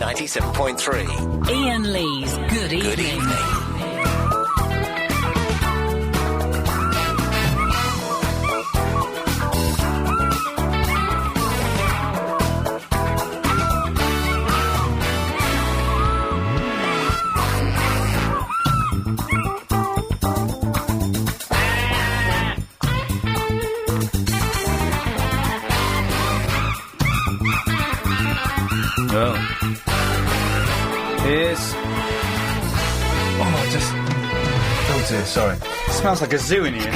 97.3. Iain Lee's Good Evening. Good evening. Oh. Here's... Oh, just... Oh dear, sorry. It smells like a zoo in here.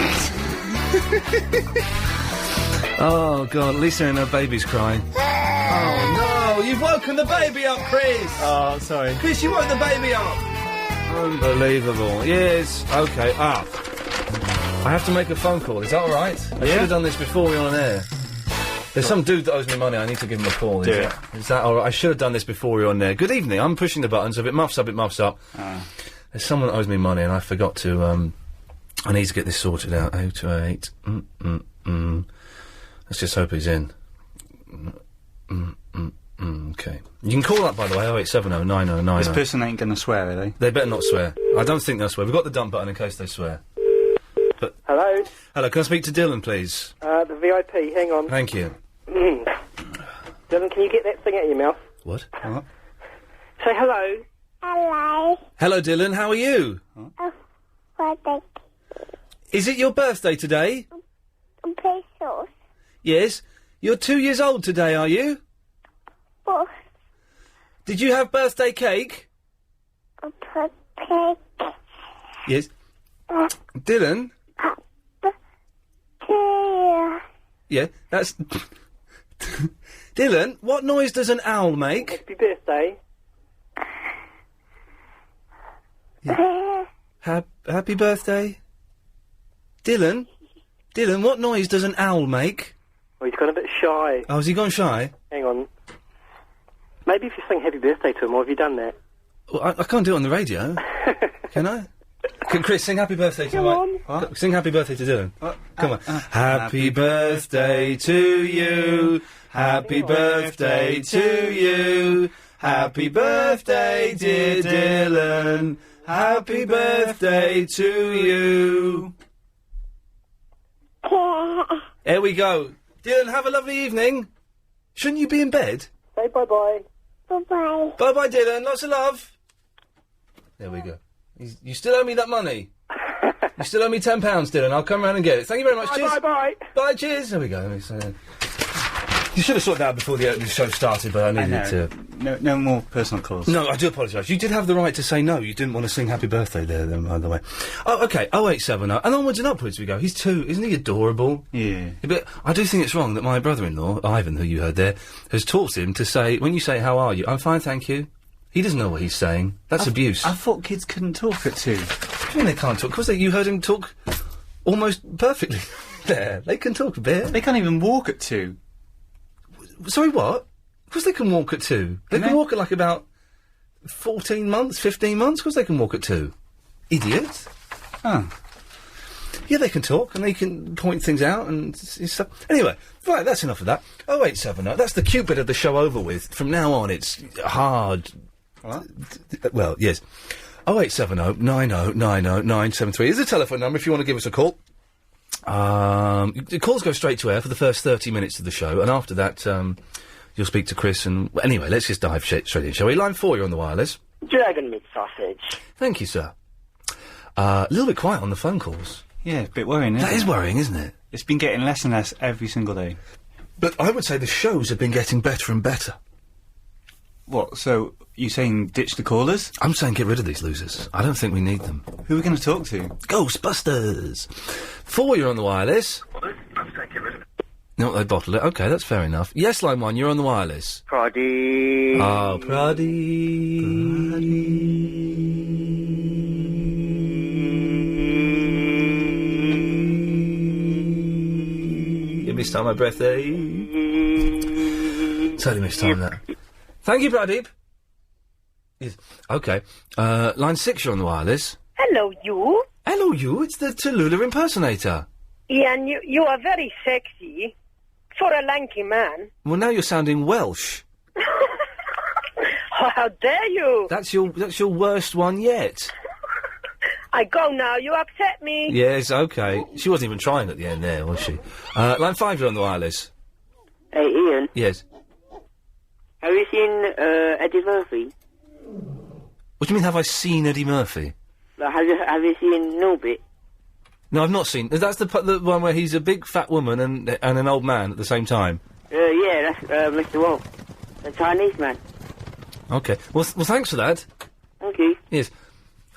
Oh, God, Lisa and her baby's crying. Oh, no, you've woken the baby up, Chris! Oh, sorry. Chris, you woke the baby up! Unbelievable. Yes, OK, I have to make a phone call, is that all right? I should have done this before we were on air. There's some dude that owes me money, I need to give him a call. Is that all right? I should have done this before we were on there. Good evening, I'm pushing the buttons, if it muffs up, it muffs up. There's someone that owes me money and I forgot to, I need to get this sorted out. 0208. Let's just hope he's in. Okay. You can call up, by the way, 0870 9090. This person ain't gonna swear, are they? They better not swear. I don't think they'll swear. We've got the dump button in case they swear. But Hello? hello, can I speak to Dylan, please? The VIP, hang on. Thank you. Dylan, can you get that thing out of your mouth? What? Say hello. Hello. Hello, Dylan, how are you? Oh, what Is it your birthday today? pesos? Yes. You're 2 years old today, are you? Oh, Did you have birthday cake? cake. Yes. Dylan? Yeah, that's... Dylan, what noise does an owl make? Happy birthday. Happy birthday? Dylan? Dylan, what noise does an owl make? Oh, he's gone a bit shy. Oh, has he gone shy? Hang on. Maybe if you sing happy birthday to him, or have you done that? Well, I can't do it on the radio. Can I? Can Chris sing happy birthday to Come Sing happy birthday to Dylan. Come on. Happy birthday to you. Happy birthday to you. Happy birthday, dear Dylan. Happy birthday to you. There we go. Dylan, have a lovely evening. Shouldn't you be in bed? Say bye-bye. Bye-bye. Bye-bye, Dylan. Lots of love. There we go. You still owe me that money. You still owe me £10, Dylan. I'll come round and get it. Thank you very much. Cheers. Bye-bye. Bye, cheers. There we go. You should have sorted that out before the show started, but I needed to... No more personal calls. No, I do apologise. You did have the right to say no. You didn't want to sing happy birthday there, then, by the way. Oh, OK, 0870. And onwards and upwards we go. He's 2. Isn't he adorable? Yeah. But I do think it's wrong that my brother-in-law, Ivan, who you heard there, has taught him to say, when you say, how are you? I'm fine, thank you. He doesn't know what he's saying. That's abuse. I thought kids couldn't talk at 2. What do you mean they can't talk? Of course you heard him talk almost perfectly there. They can talk a bit. They can't even walk at 2. Sorry, what? Of course they can walk at 2. They can walk at like about 14 months, 15 months. Of course they can walk at 2. Idiot. Oh. Yeah, they can talk and they can point things out and stuff. Anyway, right, that's enough of that. 0870. That's the cute bit of the show over with. From now on, it's hard. What? Well, yes. 0870 90 90 973 is the telephone number if you want to give us a call. The calls go straight to air for the first 30 minutes of the show, and after that, you'll speak to Chris and... Anyway, let's just dive straight in, shall we? Line 4, you're on the wireless. Dragon meat sausage. Thank you, sir. A little bit quiet on the phone calls. Yeah, a bit worrying, isn't it? That is worrying, isn't it? It's been getting less and less every single day. But I would say the shows have been getting better and better. What, so you saying ditch the callers? I'm saying get rid of these losers. I don't think we need them. Who are we going to talk to? Ghostbusters! 4, you're on the wireless. I'm saying get rid of it. No, they bottled it. OK, that's fair enough. Yes, line 1, you're on the wireless. Proddy. Oh, Proddy. You missed time my birthday. Totally missed time that. Thank you, Pradeep. Yes. OK. Line 6, you're on the wireless. Hello, you. Hello, you. It's the Tallulah impersonator. Ian, you are very sexy for a lanky man. Well, now you're sounding Welsh. How dare you? That's your worst one yet. I go now. You upset me. Yes, okay. She wasn't even trying at the end there, was she? Line 5, you're on the wireless. Hey, Ian, Yes. have you seen Eddie Murphy? What do you mean, have I seen Eddie Murphy? Like, have you seen Norbit? No, I've not seen. That's the one where he's a big fat woman and an old man at the same time. Yeah, that's Mr. Wong, the Chinese man. Okay. Well, thanks for that. Thank you. Yes.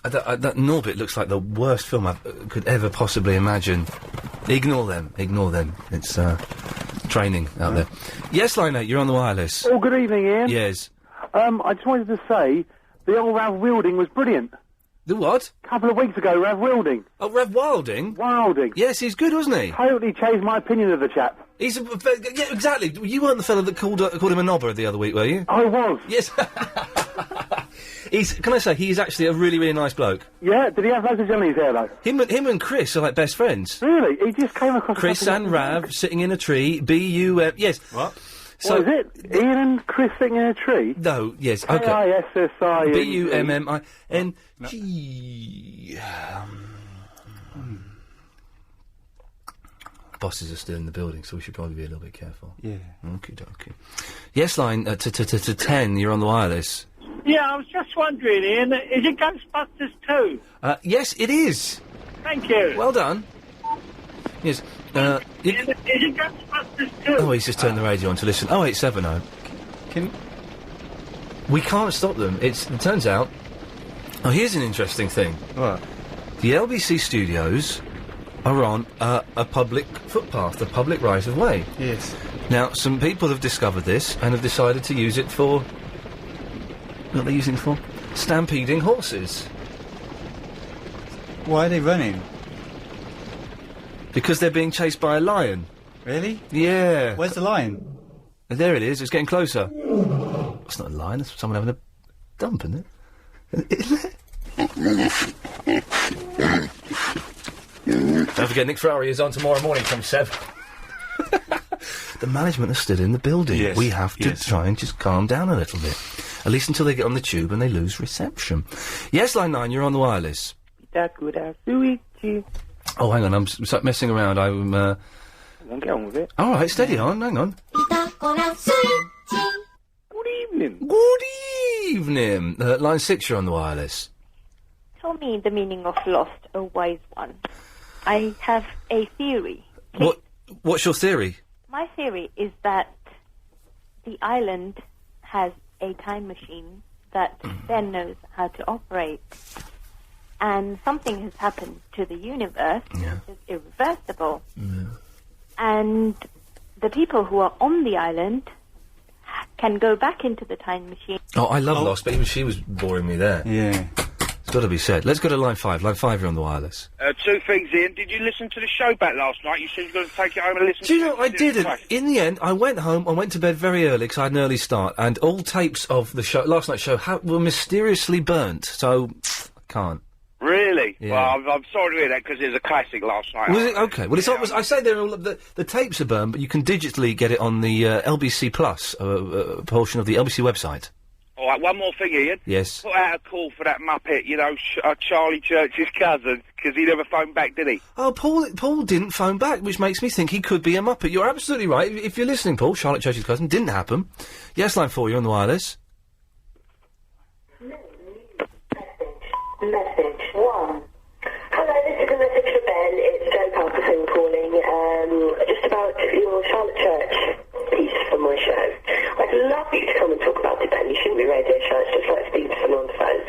That Norbit looks like the worst film I could ever possibly imagine. Ignore them. It's training out there. Yes, Line 8, you're on the wireless. Oh, good evening, Ian. Yes. I just wanted to say the old Rav Wilding was brilliant. The what? A couple of weeks ago, Rav Wilding. Oh, Rev Wilding? Wilding. Yes, he's good, wasn't he? Totally changed my opinion of the chap. He's yeah, exactly. You weren't the fellow that called him a knobber the other week, were you? I was. Yes. Can I say, he's actually a really, really nice bloke. Yeah, did he have loads of jelly in his hair, though? Him and Chris are like best friends. Really? He just came across... Chris and Rav sitting in a tree, yes. What? So, what is it? Ian and Chris sitting in a tree? No, yes, okay. K-I-S-S-I-N-G. B-U-M-M-I-N-G... Bosses are still in the building, so we should probably be a little bit careful. Yeah. Okay. Yes, Line, to 10, you're on the wireless. Yeah, I was just wondering, Ian, is it Ghostbusters 2? Yes, it is. Thank you. Well done. Yes. Is it Ghostbusters 2? Oh, he's just turned the radio on to listen. 0870. We can't stop them. It turns out... Oh, here's an interesting thing. What? The LBC studios are on a public footpath, a public right-of-way. Yes. Now, some people have discovered this and have decided to use it for... What are they using it for? Stampeding horses. Why are they running? Because they're being chased by a lion. Really? Yeah. Where's the lion? There it is. It's getting closer. It's not a lion. It's someone having a dump, isn't it? Don't forget, Nick Ferrari is on tomorrow morning from 7. The management are still in the building. Yes, We have to try and just calm down a little bit. At least until they get on the tube and they lose reception. Yes, Line 9, you're on the wireless. Oh, hang on, I'm messing around. Get on with it. All right, steady on, hang on. Good evening. Good evening. Line 6, you're on the wireless. Tell me the meaning of lost, a wise one. I have a theory. What's your theory? My theory is that the island has a time machine that Ben knows how to operate. And something has happened to the universe, which is irreversible. Yeah. And the people who are on the island can go back into the time machine. Oh, I love Lost, but even she was boring me there. Yeah. It's got to be said. Let's go to Line 5. Line 5, you're on the wireless. Two things, Ian. Did you listen to the show back last night? You said you were going to take it home and listen Do you to know, I didn't. In the end, I went home, I went to bed very early because I had an early start, and all tapes of the show, last night's show, were mysteriously burnt, so I can't. Really? Yeah. Well, I'm sorry to hear that because it was a classic last night. Was it? Okay. Well, it's not, I say they're all, the tapes are burned, but you can digitally get it on the LBC Plus portion of the LBC website. All right, one more thing, Ian. Yes. Put out a call for that Muppet, you know, Charlie Church's cousin, because he never phoned back, did he? Oh, Paul didn't phone back, which makes me think he could be a Muppet. You're absolutely right. If you're listening, Paul, Charlotte Church's cousin, didn't happen. Yes, Line 4, you're on the wireless. Message 1. Hello, this is a message for Ben. It's Joe Parkinson calling, just about your Charlotte Church piece for my show. I'd love you to come and talk about it, Ben. You shouldn't be radio show, it's just like speaking to someone on the phone.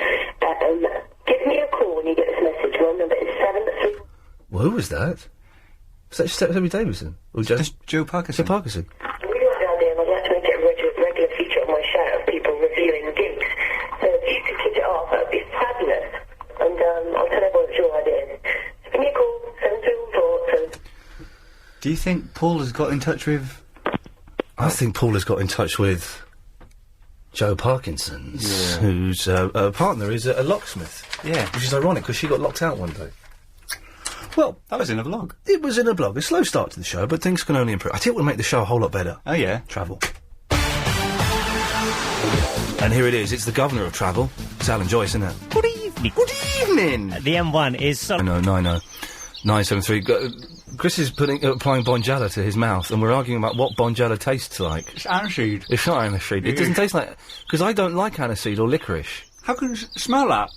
Give me a call when you get this message. My number is 73... Well, who was that? Was that Sammy Davidson? Or just Joe Parkinson. Joe Parkinson. I really like the idea, and I'd like to make it a regular feature on my show of people reviewing gigs. So if you could kick it off, that would be fabulous. And I'll tell everyone it's your idea. So give me a call, 724. Do you think Paul has got in touch with... I think Paul has got in touch with Joe Parkinson's, whose partner is a locksmith. Yeah. Which is ironic, because she got locked out one day. Well, that was in a vlog. It was in a blog. A slow start to the show, but things can only improve. I think it will make the show a whole lot better. Oh, yeah. Travel. And here it is. It's the governor of travel. It's Alan Joyce, isn't it? Good evening. Good evening. The M1 is... I know, 973. Chris is applying Bonjela to his mouth, and we're arguing about what Bonjela tastes like. It's aniseed. It's not aniseed. It doesn't taste like... Because I don't like aniseed or licorice. How can you smell that?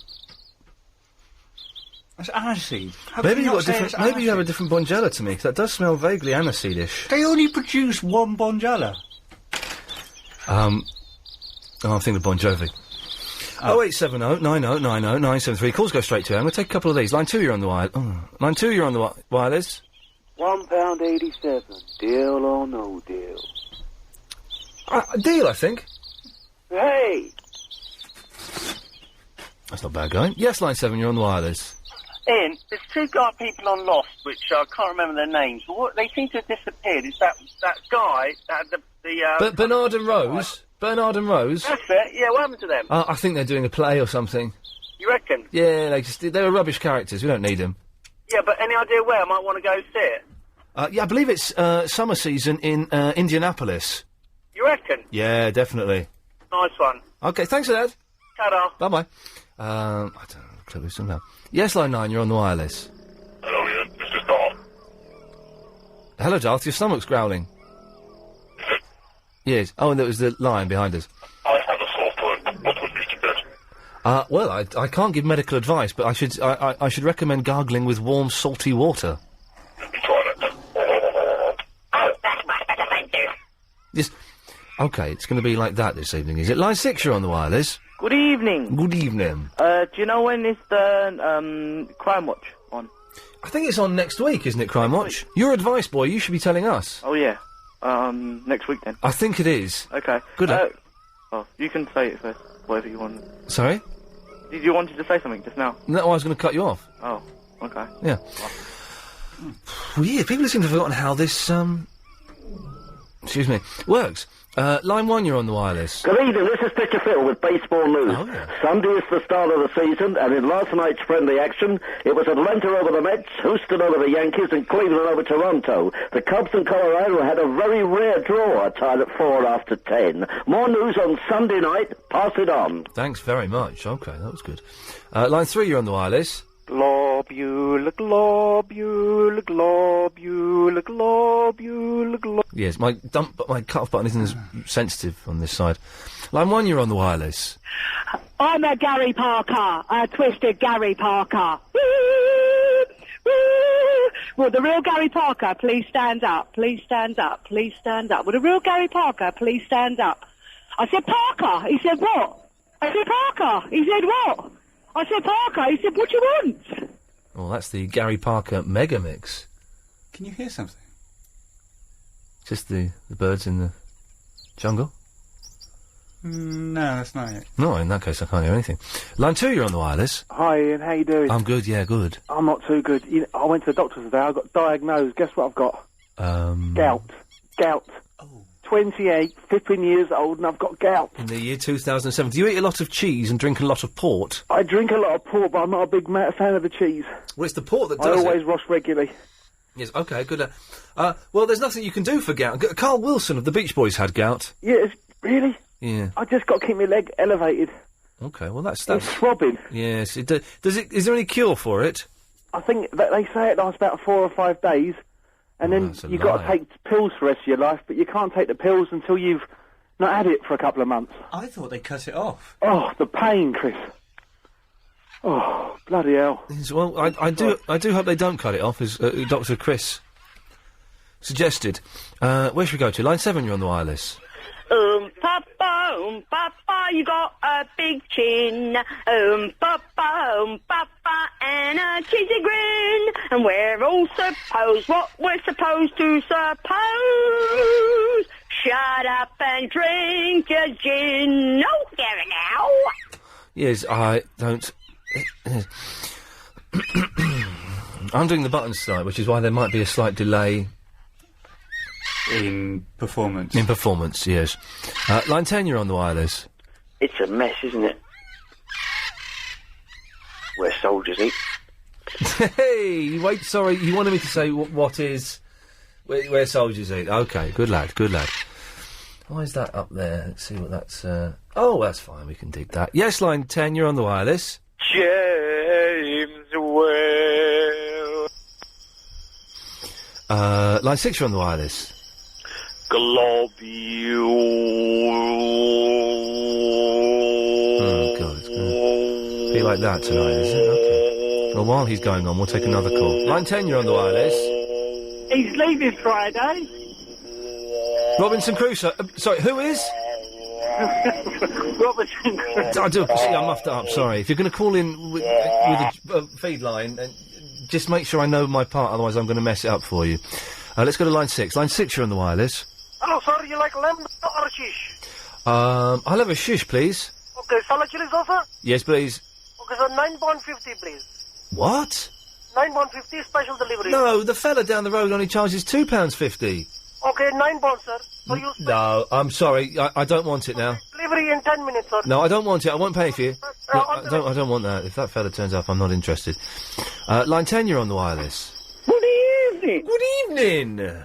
That's aniseed. Maybe you have a different Bonjela to me, because that does smell vaguely aniseed-ish. They only produce one Bonjela. I'm thinking of Bon Jovi. 0870 90 90 973. Calls go straight to you. I'm going to take a couple of these. Line 2, you're on the wire. Line 2, you're on the wireless. £1.87. Deal or no deal? Deal, I think. Hey! That's not bad going. Yes, line 7, you're on the wireless. Ian, there's two people on Lost, which I can't remember their names. They seem to have disappeared. Is that guy, Bernard and Rose? Bernard and Rose? That's it, yeah, what happened to them? I think they're doing a play or something. You reckon? Yeah, they were rubbish characters. We don't need them. Yeah, but any idea where? I might want to go see it. Yeah, I believe it's summer season in Indianapolis. You reckon? Yeah, definitely. Nice one. Okay, thanks for that. Ta-da. Bye-bye. I don't know. Clue who's now. Yes, line 9, you're on the wireless. Hello, Ian. This is Darth. Hello, Darth. Your stomach's growling. Yes. Oh, and there was the lion behind us. I have a sore throat. What would you suggest? Well, I can't give medical advice, but I should recommend gargling with warm, salty water. Let me try that. Oh, that's much better, thank you. Yes. Okay, it's going to be like that this evening, is it? Line 6, you're on the wireless. Good evening. Good evening. Do you know when is the Crime Watch on? I think it's on next week, isn't it, Crime Watch? Your advice, boy. You should be telling us. Oh yeah. Next week then. I think it is. Okay. Good luck. You can say it first. Whatever you want. Sorry? Did you wanted to say something just now? No, I was going to cut you off. Oh. Okay. Yeah. Weird. People seem to have forgotten how this excuse me, works. Line 1, you're on the wireless. Good evening, this is Pitcher Phil with Baseball News. Oh, yeah. Sunday is the start of the season, and in last night's friendly action, it was Atlanta over the Mets, Houston over the Yankees, and Cleveland over Toronto. The Cubs and Colorado had a very rare draw, tied at 4 after 10. More news on Sunday night. Pass it on. Thanks very much. Okay, that was good. Line 3, you're on the wireless. Globule, globule, globule, globule, globule. Yes, my cut-off button isn't as sensitive on this side. Line 1, you're on the wireless. I'm a Gary Parker, a twisted Gary Parker. Will the real Gary Parker please stand up? Please stand up. Please stand up. Will the real Gary Parker please stand up? I said Parker. He said what? I said Parker. He said what? I said Parker. He said, what do you want? Well, that's the Gary Parker mega mix. Can you hear something? Just the birds in the jungle? No, that's not it. No, in that case I can't hear anything. Line 2, you're on the wireless. Hi Ian, how you doing? I'm good, yeah, good. I'm not too good. I went to the doctor today, I got diagnosed. Guess what I've got? Gout. Gout. 28, flipping years old, and I've got gout. In the year 2007. Do you eat a lot of cheese and drink a lot of port? I drink a lot of port, but I'm not a big fan of the cheese. Well, it's the port that does I it. always wash regularly. Yes, okay, good. Well, there's nothing you can do for gout. Carl Wilson of the Beach Boys had gout. Yes, really? Yeah. I just got to keep my leg elevated. Okay, well, that's... It's throbbing. Yes, is there any cure for it? I think that they say it lasts about 4 or 5 days. And then you've got to take pills for the rest of your life, but you can't take the pills until you've not had it for a couple of months. I thought they cut it off. Oh, the pain, Chris. Oh, bloody hell. Yes, well, I do hope they don't cut it off, as Dr. Chris suggested. Where should we go to? Line 7, you're on the wireless. Papa, you got a big chin. Papa, and a cheesy grin. And we're all supposed what we're supposed to suppose. Shut up and drink your gin. No, there now. Yes, I don't... I'm doing the buttons tonight, which is why there might be a slight delay... In performance. In performance, yes. Line 10, you're on the wireless. It's a mess, isn't it? Where soldiers eat. Hey, wait, sorry, you wanted me to say what is... Where soldiers eat. Okay, good lad, good lad. Why is that up there? Let's see what that's... Oh, that's fine, we can dig that. Yes, line 10, you're on the wireless. James Well. Line 6, you're on the wireless. Globule. Oh, God, it's going to be like that tonight, is it? Okay. Well, while he's going on, we'll take another call. Line 10, you're on the wireless. He's leaving Friday. Robinson Crusoe. Sorry, who is? Robinson Crusoe. I do. See, I muffed it up. Sorry. If you're going to call in with a feed line, just make sure I know my part. Otherwise, I'm going to mess it up for you. Let's go to line 6. Line 6, you're on the wireless. Hello, sir. You like lamb or shish? I'll have a shish, please. Okay, salad chili sauce? Yes, please. Okay, sir. £9.50, please. What? £9.50 special delivery. No, the fella down the road only charges £2.50. Okay, £9, sir. So you No, I'm sorry. I don't want it now. delivery in 10 minutes, sir. No, I don't want it. I won't pay for you. No, I don't want that. If that fella turns up, I'm not interested. Line 10, you're on the wireless. Good evening. Good evening.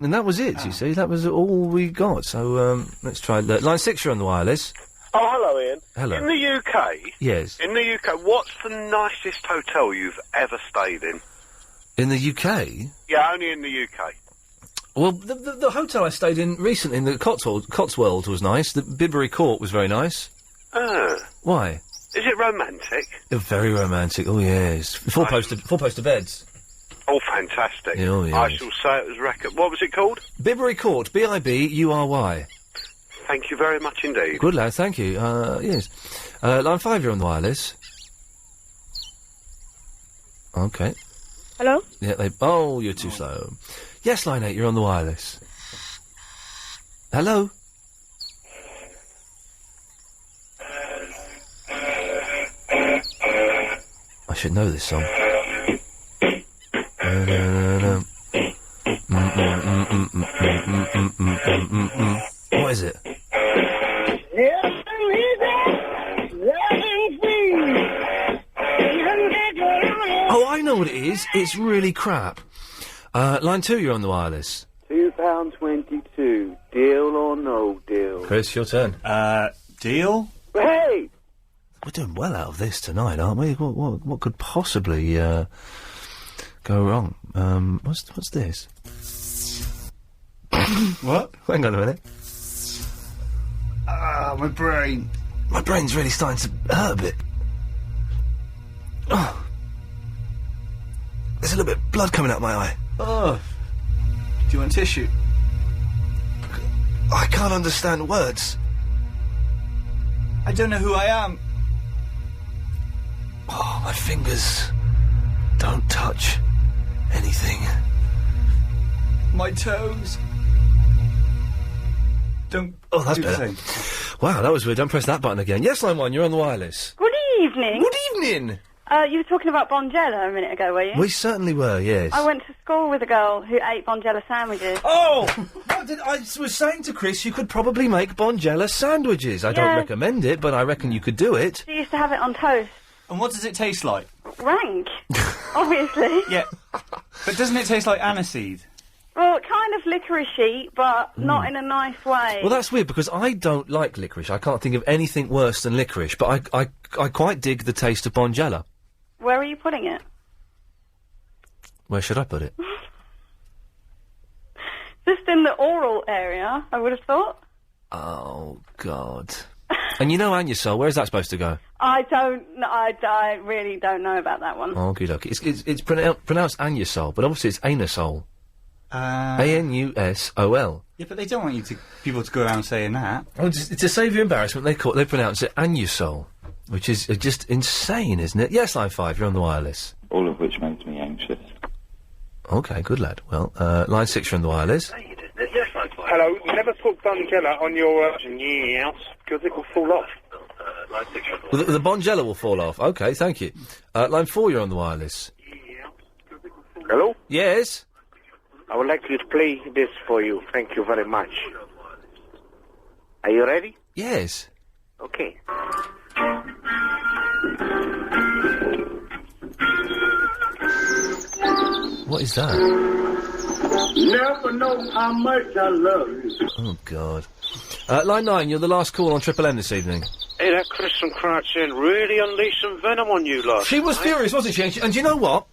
And that was it, you see. That was all we got. So, let's try that. Line 6, you're on the wireless. Oh, hello, Ian. Hello. In the UK... Yes. In the UK, what's the nicest hotel you've ever stayed in? In the UK? Yeah, only in the UK. Well, the hotel I stayed in recently, in the Cotswolds, was nice. The Bibbury Court was very nice. Why? Is it romantic? Very romantic. Oh, yes. Four-poster beds. Oh, fantastic. Oh, yes. I shall say it was What was it called? Bibbury Court. Bibbury. Thank you very much indeed. Good lad, thank you. Yes. Line 5, you're on the wireless. Okay. Hello? Yeah, Oh, you're too slow. Yes, line 8, you're on the wireless. Hello? I should know this song. What is it? Oh, I know what it is. It's really crap. Line 2, you're on the wireless. £2.22. Deal or no deal? Chris, your turn. Deal? Hey! We're doing well out of this tonight, aren't we? What could possibly go wrong? What's this? What? Hang on a minute. My brain. My brain's really starting to hurt a bit. Oh. There's a little bit of blood coming out my eye. Oh. Do you want tissue? I can't understand words. I don't know who I am. Oh, my fingers don't touch anything. My toes don't... Oh, that's better. Wow, that was weird. Don't press that button again. Yes, line 1, you're on the wireless. Good evening. Good evening. You were talking about Bonjela a minute ago, were you? We certainly were, yes. I went to school with a girl who ate Bonjela sandwiches. Oh! I was saying to Chris you could probably make Bonjela sandwiches. I don't recommend it, but I reckon you could do it. She used to have it on toast. And what does it taste like? Rank, obviously. Yeah. But doesn't it taste like aniseed? Well, kind of licorice-y, but not in a nice way. Well, that's weird, because I don't like licorice. I can't think of anything worse than licorice, but I quite dig the taste of Bonjela. Where are you putting it? Where should I put it? Just in the oral area, I would have thought. Oh, God. And you know Anusol, where is that supposed to go? I really don't know about that one. Okie dokie. It's pronounced Anusol, but obviously it's anusol. Anusol. Yeah, but they don't want people to go around saying that. Oh, to save you embarrassment, they pronounce it Anusol, which is just insane, isn't it? Yes, line 5, you're on the wireless. All of which makes me anxious. Okay, good lad. Well, line 6, you're on the wireless. Hello, you never put Bonjela on your house because it will fall off. Well, the Bonjela will fall off. Okay, thank you. Line 4, you're on the wireless. Hello? Yes? I would like to play this for you. Thank you very much. Are you ready? Yes. Okay. What is that? Never know how much I love you. Oh, God. Line 9, you're the last call on Triple M this evening. Hey, that Chris from Crouch End really unleashed some venom on you last She was night. furious, wasn't she? And do you know what?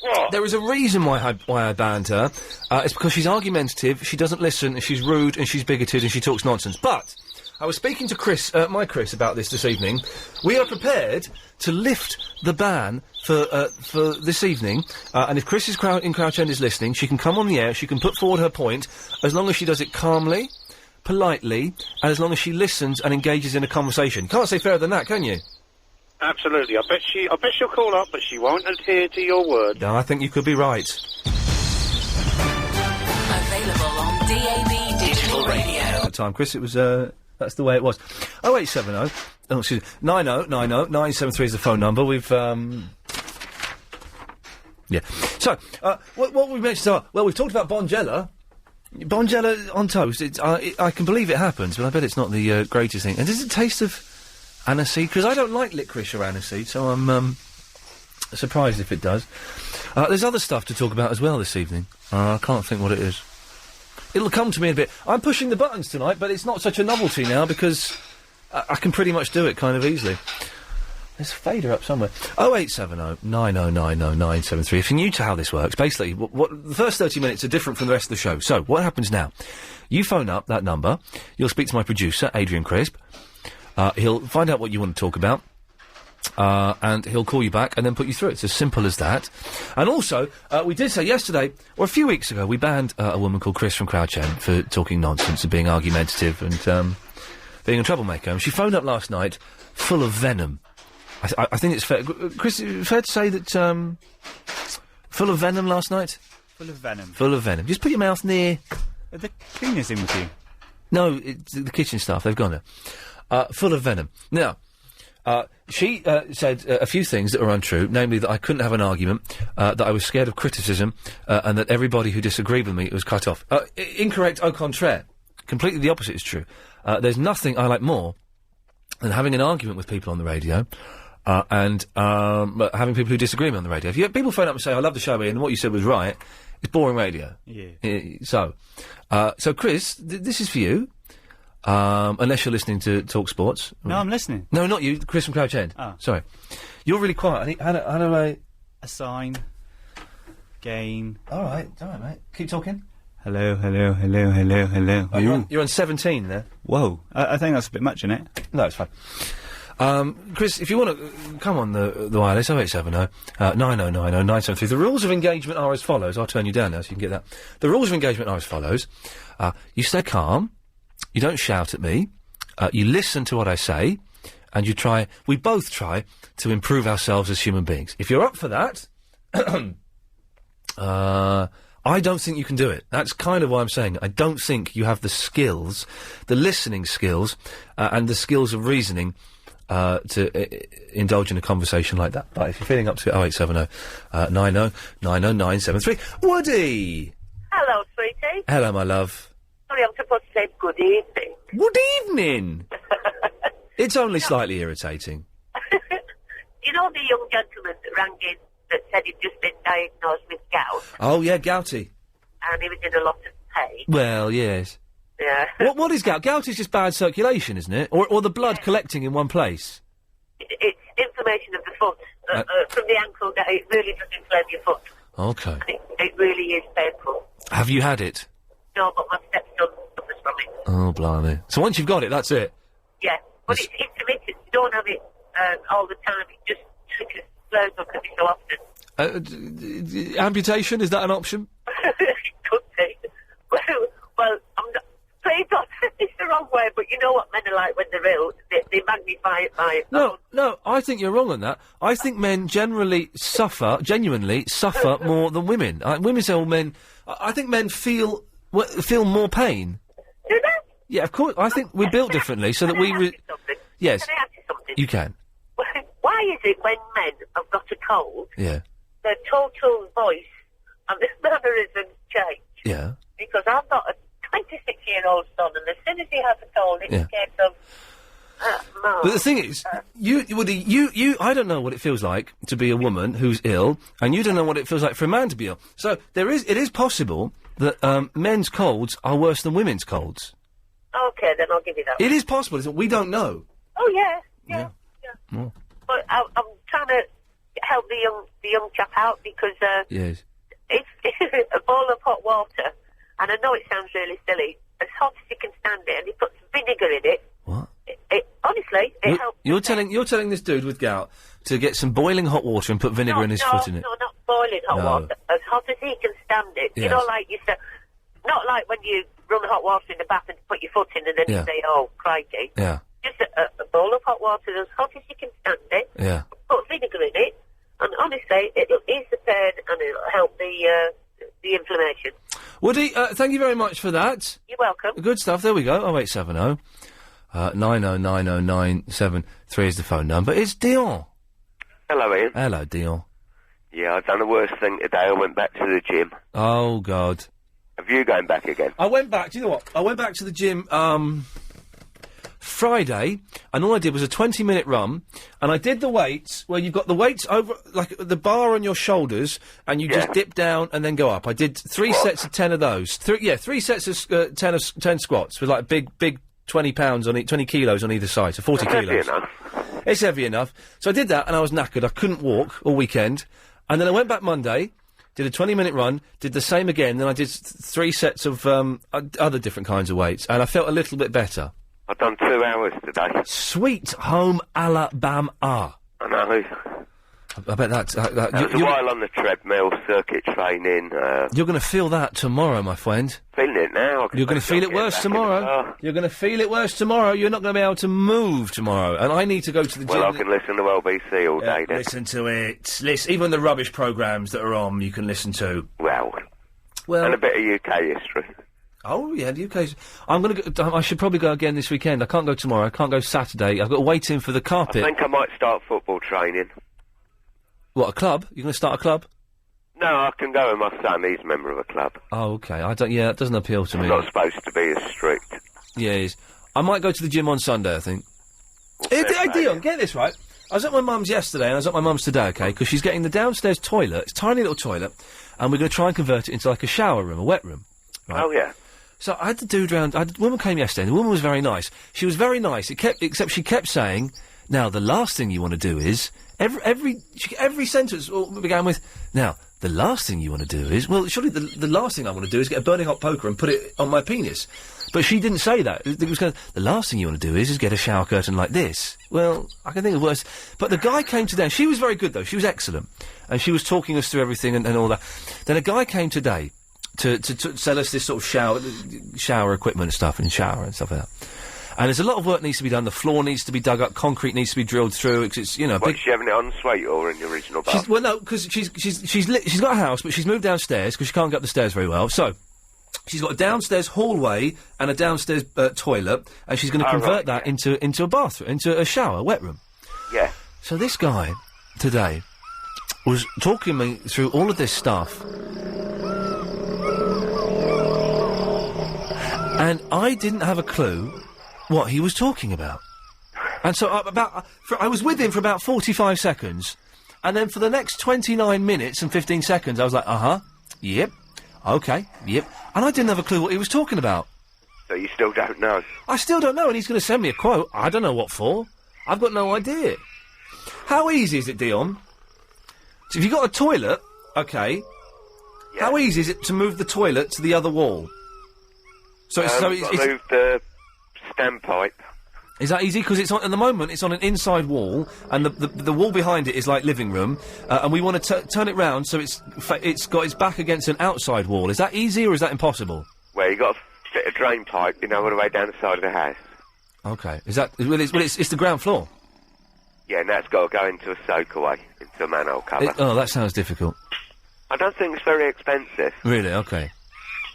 What? There is a reason why I banned her. It's because she's argumentative, she doesn't listen, and she's rude, and she's bigoted, and she talks nonsense. But I was speaking to Chris, my Chris, about this evening. We are prepared to lift the ban for this evening, and if Chris in Crouch End is listening, she can come on the air, she can put forward her point, as long as she does it calmly, politely, and as long as she listens and engages in a conversation. Can't say fairer than that, can you? Absolutely. I bet she'll call up, but she won't adhere to your word. No, I think you could be right. Available on DAB Digital Radio. That time, Chris, it was, that's the way it was. 0870, oh, excuse me, 9090973 is the phone number. We've, yeah. So, what we mentioned, well, we've talked about Bonjela. Bonjela on toast. I can believe it happens, but I bet it's not the greatest thing. And does it taste of aniseed? Because I don't like licorice or aniseed, so I'm surprised if it does. There's other stuff to talk about as well this evening. I can't think what it is. It'll come to me in a bit. I'm pushing the buttons tonight, but it's not such a novelty now because I can pretty much do it kind of easily. There's a fader up somewhere. 0870 9090973. If you're new to how this works, basically, what the first 30 minutes are different from the rest of the show. So, what happens now? You phone up that number, you'll speak to my producer, Adrian Crisp, he'll find out what you want to talk about, and he'll call you back and then put you through. It's as simple as that. And also, we did say yesterday, or a few weeks ago, we banned a woman called Chris from Crouch End for talking nonsense and being argumentative and being a troublemaker. And she phoned up last night full of venom. I think it's fair. Chris, fair to say that, full of venom last night? Full of venom. Full of venom. Just put your mouth near... Are the cleaners in with you? No, it's the kitchen staff. They've gone now. Full of venom. Now, she said a few things that were untrue, namely that I couldn't have an argument, that I was scared of criticism, and that everybody who disagreed with me was cut off. Incorrect au contraire. Completely the opposite is true. There's nothing I like more than having an argument with people on the radio, and having people who disagree with me on the radio. If you people phone up and say, I love the show, Ian, and what you said was right, it's boring radio. Yeah. So Chris, this is for you. Unless you're listening to Talk Sports. No, I'm listening. No, not you, Chris from Crouch End. Oh. Sorry. You're really quiet. How do I... Assign. Gain. All right, mate. Keep talking. Hello. Oh, you're on 17 there. Whoa. I think that's a bit much, isn't it? No, it's fine. Chris, if you want to come on the wireless, 0870 9090973. The rules of engagement are as follows. I'll turn you down now so you can get that. The rules of engagement are as follows. You stay calm. You don't shout at me. You listen to what I say. And we both try to improve ourselves as human beings. If you're up for that, I don't think you can do it. That's kind of why I'm saying it. I don't think you have the skills, the listening skills, and the skills of reasoning to indulge in a conversation like that. But if you're feeling up to it, 0870 9090973. Woody! Hello, sweetie. Hello, my love. Sorry, I'm supposed to say good evening. Good evening! It's only slightly irritating. You know the young gentleman that rang in that said he'd just been diagnosed with gout? Oh, yeah, gouty. And he was in a lot of pain. Well, yes. Yeah. What is gout? Gout is just bad circulation, isn't it? Or the blood collecting in one place? It's inflammation of the foot. From the ankle down, it really does inflame your foot. Okay. It really is painful. Have you had it? No, but my stepson suffers from it. Oh, blimey. So once you've got it, that's it? Yeah. But it's intermittent. You don't have it all the time. It just flares up every so often. Amputation, is that an option? It could be. Well, I'm not... Please don't say this the wrong way, but you know what men are like when they're ill. They magnify it by... No, I think you're wrong on that. I think men genuinely suffer more than women. Women say, well, men... I think men feel more pain. Do they? Yeah, of course. I think we're built differently so that we... Yes. Can I ask you something? You can. Why is it when men have got a cold, Yeah. their total voice and their mannerisms change? Yeah. Because I've got a 26-year-old son, and as soon as he has a cold, it's a case of... Mom. But the thing is, Woody, I don't know what it feels like to be a woman who's ill, and you don't know what it feels like for a man to be ill. So it is possible that men's colds are worse than women's colds. Okay, then I'll give you that. It is possible, isn't it? We don't know. Oh yeah. Oh. But I'm trying to help the young chap out because Yes. it's a bowl of hot water, and I know it sounds really silly, as hot as you can stand it, and he puts vinegar in it. What? Honestly, it helps. You're telling this dude with gout to get some boiling hot water and put vinegar in his foot in it. No, not boiling hot water. As hot as he can stand it. Yes. You know, like you said, not like when you run hot water in the bath and put your foot in and then you say, "Oh, crikey." Yeah. Just a bowl of hot water as hot as you can stand it. Yeah. Put vinegar in it, and honestly, it'll ease the pain and it'll help the inflammation. Woody, thank you very much for that. You're welcome. Good stuff. There we go. 0870 9090973 is the phone number. It's Dion. Hello, Ian. Hello, Dion. Yeah, I've done the worst thing today. I went back to the gym. Oh, God. Have you going back again? I went back, do you know what? I went back to the gym, Friday, and all I did was a 20-minute run, and I did the weights, where you've got the weights over, like, the bar on your shoulders, and you just dip down and then go up. I did 3 sets of 10 of those. 3 sets of 10 squats, with, like, big 20 pounds on 20 kilos on either side, so 40 That's kilos. heavy enough. It's heavy enough. So I did that, and I was knackered. I couldn't walk all weekend. And then I went back Monday, did a 20-minute run, did the same again, then I did 3 sets of other different kinds of weights, and I felt a little bit better. I've done 2 hours today. Sweet home Alabama. I know. I bet that's... It was a while on the treadmill, circuit training. You're going to feel that tomorrow, my friend. Feeling it now. You're going to feel it worse tomorrow. You're going to feel it worse tomorrow. You're not going to be able to move tomorrow. And I need to go to the gym. Well, I can listen to LBC all day then. Listen to it. Even the rubbish programmes that are on, you can listen to. Well, and a bit of UK history. Oh, yeah, the UK's... I should probably go again this weekend. I can't go tomorrow. I can't go Saturday. I've got to wait in for the carpet. I think I might start football training. What, a club? You're going to start a club? No, I can go with my son. He's a member of a club. Oh, okay. It doesn't appeal to me. Not supposed to be as strict. Yeah, it is. I might go to the gym on Sunday, I think. Hey, Dion, get this right. I was at my mum's yesterday, and I was at my mum's today, okay, because she's getting the downstairs toilet. It's a tiny little toilet, and we're going to try and convert it into, like, a shower room, a wet room. Right? Oh, yeah. So I had the dude round... The woman came yesterday, and the woman was very nice. She was very nice, except she kept saying, now, the last thing you want to do is... Every sentence began with, now, the last thing you want to do is... Well, surely the last thing I want to do is get a burning hot poker and put it on my penis. But she didn't say that. It was kind of, the last thing you want to do is get a shower curtain like this. Well, I can think of worse. But the guy came today, and she was very good, though. She was excellent. And she was talking us through everything and all that. Then a guy came today to sell us this sort of shower equipment and stuff, and shower and stuff like that. And there's a lot of work needs to be done. The floor needs to be dug up. Concrete needs to be drilled through. Cause it's, What, is she having it en suite or in the original bath? Well, no, because she's got a house, but she's moved downstairs because she can't get up the stairs very well. So she's got a downstairs hallway and a downstairs toilet, and she's going to convert that into a bathroom, into a shower, wet room. Yeah. So this guy today was talking me through all of this stuff, and I didn't have a clue what he was talking about. And so I was with him for about 45 seconds, and then for the next 29 minutes and 15 seconds, I was like, yep, okay, yep. And I didn't have a clue what he was talking about. So you still don't know? I still don't know, and he's going to send me a quote. I don't know what for. I've got no idea. How easy is it, Dion? So if you've got a toilet, okay, how easy is it to move the toilet to the other wall? So it's move the standpipe. Is that easy? Because at the moment it's on an inside wall, and the wall behind it is like living room, and we want to turn it round so it's got its back against an outside wall. Is that easy or is that impossible? Well, you got to fit a drain pipe, all the way down the side of the house. Okay. Is that? Well, it's the ground floor. Yeah, and that's got to go into a soakaway, into a manhole cover. That sounds difficult. I don't think it's very expensive. Really? Okay.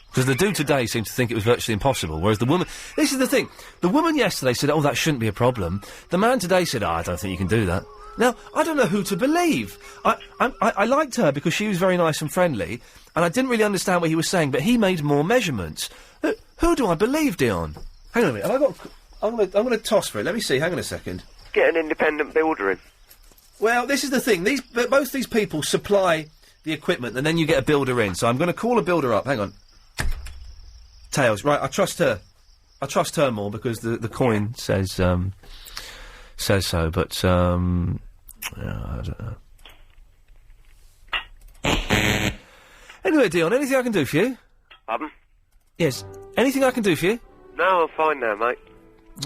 Because the dude today seemed to think it was virtually impossible, whereas the woman... This is the thing. The woman yesterday said, that shouldn't be a problem. The man today said, I don't think you can do that. Now, I don't know who to believe. I liked her because she was very nice and friendly, and I didn't really understand what he was saying, but he made more measurements. Who do I believe, Dion? Hang on a minute. Have I got... I'm going to toss for it. Let me see. Hang on a second. Get an independent builder in. Well, this is the thing. Both these people supply the equipment, and then you get a builder in. So I'm going to call a builder up. Hang on. Tails. Right, I trust her. I trust her more because the coin says so, but, I don't know. Anyway, Dion, anything I can do for you? Pardon? Yes. Anything I can do for you? No, I'm fine now, mate.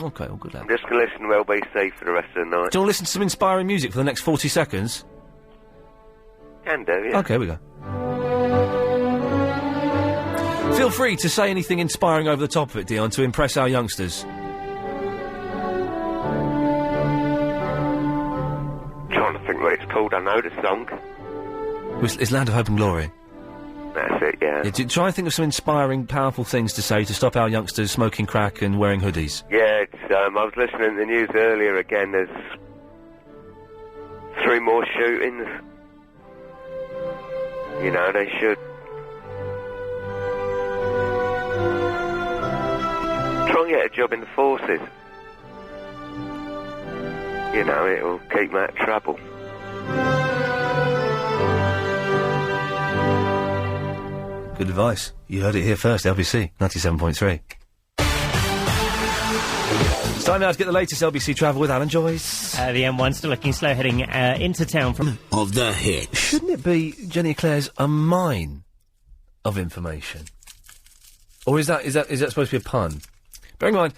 Okay, all good, lad. I'm just going to listen to LBC for the rest of the night. Do you want to listen to some inspiring music for the next 40 seconds? Can do, yeah. Okay, here we go. Feel free to say anything inspiring over the top of it, Dion, to impress our youngsters. Trying to think what it's called. I know the song. It's Land of Hope and Glory. That's it, yeah. Try and think of some inspiring, powerful things to say to stop our youngsters smoking crack and wearing hoodies. Yeah, it's, I was listening to the news earlier again. There's 3 more shootings. You know, they should try and get a job in the forces. You know, it'll keep them out of trouble. Good advice. You heard it here first, LBC 97.3. It's time now to get the latest LBC travel with Alan Joyce. The M1 still looking slow heading into town from... Of the hit. Shouldn't it be, Jenny Eclair's, a mine of information? Or is that supposed to be a pun? Bearing in mind,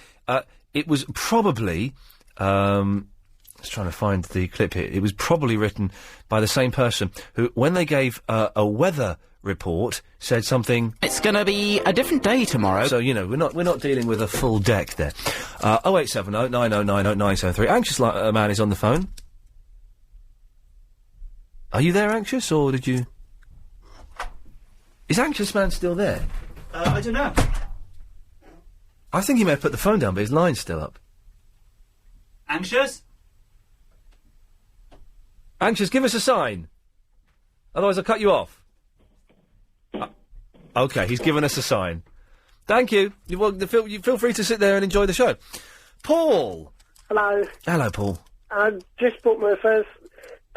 it was probably... Let's try to find the clip here. It was probably written by the same person who, when they gave a weather report, said something... It's gonna be a different day tomorrow. So, you know, we're not dealing with a full deck there. 0870 9090 973. Anxious man is on the phone. Are you there, Anxious, or did you... Is Anxious man still there? I don't know. I think he may have put the phone down, but his line's still up. Anxious? Anxious, give us a sign. Otherwise I'll cut you off. Okay, he's given us a sign. Thank you. You feel free to sit there and enjoy the show. Paul! Hello. Hello, Paul. I just bought my first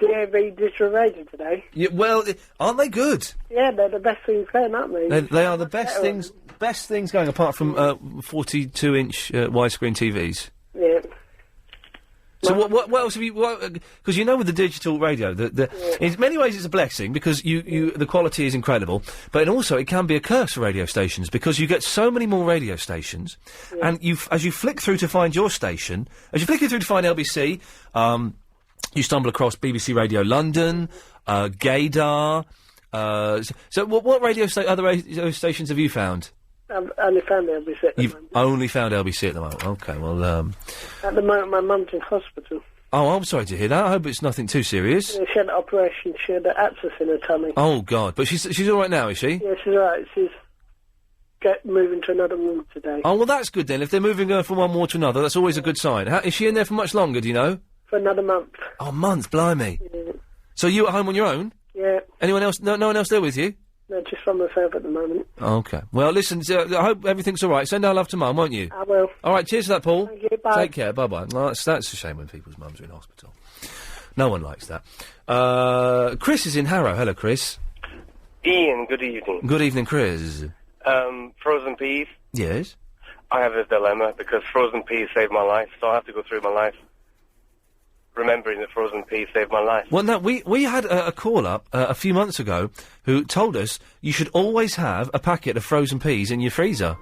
DAB digital radio today. Well, aren't they good? Yeah, they're the best things going, aren't they? They are the best things going, apart from 42-inch widescreen TVs. Yeah. So what else have you? Because you know, with the digital radio, in many ways it's a blessing because the quality is incredible, but also it can be a curse for radio stations because you get so many more radio stations, and as you flick through to find your station, as you flick through to find LBC, you stumble across BBC Radio London, Gaydar. So what other radio stations have you found? I've only found LBC at the You've moment. only found LBC at the moment. Okay, well, At the moment, my mum's in hospital. Oh, I'm sorry to hear that. I hope it's nothing too serious. Yeah, she had an operation. She had an abscess in her tummy. Oh, God. But she's all right now, is she? Yeah, she's all right. She's moving to another ward today. Oh, well, that's good then. If they're moving her from one ward to another, that's always a good sign. Is she in there for much longer, do you know? For another month. Oh, a month, blimey. Yeah. So you at home on your own? Yeah. Anyone else? No one else there with you? No, just from myself at the moment. Okay. Well, listen, I hope everything's all right. Send our love to Mum, won't you? I will. All right, cheers for that, Paul. Thank you, bye. Take care, bye-bye. Well, that's a shame when people's mums are in hospital. No one likes that. Chris is in Harrow. Hello, Chris. Ian, good evening. Good evening, Chris. Frozen peas. Yes? I have this dilemma because frozen peas saved my life, so I have to go through my life remembering that frozen peas saved my life. Well, no, we had a call-up a few months ago who told us you should always have a packet of frozen peas in your freezer.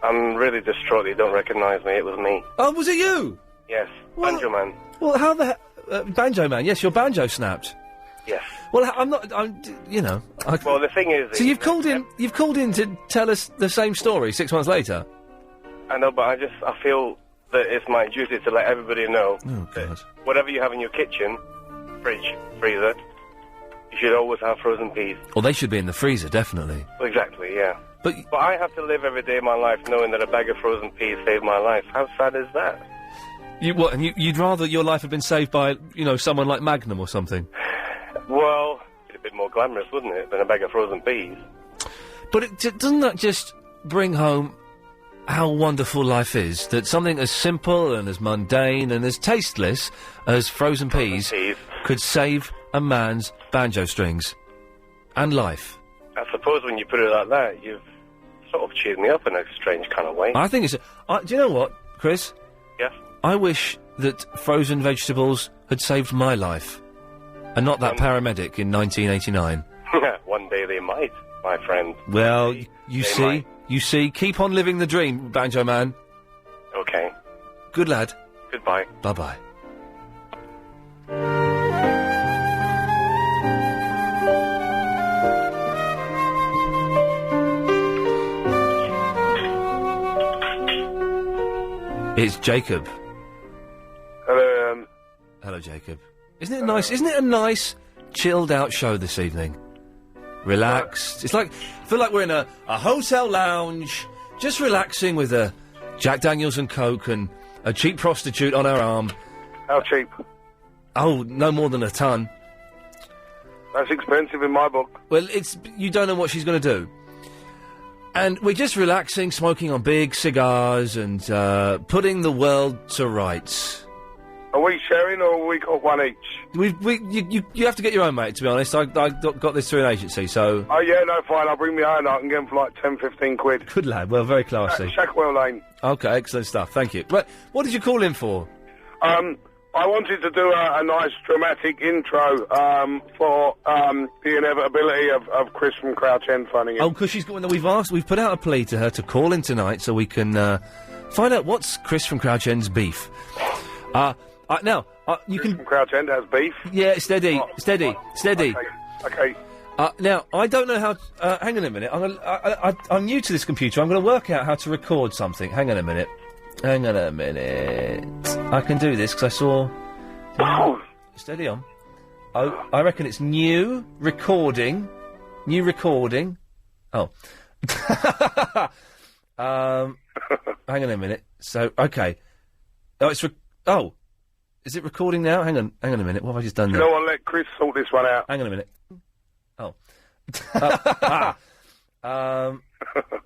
I'm really distraught that you don't recognise me. It was me. Oh, was it you? Yes, Banjo Man. Well, how the Banjo Man? Yes, your banjo snapped. Yes. Well, I'm, you know... Well, the thing is... So you've called in to tell us the same story 6 months later? I know, but I feel that it's my duty to let everybody know that whatever you have in your kitchen, fridge, freezer, you should always have frozen peas. Well, they should be in the freezer, definitely. Well, exactly, yeah. But I have to live every day of my life knowing that a bag of frozen peas saved my life. How sad is that? And you'd rather your life had been saved by, someone like Magnum or something? Well, it's a bit more glamorous, wouldn't it, than a bag of frozen peas? But doesn't that just bring home how wonderful life is? That something as simple and as mundane and as tasteless as frozen peas could save a man's banjo strings and life. I suppose when you put it like that, you've sort of cheers me up in a strange kind of way. I think it's... do you know what, Chris? Yes? I wish that frozen vegetables had saved my life. And not that paramedic in 1989. One day they might, my friend. Well, you see, keep on living the dream, Banjo Man. Okay. Good lad. Goodbye. Bye-bye. It's Jacob. Hello, Hello, Jacob. Isn't it a nice, chilled-out show this evening? Relaxed. It's like... I feel like we're in a hotel lounge, just relaxing with a Jack Daniels and Coke and a cheap prostitute on our arm. How cheap? Oh, no more than a ton. That's expensive in my book. Well, you don't know what she's going to do. And we're just relaxing, smoking on big cigars and putting the world to rights. Are we sharing or we got one each? You have to get your own, mate, to be honest. I got this through an agency, so... Oh, yeah, no, fine. I'll bring my own. I can get them for like 10, 15 quid. Good lad. Well, very classy. Shackwell Lane. Okay, excellent stuff. Thank you. But what did you call in for? I wanted to do a nice dramatic intro for the inevitability of Chris from Crouch End phoning in. Oh, because we've put out a plea to her to call in tonight so we can find out what's Chris from Crouch End's beef. Now, you Chris can... from Crouch End has beef? Yeah, steady. Okay. Now, I don't know how... hang on a minute. I'm new to this computer. I'm going to work out how to record something. Hang on a minute. I can do this, because I saw... Steady on. Oh, I reckon it's new recording. Oh. Hang on a minute. So, okay. Oh, it's... Is it recording now? Hang on a minute. What have I just done there? You know what? Let Chris sort this one out. Hang on a minute. Oh.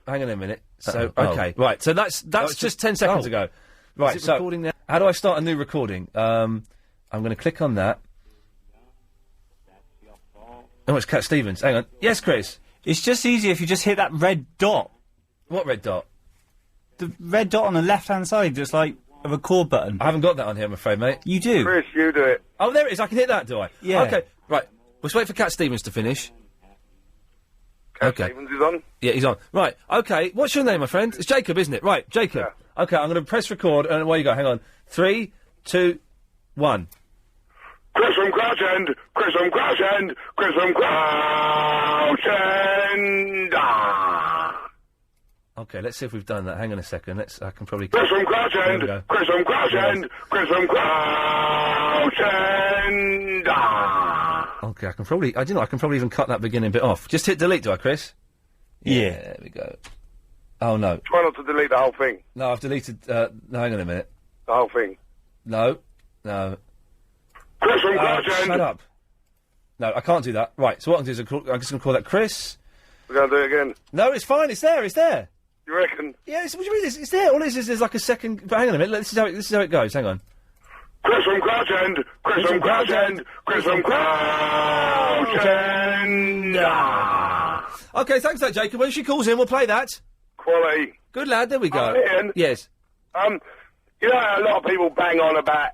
Hang on a minute. So, okay. Right, so that's just 10 seconds ago. Right, so recording now? How do I start a new recording? I'm going to click on that. Oh, it's Cat Stevens. Hang on. Yes, Chris? It's just easier if you just hit that red dot. What red dot? The red dot on the left-hand side that's like a record button. I haven't got that on here, I'm afraid, mate. You do? Chris, you do it. Oh, there it is. I can hit that, do I? Yeah. Okay, right. Let's wait for Cat Stevens to finish. Cat Stevens is on? Yeah, he's on. Right, okay. What's your name, my friend? It's Jacob, isn't it? Right, Jacob. Yeah. Okay, I'm going to press record, and away you go. Hang on. 3, 2, 1. Chris from Crouch End! Chris from Crouch End! Chris from Crouch End! Okay, let's see if we've done that. Hang on a second. I can probably... Chris from Crouch End! Chris from Crouch End! Chris from Crouch End! Okay, I can probably even cut that beginning bit off. Just hit delete, do I, Chris? Yeah, there we go. Oh, no. Try not to delete the whole thing. No, I've deleted... no, hang on a minute. The whole thing. No. Chris from Crouch End! Shut up. No, I can't do that. Right, so what I'm going to do is I'm just going to call that Chris. We're going to do it again. No, it's fine. It's there. You reckon? Yeah, what do you mean? It's there. All it is there's like a second... But hang on a minute. This is how it goes. Hang on. Chris from Crouch End! Chris from Crouch End! Chris from Crouch End! Okay, thanks for that, Jacob. When she calls in, we'll play that. Quality. Good lad, there we go. Ian? Yes. You know, a lot of people bang on about,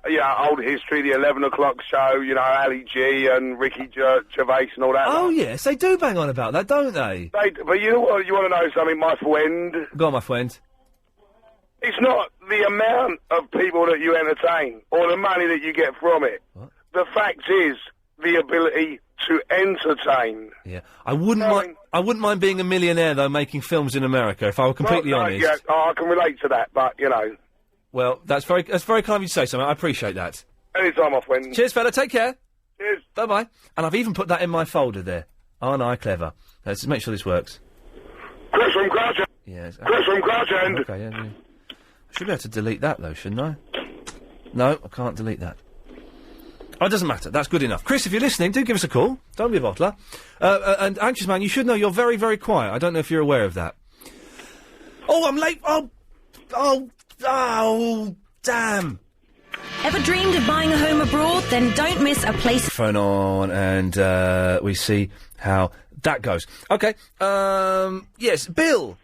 old history, the 11 o'clock show, Ali G and Ricky Gervais and all that. Oh, yes, they do bang on about that, don't they? But you know what, you want to know something, my friend? Go on, my friend. It's not the amount of people that you entertain or the money that you get from it. What? The fact is the ability to entertain. Yeah, I wouldn't mind being a millionaire though, making films in America. If I were completely honest. Yeah, I can relate to that, but Well, that's very kind of you to say something. I appreciate that. Anytime, my friend. Cheers, fella. Take care. Cheers. Bye bye. And I've even put that in my folder there. Aren't I clever? Let's make sure this works. Chris from Crouch End. Yes. Chris from Crouch End. Okay. Yeah. I should be able to delete that though, shouldn't I? No, I can't delete that. Oh, it doesn't matter. That's good enough. Chris, if you're listening, do give us a call. Don't be a bottler. And Anxious Man, you should know you're very, very quiet. I don't know if you're aware of that. Oh, I'm late. Oh, damn. Ever dreamed of buying a home abroad? Then don't miss a place... Phone on, and we see how that goes. Okay, yes, Bill.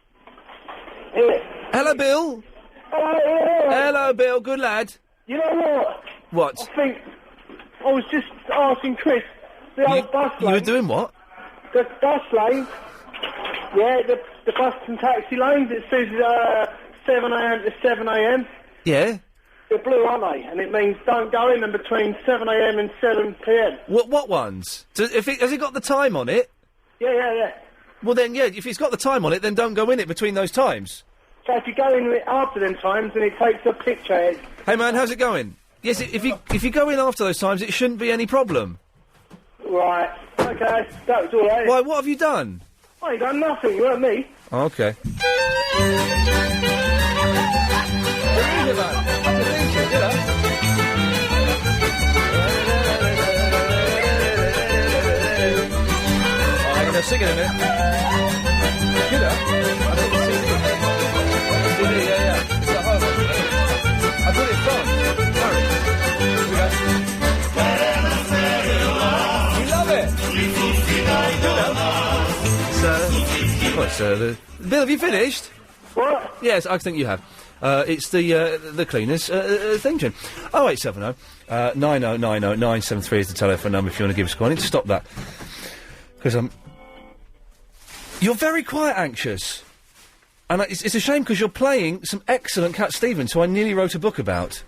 Hello, Bill. Hello, Bill. Good lad. You know what? What? I think I was just asking Chris, the old bus lane. You were doing what? The bus lane. Yeah, the bus and taxi lanes. It says 7 a.m. to 7 a.m. Yeah. They're blue, aren't they? And it means don't go in them between 7 a.m. and 7 p.m. What ones? Has it got the time on it? Yeah. Well then, yeah, if it's got the time on it, then don't go in it between those times. So if you go in after them times, then it takes a picture. Hey man, how's it going? Yes, if you go in after those times, it shouldn't be any problem. Right. Okay, that was all right. Why, what have you done? I ain't done nothing, you weren't me. Okay. Sing it a minute. Get up. I thought the CD. Yeah. It's at home. I put it on. Hurry. Here we go. You love it. Bill, have you finished? What? Yes, I think you have. It's the cleaners thing tune. 0870 9090 973 is the telephone number if you want to give us a call. I need to stop that because You're very quiet, Anxious. And it's a shame because you're playing some excellent Cat Stevens, who I nearly wrote a book about.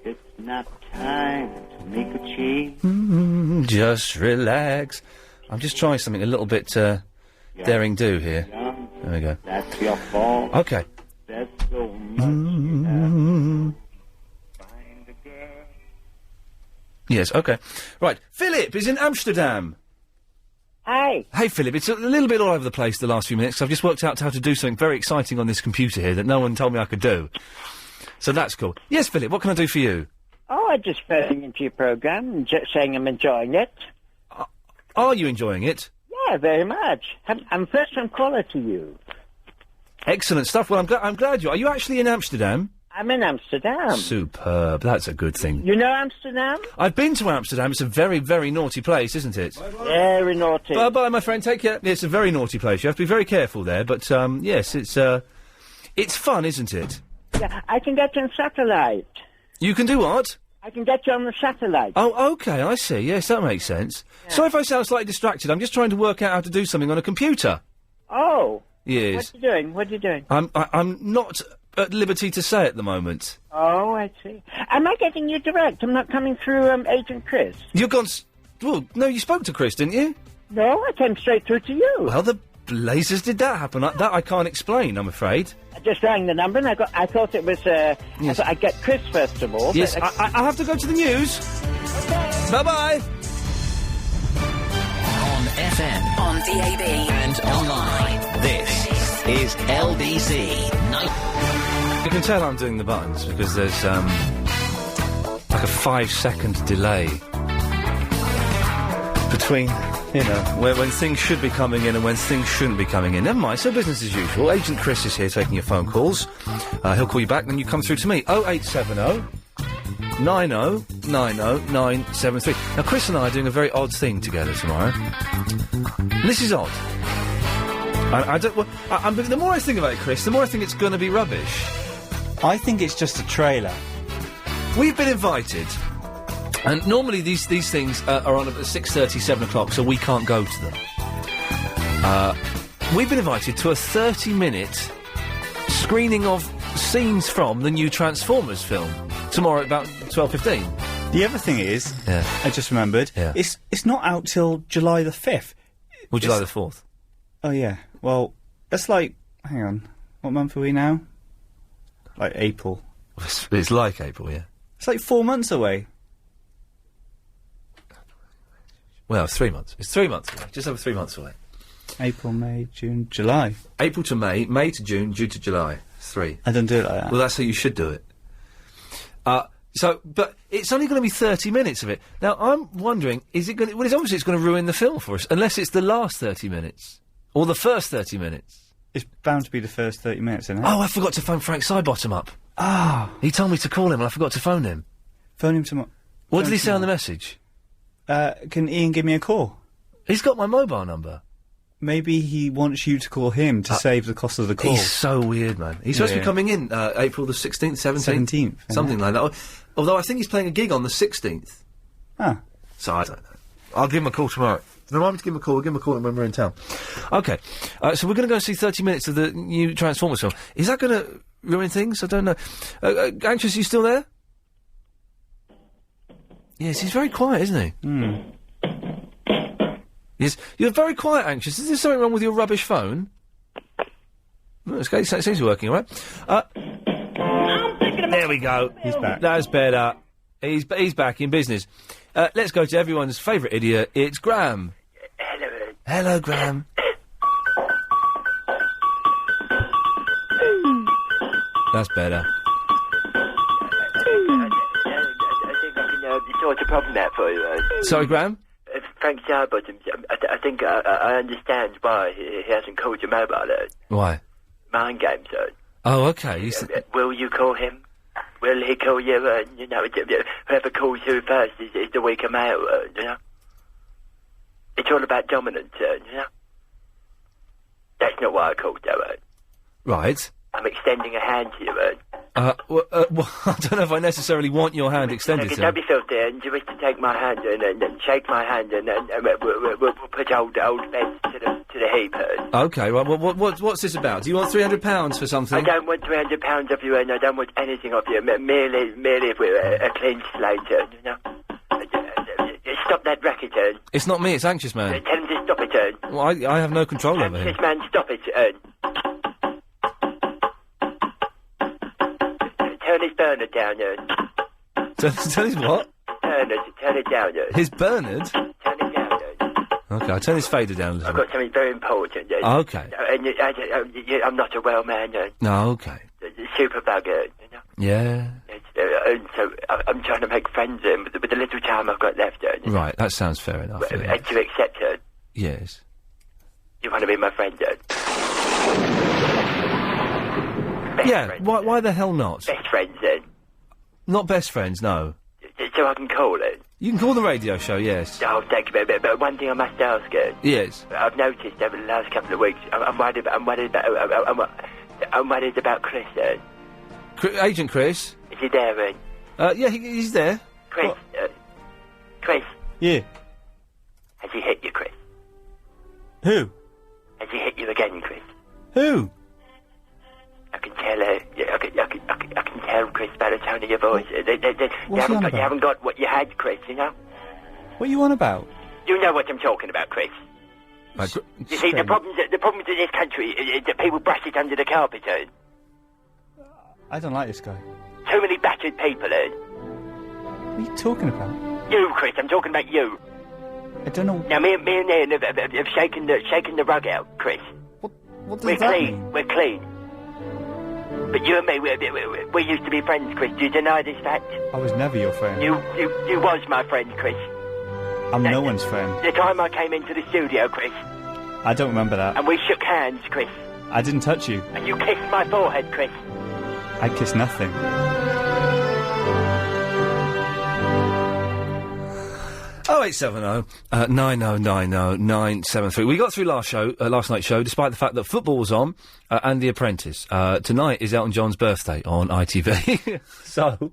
It's not time to make a change. Just relax. I'm just trying something a little bit daring do here. There we go. That's your fault. Okay. There's so much. Yes, okay. Right. Philip is in Amsterdam. Hi. Hey, Philip, it's a little bit all over the place the last few minutes. I've just worked out how to do something very exciting on this computer here that no one told me I could do. So that's cool. Yes, Philip, what can I do for you? Oh, I'm just phoning into your programme and just saying I'm enjoying it. Are you enjoying it? Yeah, very much. I'm first-time caller to you. Excellent stuff. Well, I'm glad you are. Are you actually in Amsterdam? I'm in Amsterdam. Superb. That's a good thing. You know Amsterdam? I've been to Amsterdam. It's a very, very naughty place, isn't it? Very naughty. Bye-bye, my friend. Take care. It's a very naughty place. You have to be very careful there. But, yes, it's fun, isn't it? Yeah, I can get you on satellite. You can do what? I can get you on the satellite. Oh, okay, I see. Yes, that makes sense. Yeah. Sorry if I sound slightly distracted. I'm just trying to work out how to do something on a computer. Oh. Yes. What are you doing? I'm not at liberty to say at the moment. Oh, I see. Am I getting you direct? I'm not coming through, Agent Chris. You've gone well, no, you spoke to Chris, didn't you? No, I came straight through to you. Well, the blazes did that happen? That I can't explain, I'm afraid. I just rang the number and I thought it was, yes. I thought I'd get Chris first of all. Yes, I have to go to the news. Okay. Bye-bye. On FM, on DAB, and online. This is LBC. You can tell I'm doing the buttons because there's like a 5-second delay between, you know, when things should be coming in and when things shouldn't be coming in. Never mind, so business as usual. Agent Chris is here taking your phone calls. He'll call you back, then you come through to me. 0870 9090 973. Now, Chris and I are doing a very odd thing together tomorrow. This is odd. The more I think about it, Chris, the more I think it's going to be rubbish. I think it's just a trailer. We've been invited, and normally these things are on at 6:30, 7 o'clock, so we can't go to them. We've been invited to a 30-minute screening of scenes from the new Transformers film tomorrow at about 12:15. The other thing is, I just remembered, it's not out till July the 5th. Well, July the 4th. Oh, yeah. Well, that's like... Hang on. What month are we now? Like April. It's like April, yeah. It's like 4 months away. Well, it's 3 months. It's 3 months away. Just over 3 months away. April, May, June, July. April to May, May to June, June to July. 3. I don't do it like that. Well, that's how you should do it. But it's only going to be 30 minutes of it. Now, I'm wondering, is it going to... Well, it's obviously it's going to ruin the film for us, unless it's the last 30 minutes. Or the first 30 minutes. It's bound to be the first 30 minutes, isn't it? Oh, I forgot to phone Frank Sidebottom up. Ah. He told me to call him and I forgot to phone him. Phone him tomorrow. What did he say on the message? Can Iain give me a call? He's got my mobile number. Maybe he wants you to call him to save the cost of the call. He's so weird, man. He's supposed to be coming in April the 16th, 17th? 17th. Something like that. Although I think he's playing a gig on the 16th. Ah. So I don't know. I'll give him a call tomorrow. Remind me to give him a call. We'll give him a call when we're in town. OK. So we're going to go see 30 minutes of the new Transformers film. Is that going to ruin things? I don't know. Anxious, you still there? Yes, he's very quiet, isn't he? Yes, you're very quiet, Anxious. Is there something wrong with your rubbish phone? No, it seems to be working, all right. There we go. He's back. That's better. He's back in business. Let's go to everyone's favourite idiot. It's Graham. Hello. Hello, Graham. That's better. I think I can sort a problem out for you. Sorry, Graham? Frank Starbottom, I think I understand why he hasn't called your mobile. Why? Mind games, Oh, OK. Will you call him? Will he call you? Whoever calls you first is the weaker male, you know? It's all about dominance, you know? That's not why I called, though, Right. I'm extending a hand to you, well, I don't know if I necessarily want your hand extended to Don't be filthy, and you wish to take my hand and shake my hand, and we'll put old beds to the heap. OK, right. What's this about? Do you want £300 for something? I don't want £300 off you, and I don't want anything off you. Merely if we're a clean slate, you know. Stop that racket, It's not me. It's Anxious Man. Tell him to stop it, Well, I have no control over him. Anxious Man, stop it, Turn his burner down, Turn his what? Turn it down, His Bernard? Turn it down, OK, I'll turn his fader down a little I've got something very important, OK. And I'm not a well man, No, OK. Super bugger, you know. Yeah. And so I'm trying to make friends with the little time I've got left. Right, that sounds fair enough. Do you accept it? Yes. You want to be my friend, Yeah, why the hell not? Best friends, then. Not best friends, no. So I can call it? You can call the radio show, yes. Oh, thank you, but one thing I must ask, Yes. I've noticed over the last couple of weeks, I'm worried about Chris, Agent Chris? Is he there, yeah, he's there. Chris, Chris. Yeah. Has he hit you, Chris? Who? Has he hit you again, Chris? Who? I can tell, I can tell, Chris, by the tone of your voice. You haven't got what you had, Chris, you know? What are you on about? You know what I'm talking about, Chris. You see, the problems in this country is that people brush it under the carpet, I don't like this guy. Too many battered people, What are you talking about? You, Chris, I'm talking about you. I don't know. Now, me and Iain have shaken the rug out, Chris. What does that mean? We're clean. But you and me, we used to be friends, Chris. Do you deny this fact? I was never your friend. You was my friend, Chris. I'm no one's friend. The time I came into the studio, Chris. I don't remember that. And we shook hands, Chris. I didn't touch you. And you kissed my forehead, Chris. I kissed nothing. 0870 9090 973. We got through last night's show, despite the fact that football was on and The Apprentice. Tonight is Elton John's birthday on ITV. So,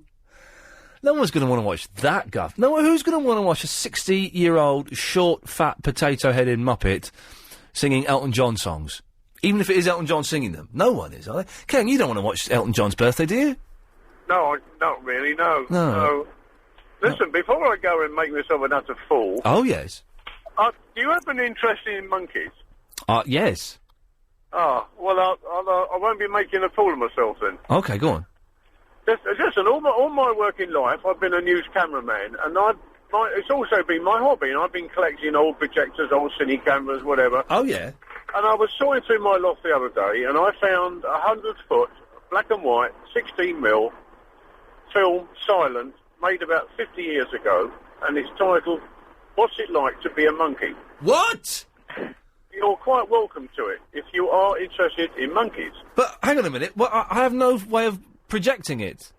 no one's going to want to watch that guff. No, who's going to want to watch a 60-year-old, short, fat, potato-headed muppet singing Elton John songs? Even if it is Elton John singing them. No one is, are they? Ken, you don't want to watch Elton John's birthday, do you? No, not really, no. No. Listen, before I go and make myself an utter fool... Oh, yes. Do you have an interest in monkeys? Yes. Ah, well, I won't be making a fool of myself then. OK, go on. Listen, all my working life, I've been a news cameraman, and it's also been my hobby, and I've been collecting old projectors, old cine cameras, whatever. Oh, yeah. And I was sorting through my loft the other day, and I found a 100-foot, black and white, 16mm film, silent, made about 50 years ago, and it's titled, What's It Like to Be a Monkey? What? You're quite welcome to it, if you are interested in monkeys. But, hang on a minute, I have no way of projecting it.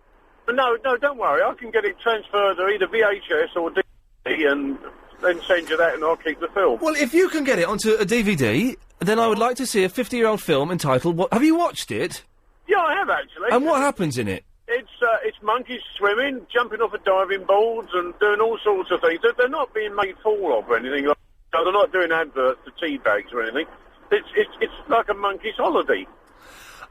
No, don't worry, I can get it transferred to either VHS or DVD, and then send you that and I'll keep the film. Well, if you can get it onto a DVD, then I would like to see a 50-year-old film entitled... What? Have you watched it? Yeah, I have actually. And what happens in it? It's monkeys swimming, jumping off of diving boards and doing all sorts of things. They're not being made fool of or anything like that. They're not doing adverts for tea bags or anything. It's like a monkey's holiday.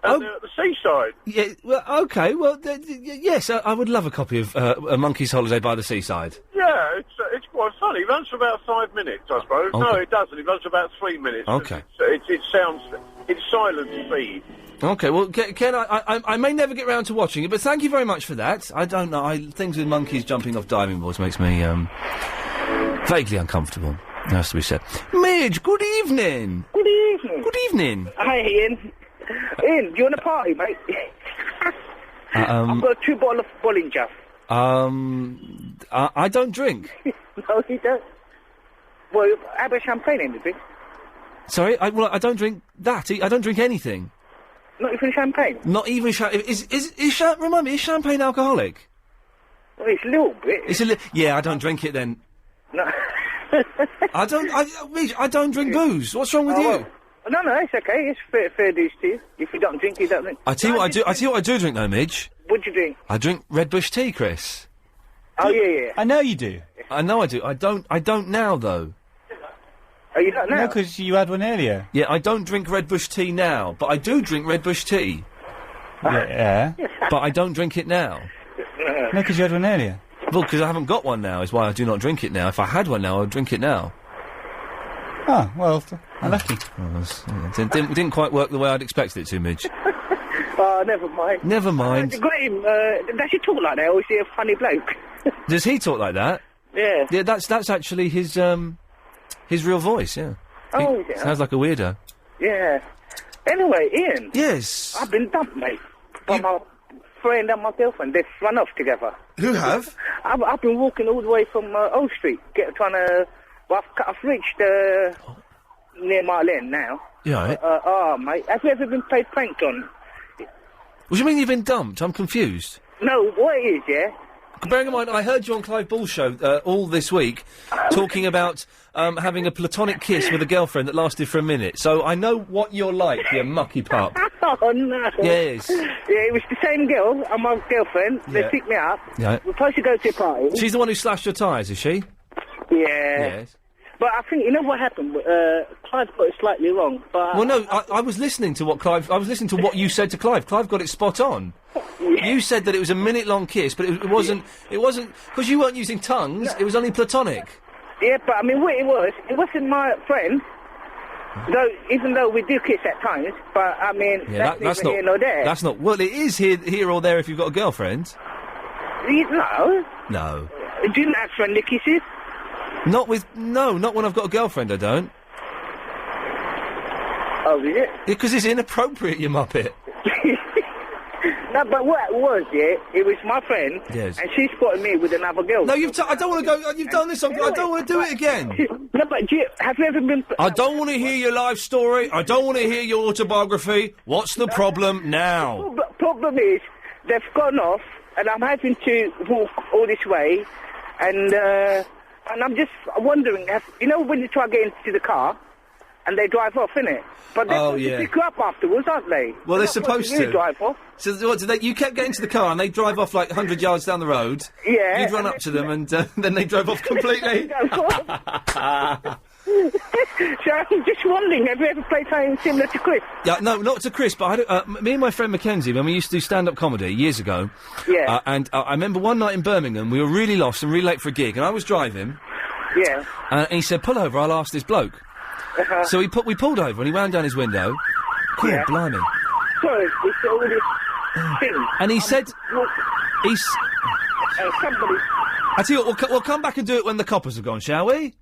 And they're at the seaside. Yeah, well, okay, well, yes, I would love a copy of A Monkey's Holiday by the Seaside. Yeah, it's quite funny. It runs for about 5 minutes, I suppose. Okay. No, it doesn't. It runs for about 3 minutes. Okay. It's silent feed. Okay, well, Ken, I may never get round to watching it, but thank you very much for that. I don't know, things with monkeys jumping off diving boards makes me, vaguely uncomfortable, has to be said. Midge, good evening! Good evening. Good evening! Hi, Ian. Ian, do you want a party, mate? I've got 2 bottles of Bollinger. I don't drink. No, you don't? Well, how about champagne, anything? Sorry, I don't drink that. I don't drink anything. Not even champagne? Not even champagne. Remind me, is champagne alcoholic? Well, it's a little bit. Yeah, I don't drink it then. No. I don't drink booze. What's wrong with you? Well, no, it's okay. It's fair dues to you. If you don't drink, you don't drink. I tell you what I do drink though, Midge. What do you drink? I drink Red Bush tea, Chris. Oh, yeah. I know you do. I know I do. I don't now, though. Oh, you don't now? No, because you had one earlier. Yeah, I don't drink Red Bush tea now, but I do drink Red Bush tea. Yeah. But I don't drink it now. No, because you had one earlier. Well, because I haven't got one now is why I do not drink it now. If I had one now, I would drink it now. Oh, well, unlucky. Didn't quite work the way I'd expected it to, Midge. Oh, never mind. Never mind. Graham, does he talk like that, or is he a funny bloke? Does he talk like that? Yeah. Yeah, that's actually his real voice, yeah. Oh, He yeah. sounds like a weirdo. Yeah. Anyway, Ian. Yes. I've been dumped, mate. By my friend and my girlfriend. They've run off together. Who have? I've been walking all the way from Old Street, trying to... Well, I've reached near Mile End now. Yeah, right. Mate, have you ever been played pranked on? What do you mean you've been dumped? I'm confused. No, what it is, yeah? Bearing in mind, I heard you on Clive Bull's show all this week talking about having a platonic kiss with a girlfriend that lasted for a minute. So I know what you're like, you mucky pup. Oh, no. Yes. Yeah, it was the same girl and my girlfriend. They Yeah. picked me up. Yeah. We're supposed to go to a party. She's the one who slashed your tyres, is she? Yeah. Yes. But I think, you know what happened? Clive got it slightly wrong, but... Well, no, I was listening to what Clive... I was listening to what you said to Clive. Clive got it spot on. You said that it was a minute-long kiss, but it wasn't... It wasn't... Because you weren't using tongues, it was only platonic. Yeah, but, I mean, what it wasn't my friend, though, even though we do kiss at times, but, I mean, Yeah, that's neither here nor there. That's not... Well, it is here or there if you've got a girlfriend. No. No. Do you not have friendly kisses? Not when I've got a girlfriend, I don't. Oh, is it? Because it's inappropriate, you muppet. No, but what it was, yeah, it was my friend, Yes. and she spotted me with another girl. No, I don't want to go... You've done this, I don't want to do it again. No, but have you ever been... I don't want to hear your life story. I don't want to hear your autobiography. What's the problem now? Problem is, they've gone off, and I'm having to walk all this way, and I'm just wondering, you know when you try to get into the car, and they drive off, innit? But they're supposed to pick you up afterwards, aren't they? Well, they're supposed to. Drive off. So what, you kept getting to the car and they drive off like 100 yards down the road. Yeah. You'd run up to them and then they drove off completely. So I'm just wondering, have you ever played something similar to Chris? Yeah, no, not to Chris, but me and my friend Mackenzie, when we used to do stand-up comedy years ago, Yeah. and I remember one night in Birmingham, we were really lost and really late for a gig, and I was driving, Yeah. and he said, pull over, I'll ask this bloke. So we pulled over, and he wound down his window. Cool, Yeah. blimey. Sorry, it's all this thing. And he said, somebody... I tell you what, we'll come back and do it when the coppers have gone, shall we?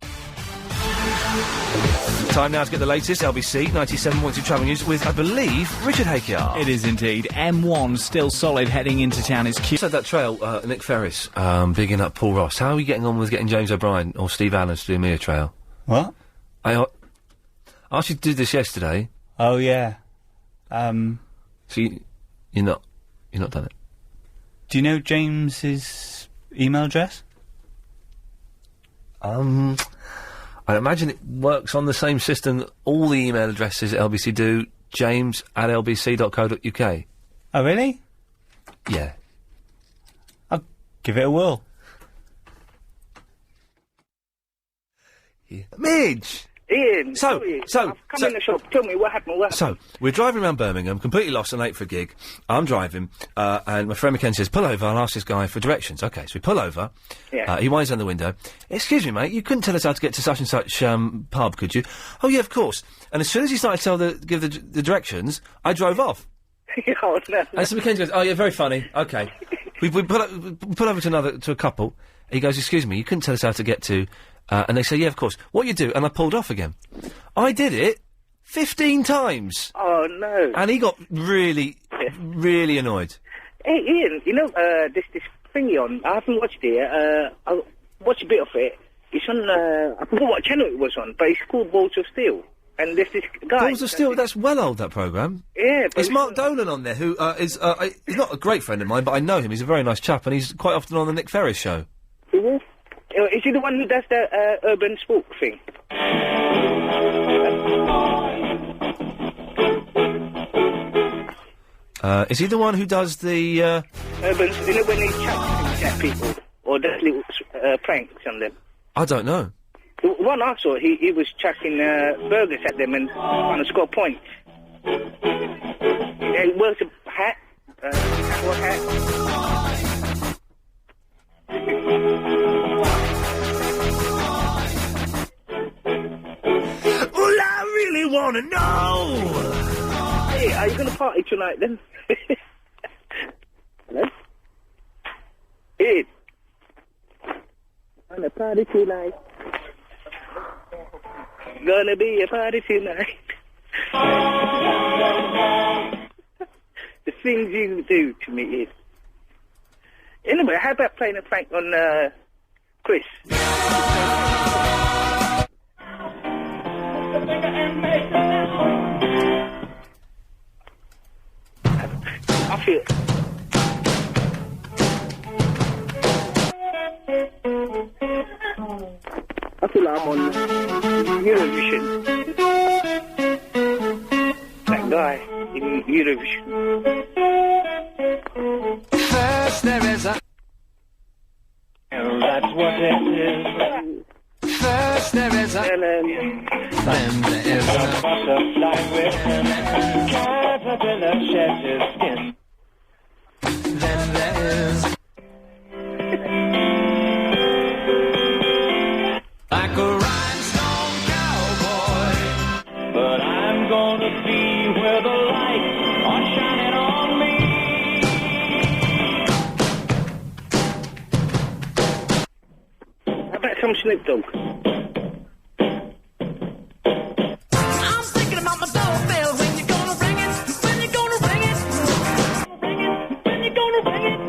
Time now to get the latest LBC 97.2 travel news with, I believe, Richard Hakiar. It is indeed. M1 still solid heading into town. Is Said that trail, Nick Ferris, bigging up Paul Ross. How are we getting on with getting James O'Brien or Steve Allen to do me a trail? What? I asked you to do this yesterday. Oh, yeah. So you're not done it? Do you know James's email address? I imagine it works on the same system that all the email addresses at LBC do, james@lbc.co.uk. Oh, really? Yeah. I'll give it a whirl. Yeah. Midge! Ian, So, I've come in the shop. Tell me what happened. So, we're driving around Birmingham, completely lost and late for a gig. I'm driving, and my friend Mackenzie says, pull over, I'll ask this guy for directions. Okay, so we pull over. Yeah. He winds down the window. Excuse me, mate, you couldn't tell us how to get to such and such, pub, could you? Oh, yeah, of course. And as soon as he started to give the directions, I drove off. Oh, no. And so Mackenzie goes, oh, yeah, very funny. Okay. we pull over to a couple. He goes, excuse me, you couldn't tell us how to get to... and they say, yeah, of course. What you do? And I pulled off again. I did it 15 times. Oh, no. And he got really, really annoyed. Hey, Ian, you know, this thingy on, I haven't watched it yet. I watched a bit of it. It's on, I forgot what channel it was on, but it's called Balls of Steel. And there's this guy... Balls of Steel, that's well old, that programme. Yeah, but... It's Mark Dolan on there, who is he's not a great friend of mine, but I know him. He's a very nice chap, and he's quite often on the Nick Ferris show. Is he the one who does the urban sport thing? Is he the one who does the... Urban, you know, when he chucks things at people, or does little pranks on them? I don't know. The one I saw, he was chucking burgers at them and trying to score points. He wears a hat, cowboy hat. Well, I really want to know! Hey, are you going to party tonight, then? Hello? Hey. On a party tonight. Gonna be a party tonight. The things you do to me is... Anyway, how about playing a prank on, Chris? I feel... I feel like I'm on Eurovision. That guy in Eurovision. First there is a... Well, that's what it is. First there is a... Then there is a butterfly with caterpillar sheds his skin. Then there is... like a rhinestone cowboy, but I'm gonna be where the lights are shining on me. How about some Snoop Dogg? I'm thinking about my doorbell. When you gonna ring it? When you gonna ring it? Ring it? When you gonna ring it?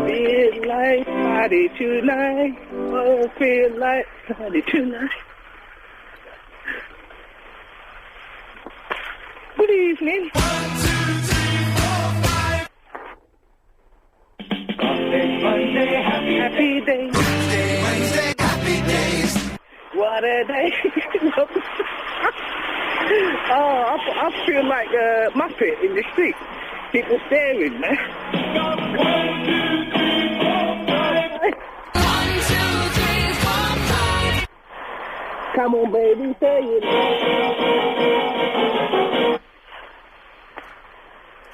Feel like party tonight. Oh, feel like party tonight. Good evening. 1, 2, 3, 4, 5. Monday, happy days. Wednesday, happy days. What a day. Oh, I feel like a Muppet in the street. People staring, man. 1, 2, 3, 4, 5. Come on, baby, say it.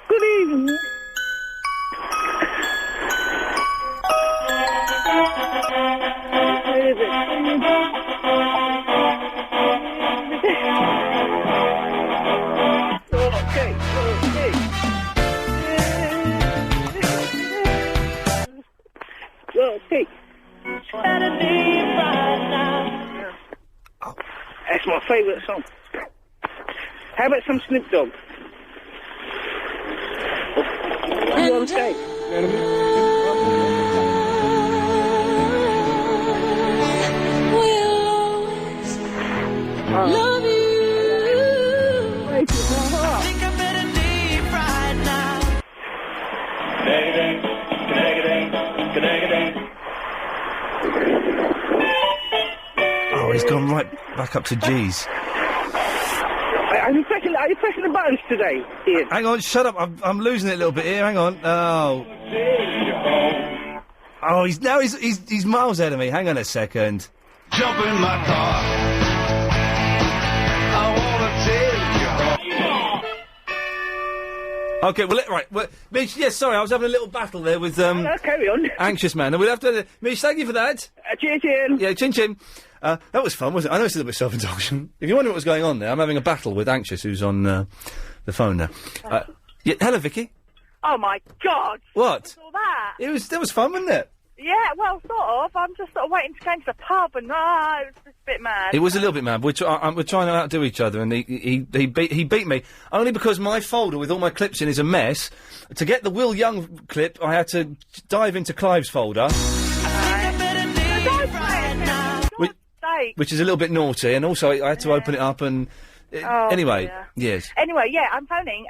Good evening. Okay. That's my favourite song. How about some Snoop Dogg? What do you want to say? Love you. he's gone right back up to G's. Are you pressing the buttons today, Ian? Hang on, shut up. I'm losing it a little bit here. Hang on. Oh. Oh, he's miles ahead of me. Hang on a second. Jump in my car. I wanna take you. Okay, well, right. Well, Mitch, yes, sorry, I was having a little battle there with, No, carry on. Anxious Man. And we'll have to... Mitch, thank you for that. Cheers, Ian. Yeah, chin chin. That was fun, wasn't it? I know it's a little bit self-indulgent. If you wonder what was going on there, I'm having a battle with Anxious, who's on the phone now. Yeah, hello, Vicky. Oh my God! What? All that? That was fun, wasn't it? Yeah, well, sort of. I'm just sort of waiting to go into the pub, and it was just a bit mad. It was a little bit mad. We're trying to outdo each other, and he beat me only because my folder with all my clips in is a mess. To get the Will Young clip, I had to dive into Clive's folder, which is a little bit naughty, and also I had to open it up and. Anyway, dear. yes. Anyway, yeah, I'm phoning.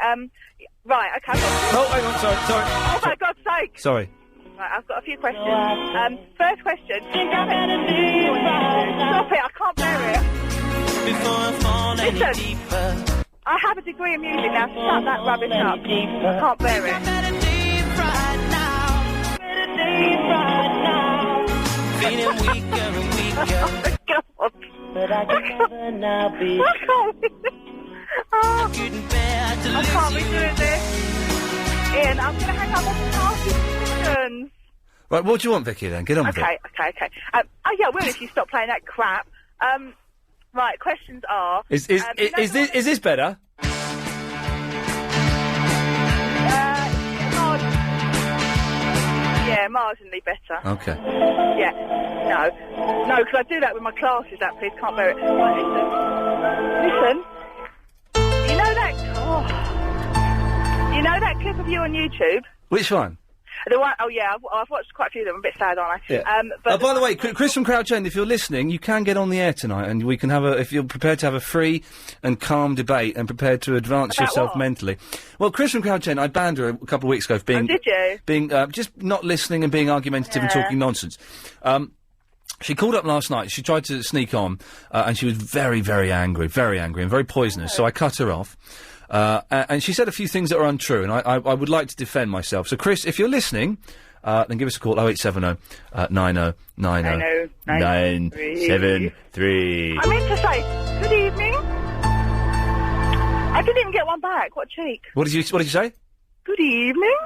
Right, okay. Oh, hang on, sorry. Oh my God's sake! Sorry. Right, I've got a few questions. First question. Stop it, I can't bear it. Listen, I have a degree in music now, shut that rubbish up. I can't bear it. Feeling weaker and weaker. But I can never now be. I can't be doing this. Ian, I'm going to hang up on questions. Right, what do you want, Vicky, then? Get on with it. Okay. Oh, yeah, well, if you stop playing that crap. Right, questions are... Is this better? Yeah, marginally better. Okay. Yeah. No, because I do that with my classes, that please, can't bear it. Right, listen. You know that... Oh. You know that clip of you on YouTube? Which one? The one... Oh, yeah, I've watched quite a few of them. I'm a bit sad, aren't I? Yeah. By the way, Chris from Crouch End, if you're listening, you can get on the air tonight, and we can have if you're prepared to have a free and calm debate and prepared to advance yourself mentally. Well, Chris from Crouch End, I banned her a couple of weeks ago for being... did you? Being, just not listening and being argumentative and talking nonsense. She called up last night, she tried to sneak on, and she was very, very angry, and very poisonous, so I cut her off. And she said a few things that are untrue, and I would like to defend myself. So, Chris, if you're listening, then give us a call, 0870 90 90 973. I meant to say, good evening. I didn't even get one back. What a cheek. What did you say? Good evening.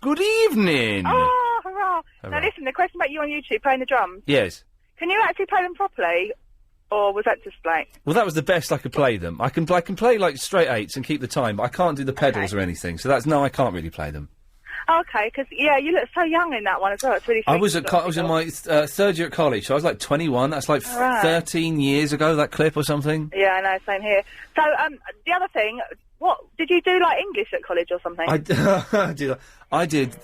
Good evening. Oh, hurrah. Hurrah. Now, listen, the question about you on YouTube playing the drums. Yes. Can you actually play them properly? Or was that just like... Well, that was the best I could play them. I can play like straight eights and keep the time, but I can't do the pedals or anything. So I can't really play them. Okay, because, yeah, you look so young in that one as well. It's really sweet. I was in my third year at college, so I was like 21. That's like 13 years ago, that clip or something. Yeah, I know, same here. So, the other thing, what, did you do, like, English at college or something? I did.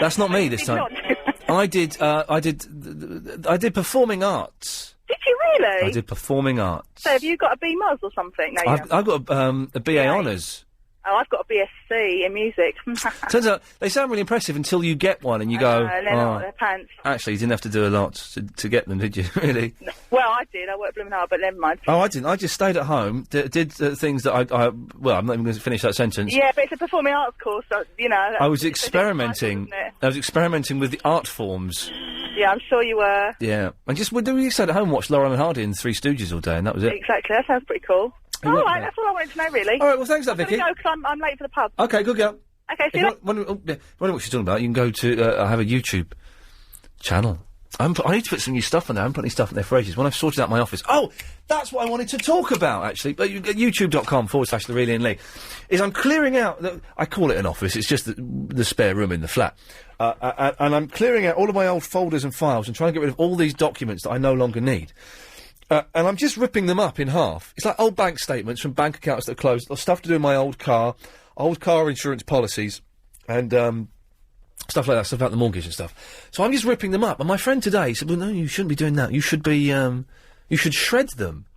That's not me this time. I did performing arts. Did you really? I did performing arts. So have you got a B Mus or something? No, I've got a BA Honours. Oh, I've got a BSc in music. Turns out they sound really impressive until you get one and you go, they're not their pants. Actually, you didn't have to do a lot to get them, did you? Really? No. Well, I did. I worked blooming hard, but never mind. Oh, I didn't. I just stayed at home, did things that well, I'm not even going to finish that sentence. Yeah, but it's a performing arts course, so, you know. I was experimenting. I was experimenting with the art forms. Yeah, I'm sure you were. Yeah. And we stayed at home and watched Laurel and Hardy and Three Stooges all day, and that was it. Exactly. That sounds pretty cool. All right, that's all I wanted to know, really. All right, well, thanks for that, Vicky. I'm going to go because I'm late for the pub. Okay, good girl. Okay, see you later. Wonder what she's talking about. You can go to, I have a YouTube channel. I need to put some new stuff on there. I haven't put any stuff on there for ages. When I've sorted out my office. Oh, that's what I wanted to talk about, actually. YouTube.com/The Real Ian Lee. Is I'm clearing out, I call it an office, it's just the spare room in the flat. And I'm clearing out all of my old folders and files and trying to get rid of all these documents that I no longer need. And I'm just ripping them up in half. It's like old bank statements from bank accounts that are closed, or stuff to do with my old car insurance policies, and stuff like that, stuff about the mortgage and stuff. So I'm just ripping them up. And my friend today said, well, no, you shouldn't be doing that. You should shred them.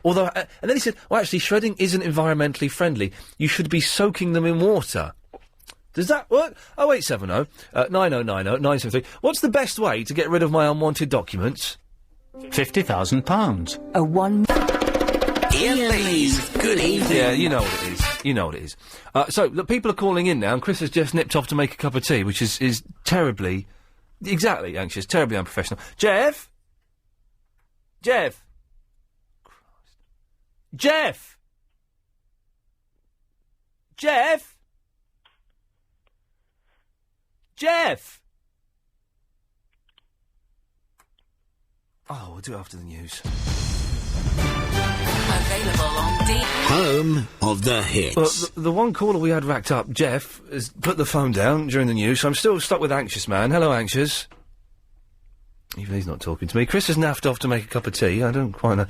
Although, and then he said, well, actually, shredding isn't environmentally friendly. You should be soaking them in water. Does that work? 0870 9090 973. What's the best way to get rid of my unwanted documents? £50,000. A one. Iain Lee's Good Evening. Yeah, you know what it is. You know what it is. So, look, people are calling in now, and Chris has just nipped off to make a cup of tea, which is terribly, exactly anxious, terribly unprofessional. Jeff? Jeff? Jeff? Jeff? Jeff? Oh, we'll do it after the news. Available on D. Home of the hits. Well, the one caller we had racked up, Jeff, has put the phone down during the news, so I'm still stuck with Anxious Man. Hello, Anxious. Even he's not talking to me. Chris has naffed off to make a cup of tea. I don't quite know.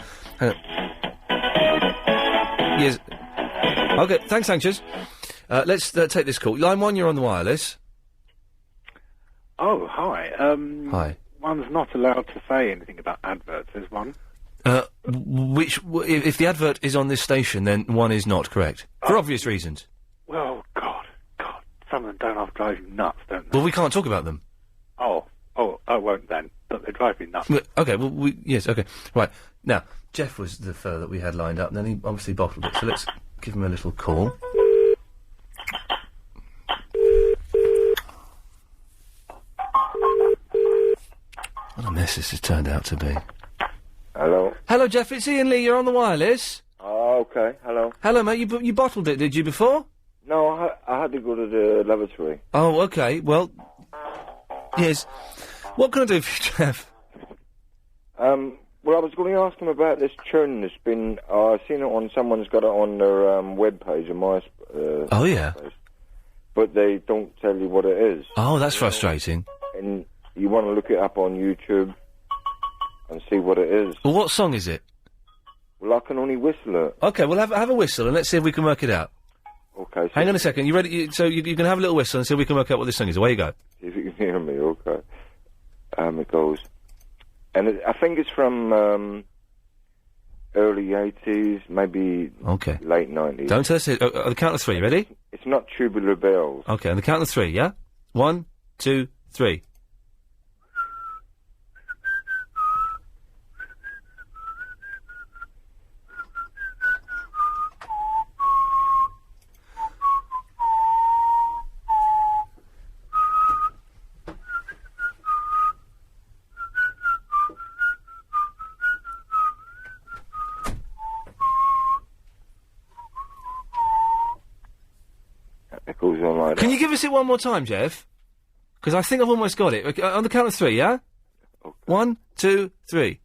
Yes. OK, thanks, Anxious. Let's take this call. Line 1, you're on the wireless. Oh, hi. Hi. One's not allowed to say anything about adverts, is one? If the advert is on this station, then one is not correct. For obvious reasons. Well, God. Some of them don't half drive you nuts, don't they? Well, we can't talk about them. I won't then. But they drive me nuts. OK, well, yes, OK. Right. Now, Jeff was the fella that we had lined up, and then he obviously bottled it, so let's give him a little call. What a mess this has turned out to be. Hello. Hello, Jeff, it's Iain Lee, you're on the wireless. Oh, okay, hello. Hello, mate, you bottled it, did you, before? No, I had to go to the lavatory. Oh, OK, well... Yes. What can I do for you, Jeff? Well, I was going to ask him about this tune that's been... I've seen it on... Someone's got it on their webpage, on my... Oh, yeah? But they don't tell you what it is. Oh, that's frustrating. And you want to look it up on YouTube and see what it is. Well, what song is it? Well, I can only whistle it. OK, well, have a whistle and let's see if we can work it out. Okay. So hang on a second, you ready? So you can have a little whistle and see if we can work out what this song is. Away you go. See if you can hear me, okay. It goes... And I think it's from early 80s, maybe late 90s. Don't tell us it. On the count of 3, ready? It's not Tubular Bells. OK, on the count of 3, yeah? 1, 2, 3. Can you give us it one more time, Jeff? Because I think I've almost got it. Okay, on the count of 3, yeah? Okay. 1, 2, 3.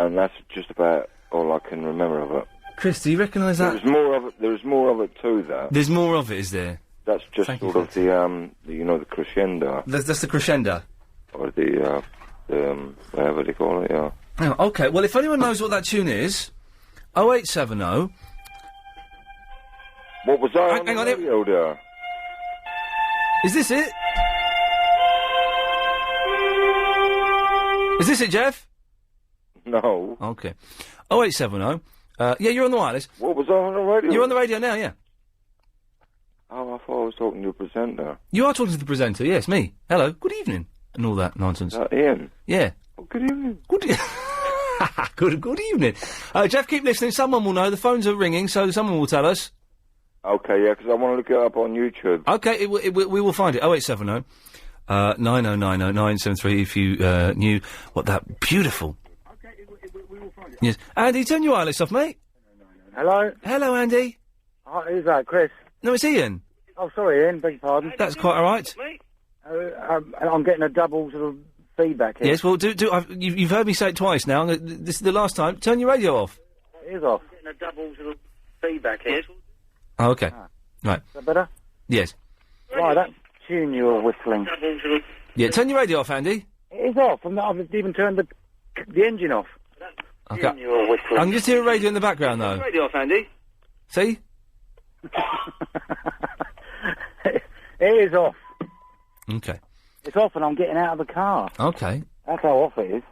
And that's just about all I can remember of it. Chris, do you recognise that? There's more of it. There's more of it too. That there's more of it, is there? That's just sort of the crescendo. That's the crescendo. Or the whatever they call it. Yeah. Oh, okay. Well, if anyone knows what that tune is, 0870. What was that? Hang on, radio there? Is this it? Is this it, Jeff? No. Okay. 0870. Yeah, you're on the wireless. What was that on the radio? You're on the radio now, yeah. Oh, I thought I was talking to a presenter. You are talking to the presenter, yes, me. Hello, good evening. And all that nonsense. Iain? Yeah. Oh, good evening. Good evening. Jeff, keep listening. Someone will know. The phones are ringing, so someone will tell us. Okay, yeah, because I want to look it up on YouTube. Okay, we will find it. 0870 9090 973 if you knew what that beautiful... Yes. Andy, turn your wireless off, mate. Hello? Hello, Andy. Who's that, Chris? No, it's Iain. Oh, sorry, Iain, beg your pardon. That's quite all right. I'm getting a double sort of feedback here. Yes, well, you've heard me say it twice now. This is the last time. Turn your radio off. It is off. Getting a double sort of feedback here. Oh, okay. Right. Is that better? Yes. Right, that tune you were whistling. Yeah, turn your radio off, Andy. It is off. I haven't even turned the engine off. Okay. I can just hear a radio in the background, though. Radio off, Andy. See? It is off. Okay. It's off and I'm getting out of the car. Okay. That's how off it is.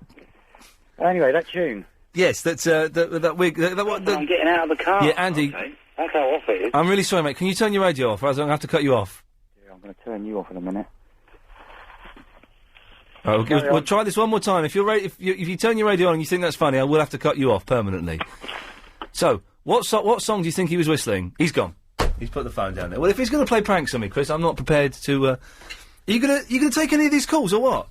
Anyway, that tune. Yes, that's, that wig... I'm getting out of the car. Yeah, Andy... Okay. That's how off it is. I'm really sorry, mate. Can you turn your radio off, or else I'm going to have to cut you off? Yeah, I'm going to turn you off in a minute. Oh, we'll try this one more time. If you turn your radio on and you think that's funny, I will have to cut you off permanently. So, what song do you think he was whistling? He's gone. He's put the phone down there. Well, if he's going to play pranks on me, Chris, I'm not prepared to. Are you going to take any of these calls or what?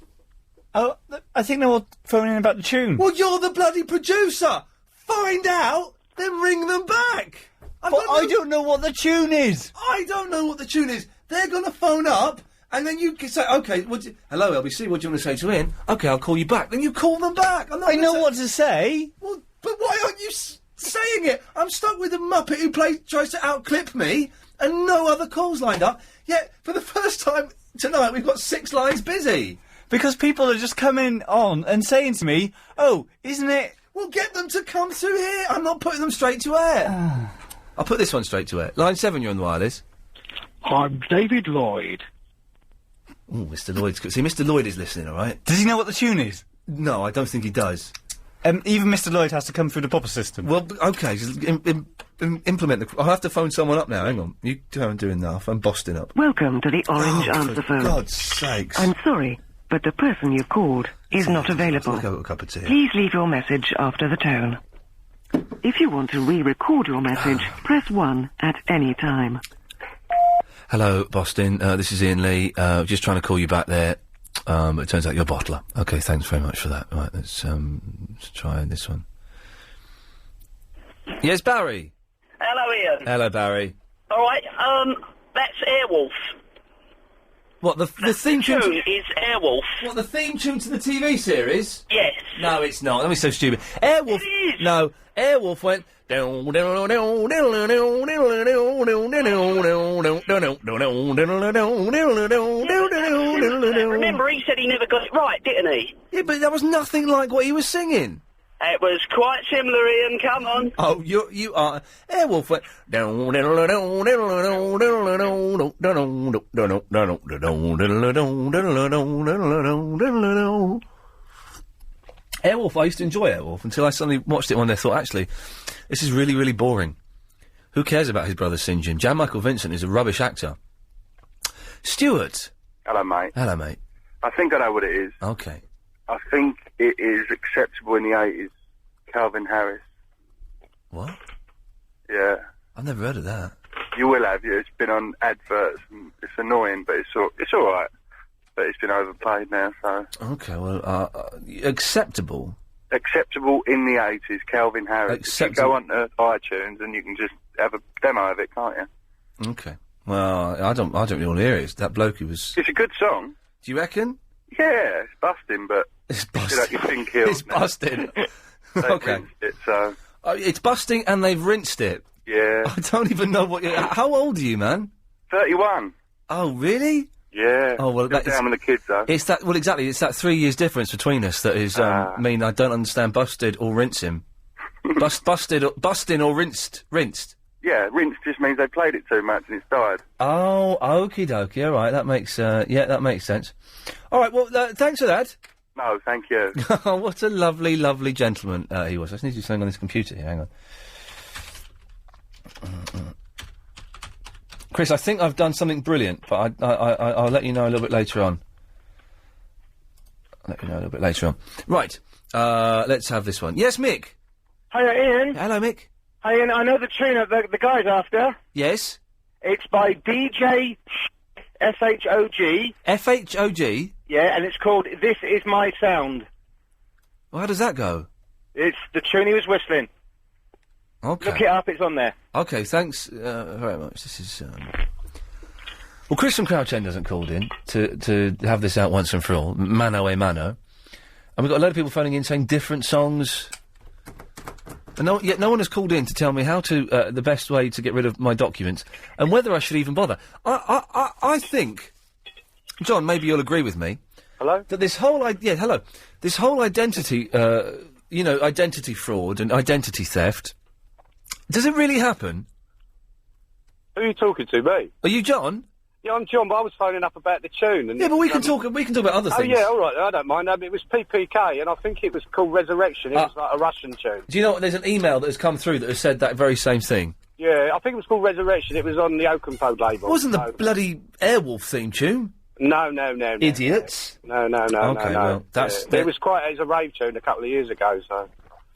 Oh, I think they're all phoning in about the tune. Well, you're the bloody producer. Find out, then ring them back. I don't know what the tune is. I don't know what the tune is. They're going to phone up. And then you can say, OK, hello, LBC, what do you want to say to Ian? OK, I'll call you back. Then you call them back. I know what to say. Well, but why aren't you saying it? I'm stuck with a muppet who tries to outclip me and no other calls lined up. Yet, for the first time tonight, we've got 6 lines busy. Because people are just coming on and saying to me, oh, isn't it... Well, get them to come through here. I'm not putting them straight to air. I'll put this one straight to air. Line 7, you're on the wireless. I'm David Lloyd. Oh, Mr. Lloyd's... See, Mr. Lloyd is listening, all right? Does he know what the tune is? No, I don't think he does. Even Mr. Lloyd has to come through the proper system. Well, OK, just implement the... I'll have to phone someone up now, hang on. You go and do enough, I'm busting up. Welcome to the Orange Answer Phone. For God's sakes. I'm sorry, but the person you've called is not available. I'll go a cup of tea. Please leave your message after the tone. If you want to re-record your message, press 1 at any time. Hello, Boston. This is Ian Lee. Just trying to call you back there. It turns out you're a bottler. OK, thanks very much for that. Right, let's try this one. Yes, Barry. Hello, Ian. Hello, Barry. All right, that's Airwolf. What, the theme tune is Airwolf. What, the theme tune to the TV series? Yes. No, it's not. That was so stupid. Airwolf... It is. No, Airwolf went... Remember, he said he never got it right, didn't he? Yeah, but that was nothing like what he was singing. It was quite similar, Ian, come on. Oh, you are... Airwolf went... Airwolf, I used to enjoy Airwolf until I suddenly watched it one day and thought, actually, this is really, really boring. Who cares about his brother St. John? Jan Michael Vincent is a rubbish actor. Stuart. Hello, mate. Hello, mate. I think I know what it is. Okay. I think it is acceptable in the 80s. Calvin Harris. What? Yeah. I've never heard of that. You will have, yeah. It's been on adverts, and it's annoying, but it's all right. But it's been overplayed now, so... Okay, well, acceptable? Acceptable in the 80s, Calvin Harris. You go on to iTunes and you can just have a demo of it, can't you? Okay. Well, I don't really want to hear it. That bloke who was... It's a good song. Do you reckon? Yeah, it's busting, but... It's busting. You think he'll... It's busting. Okay. It, so... it's busting and they've rinsed it? Yeah. I don't even know what you're... How old are you, man? 31. Oh, really? Yeah. Oh, well, that is... down with the kids, though. It's that... Well, exactly. It's that 3 years difference between us that is, mean I don't understand busted or rinse him. Busting or rinsed? Yeah, rinsed just means they played it too much and it's died. Oh, okie dokie. All right, that makes, that makes sense. All right, well, thanks for that. No, thank you. What a lovely, lovely gentleman he was. I just need to do something on this computer here. Hang on. Chris, I think I've done something brilliant, but I'll let you know a little bit later on. Right, let's have this one. Yes, Mick? Hiya, Ian. Hello, Mick. Hi, Ian. I know the tune that the guy's after. Yes? It's by DJ SHOG. FHOG? Yeah, and it's called This Is My Sound. Well, how does that go? It's the tune he was whistling. Okay. Look it up, it's on there. Okay, thanks very much. This is... Well, Chris from Crouch End hasn't called in to have this out once and for all. Mano a mano. And we've got a load of people phoning in saying different songs. And yet no one has called in to tell me how to, the best way to get rid of my documents, and whether I should even bother. I think, John, maybe you'll agree with me, Hello? That this whole hello. This whole identity, identity fraud and identity theft. Does it really happen? Who are you talking to, me? Are you John? Yeah, I'm John, but I was phoning up about the tune. And Yeah, but we can talk about other things. Oh, yeah, all right, I don't mind. It was PPK, and I think it was called Resurrection. It was like a Russian tune. Do you know what? There's an email that has come through that has said that very same thing. Yeah, I think it was called Resurrection. It was on the Oakenfold label. Wasn't the bloody Airwolf theme tune? No. Idiots. No. Okay, no. well, that's... It was a rave tune a couple of years ago, so...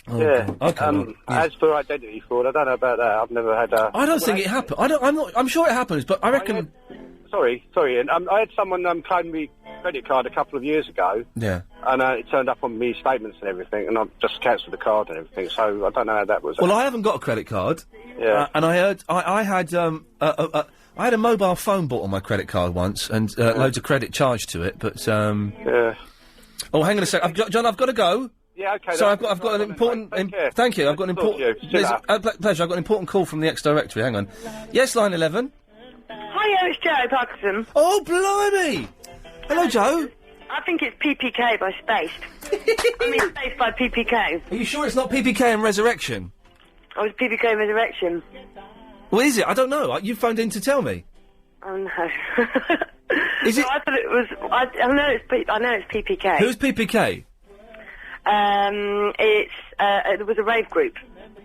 Oh, yeah. Okay. As for identity fraud, I don't know about that. I've never had a... I don't think it happened. I'm sure it happens, but I reckon... Sorry, Ian. I had someone claim me credit card a couple of years ago. Yeah. And it turned up on me statements and everything, and I've just cancelled the card and everything, so I don't know how that was. Well, I haven't got a credit card. Yeah. And I heard... I had a mobile phone bought on my credit card once, and loads of credit charged to it, but... Yeah. Oh, hang on a sec. John, I've got to go. Yeah, okay. So I've got an important... thank you. I've got an important... Pleasure. I've got an important call from the ex-directory. Hang on. Yes, line 11. Hiya, it's Joe Parkinson. Oh, blimey! Hello, Joe. I think it's PPK by Spaced. I mean, Spaced by PPK. Are you sure it's not PPK and Resurrection? Oh, it's PPK and Resurrection. Well, is it? I don't know. You phoned in to tell me. Oh, no. Is it? I thought it was... I know it's PPK. Who's PPK? It was a rave group.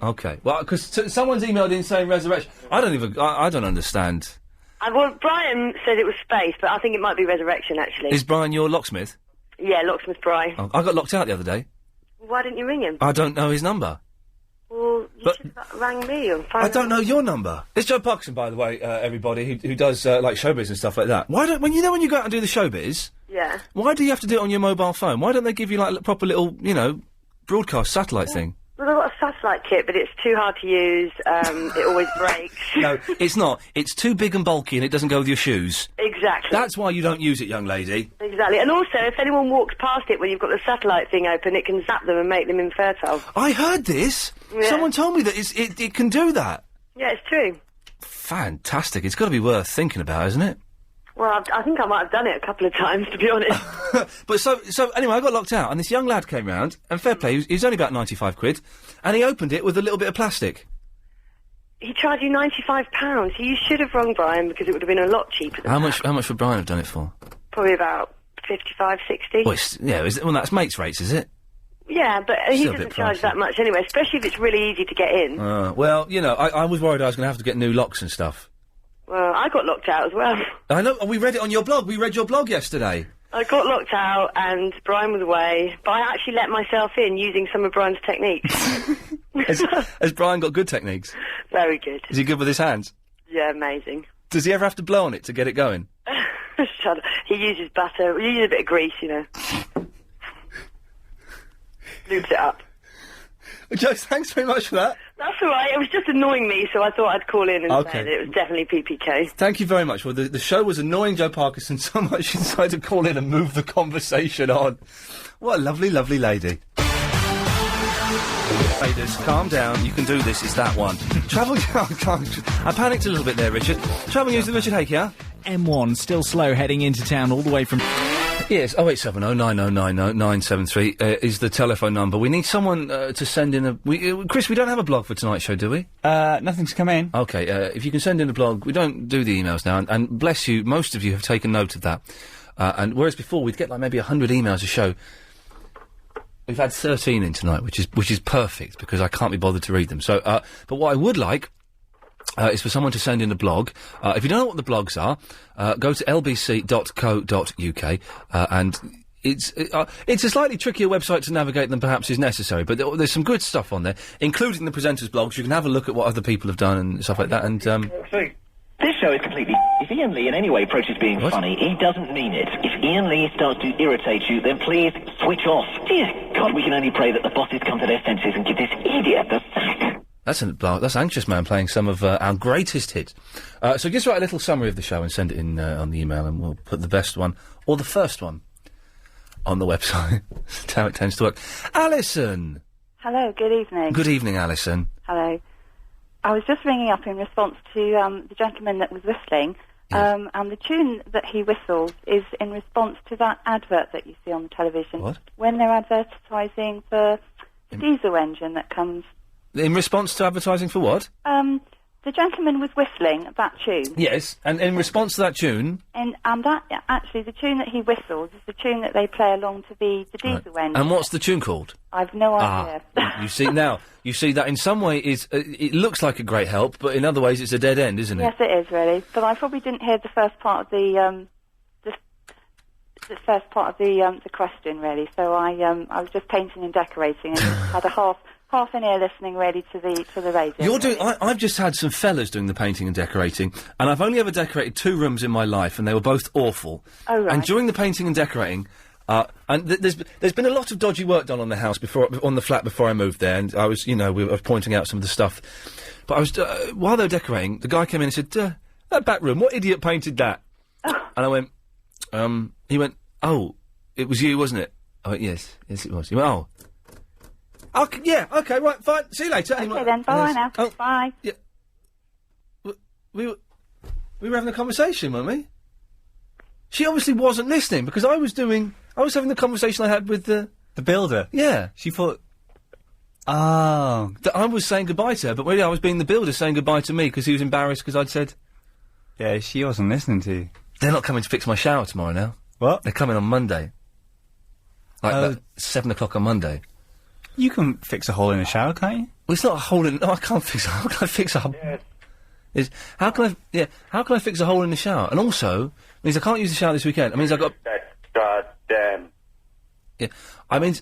Okay. Well, because someone's emailed in saying Resurrection. I don't understand. Well, Brian said it was Space, but I think it might be Resurrection, actually. Is Brian your locksmith? Yeah, Locksmith Brian. Oh, I got locked out the other day. Why didn't you ring him? I don't know his number. Well, you should have rang me or phone I don't know your number. It's Joe Parkinson, by the way, everybody, who does, like, showbiz and stuff like that. When you go out and do the showbiz... Yeah. Why do you have to do it on your mobile phone? Why don't they give you, like, a proper little, broadcast satellite thing? Well, I've got a satellite kit, but it's too hard to use. It always breaks. No, it's not. It's too big and bulky and it doesn't go with your shoes. Exactly. That's why you don't use it, young lady. Exactly. And also, if anyone walks past it when you've got the satellite thing open, it can zap them and make them infertile. I heard this. Yeah. Someone told me that it can do that. Yeah, it's true. Fantastic. It's got to be worth thinking about, isn't it? Well, I think I might have done it a couple of times, to be honest. But so anyway, I got locked out, and this young lad came round, and fair play, he was only about 95 quid, and he opened it with a little bit of plastic. He charged you £95. You should have rung Brian, because it would have been a lot cheaper than that. How much would Brian have done it for? Probably about 55, 60. Well, that's mates' rates, is it? Yeah, but he doesn't charge that much anyway, especially if it's really easy to get in. Well, I was worried I was going to have to get new locks and stuff. Well, I got locked out as well. I know, we read it on your blog. We read your blog yesterday. I got locked out and Brian was away, but I actually let myself in using some of Brian's techniques. Has Brian got good techniques? Very good. Is he good with his hands? Yeah, amazing. Does he ever have to blow on it to get it going? Shut up. He uses butter. He uses a bit of grease, Lubes it up. Well, Joe, thanks very much for that. That's all right. It was just annoying me, so I thought I'd call in and say that it was definitely PPK. Thank you very much. Well, the show was annoying Joe Parkinson so much she decided to call in and move the conversation on. What a lovely, lovely lady. Ladies, calm down. You can do this. It's that one. Travel... I panicked a little bit there, Richard. Travel news with Richard Hake, yeah? M1 still slow heading into town all the way from... Yes, 0870 9090 973 is the telephone number. We need someone to send in a... Chris, we don't have a blog for tonight's show, do we? Nothing's come in. OK, if you can send in a blog. We don't do the emails now, and bless you, most of you have taken note of that. And whereas before we'd get like maybe 100 emails a show, we've had 13 in tonight, which is perfect, because I can't be bothered to read them. So, but what I would like... is for someone to send in a blog. If you don't know what the blogs are, go to lbc.co.uk, and it's a slightly trickier website to navigate than perhaps is necessary, but there's some good stuff on there, including the presenters' blogs. You can have a look at what other people have done and stuff like that, and... This show is completely... If Iain Lee in any way approaches being funny, he doesn't mean it. If Iain Lee starts to irritate you, then please switch off. Dear God, we can only pray that the bosses come to their senses and give this idiot the sack. That's Anxious Man playing some of our greatest hits. So just write a little summary of the show and send it in on the email, and we'll put the best one, or the first one, on the website. That's how it tends to work. Alison! Hello, good evening. Good evening, Alison. Hello. I was just ringing up in response to the gentleman that was whistling. And the tune that he whistles is in response to that advert that you see on the television. What? When they're advertising for the diesel engine that comes... In response to advertising for what? The gentleman was whistling that tune. Yes, and in response to that tune... And that, actually, the tune that he whistles is the tune that they play along to the diesel engine. And what's the tune called? I've no idea. You see, now, you see that in some way is, it looks like a great help, but in other ways it's a dead end, isn't it? Yes, it is, really. But I probably didn't hear the first part of the the question, really. So I was just painting and decorating and just had a half an ear listening really to the radio. You're doing. I've just had some fellas doing the painting and decorating, and I've only ever decorated 2 rooms in my life, and they were both awful. Oh right. And during the painting and decorating, and there's been a lot of dodgy work done on the house on the flat before I moved there, and I was, we were pointing out some of the stuff. But I was while they were decorating, the guy came in and said, "That back room, what idiot painted that?" And I went, he went, "Oh, it was you, wasn't it?" I went, yes, it was. He went, "Oh. Okay, yeah, okay, right, fine. See you later." Okay then, bye now. Oh, bye. Yeah. We were having a conversation, weren't we? She obviously wasn't listening because I was having the conversation I had with the builder. Yeah. She thought, oh, that I was saying goodbye to her, but really I was being the builder saying goodbye to me because he was embarrassed because I'd said. Yeah, she wasn't listening to you. They're not coming to fix my shower tomorrow now. What? They're coming on Monday. Like 7 o'clock on Monday. You can fix a hole in a shower, can't you? Well, it's not a hole in... No, I can't fix... How can I fix a hole... Yes. How can I fix a hole in the shower? And also, means I can't use the shower this weekend. It means I've got... Goddamn. Yeah. I mean...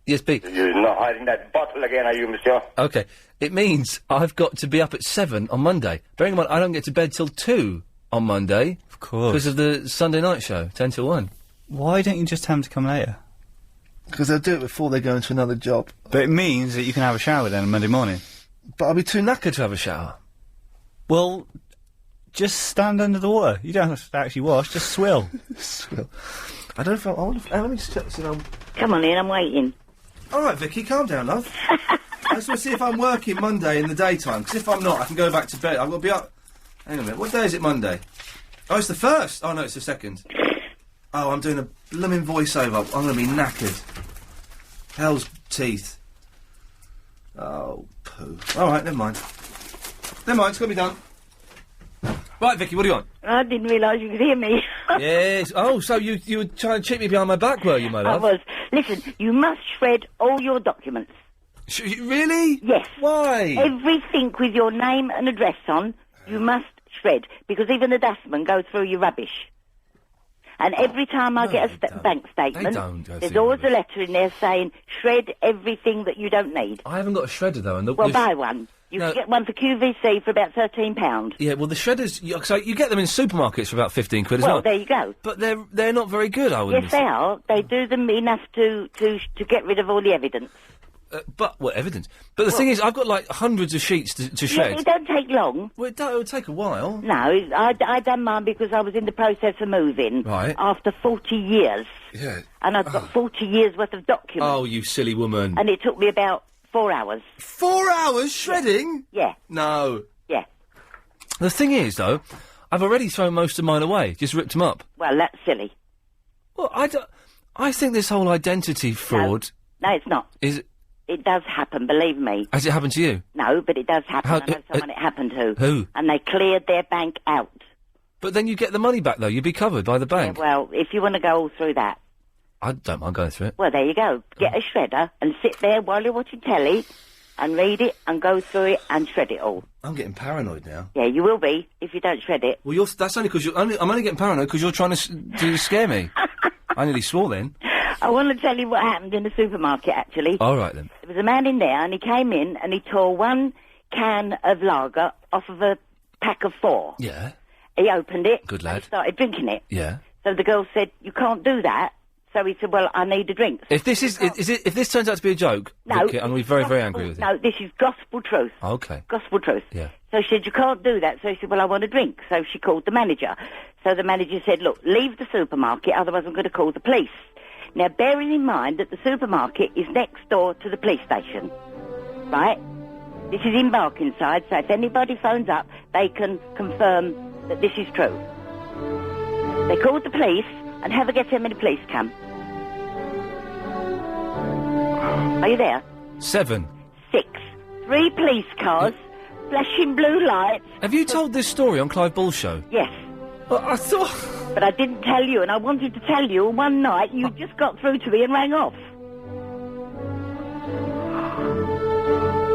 Yes, B. You're not hiding that bottle again, are you, monsieur? Okay. It means I've got to be up at 7 on Monday. Bearing in mind, I don't get to bed till 2 on Monday. Of course. Because of the Sunday night show, 10 till 1. Why don't you just tell them to come later? Because they'll do it before they go into another job. But it means that you can have a shower then on Monday morning. But I'll be too knackered to have a shower. Well, just stand under the water. You don't have to actually wash, just swill. Swill. I don't know if let me just check this. Come on in, I'm waiting. All right, Vicky, calm down, love. I just want to see if I'm working Monday in the daytime, because if I'm not, I can go back to bed. I've got to be up... Hang on a minute, what day is it Monday? Oh, it's the 1st. Oh, no, it's the 2nd. Oh, I'm doing a blooming voiceover. I'm going to be knackered. Hell's teeth. Oh, poo. All right, never mind. Never mind, it's got to be done. Right, Vicky, what do you want? I didn't realise you could hear me. Yes. Oh, so you were trying to cheat me behind my back, were you, my love? I was. Listen, you must shred all your documents. Really? Yes. Why? Everything with your name and address on, you must shred, because even the dustman goes through your rubbish. And every time I get a bank statement, there's always a letter in there saying, shred everything that you don't need. I haven't got a shredder, though. And well, buy one. You can get one for QVC for about £13. Yeah, well, the shredders, so you get them in supermarkets for about 15 quid as well. Well, there you go. But they're not very good, I wouldn't Yes, they are. They do them enough to get rid of all the evidence. But, what evidence? But the thing is, I've got, like, hundreds of sheets to shred. Yeah, it don't take long. Well, it would take a while. No, I done mine because I was in the process of moving. Right. After 40 years. Yeah. And I've got 40 years worth of documents. Oh, you silly woman. And it took me about 4 hours. 4 hours shredding? Yeah. No. Yeah. The thing is, though, I've already thrown most of mine away. Just ripped them up. Well, that's silly. Well, I think this whole identity fraud... No, it's not. Is it... It does happen, believe me. Has it happened to you? No, but it does happen. I know someone it happened to. Who? And they cleared their bank out. But then you get the money back, though. You'd be covered by the bank. Yeah, well, if you want to go all through that. I don't mind going through it. Well, there you go. Get a shredder and sit there while you're watching telly and read it and go through it and shred it all. I'm getting paranoid now. Yeah, you will be if you don't shred it. Well, that's only because I'm only getting paranoid because you're trying to scare me. I nearly swore then. I want to tell you what happened in the supermarket, actually. All right, then. There was a man in there, and he came in, and he tore one can of lager off of a pack of 4. Yeah. He opened it. Good lad. And started drinking it. Yeah. So the girl said, you can't do that. So he said, well, I need a drink. So if this turns out to be a joke, no, Vicky, I'm going to be very, very angry with you. No, this is gospel truth. Okay. Gospel truth. Yeah. So she said, you can't do that. So he said, well, I want a drink. So she called the manager. So the manager said, look, leave the supermarket, otherwise I'm going to call the police. Now, bearing in mind that the supermarket is next door to the police station, right? This is in Barkingside, so if anybody phones up, they can confirm that this is true. They called the police and have a get him in a police camp. Are you there? 7. 6. 3 police cars, flashing blue lights. Have you told this story on Clive Bull's show? Yes. Well, I thought... But I didn't tell you, and I wanted to tell you, and one night you just got through to me and rang off.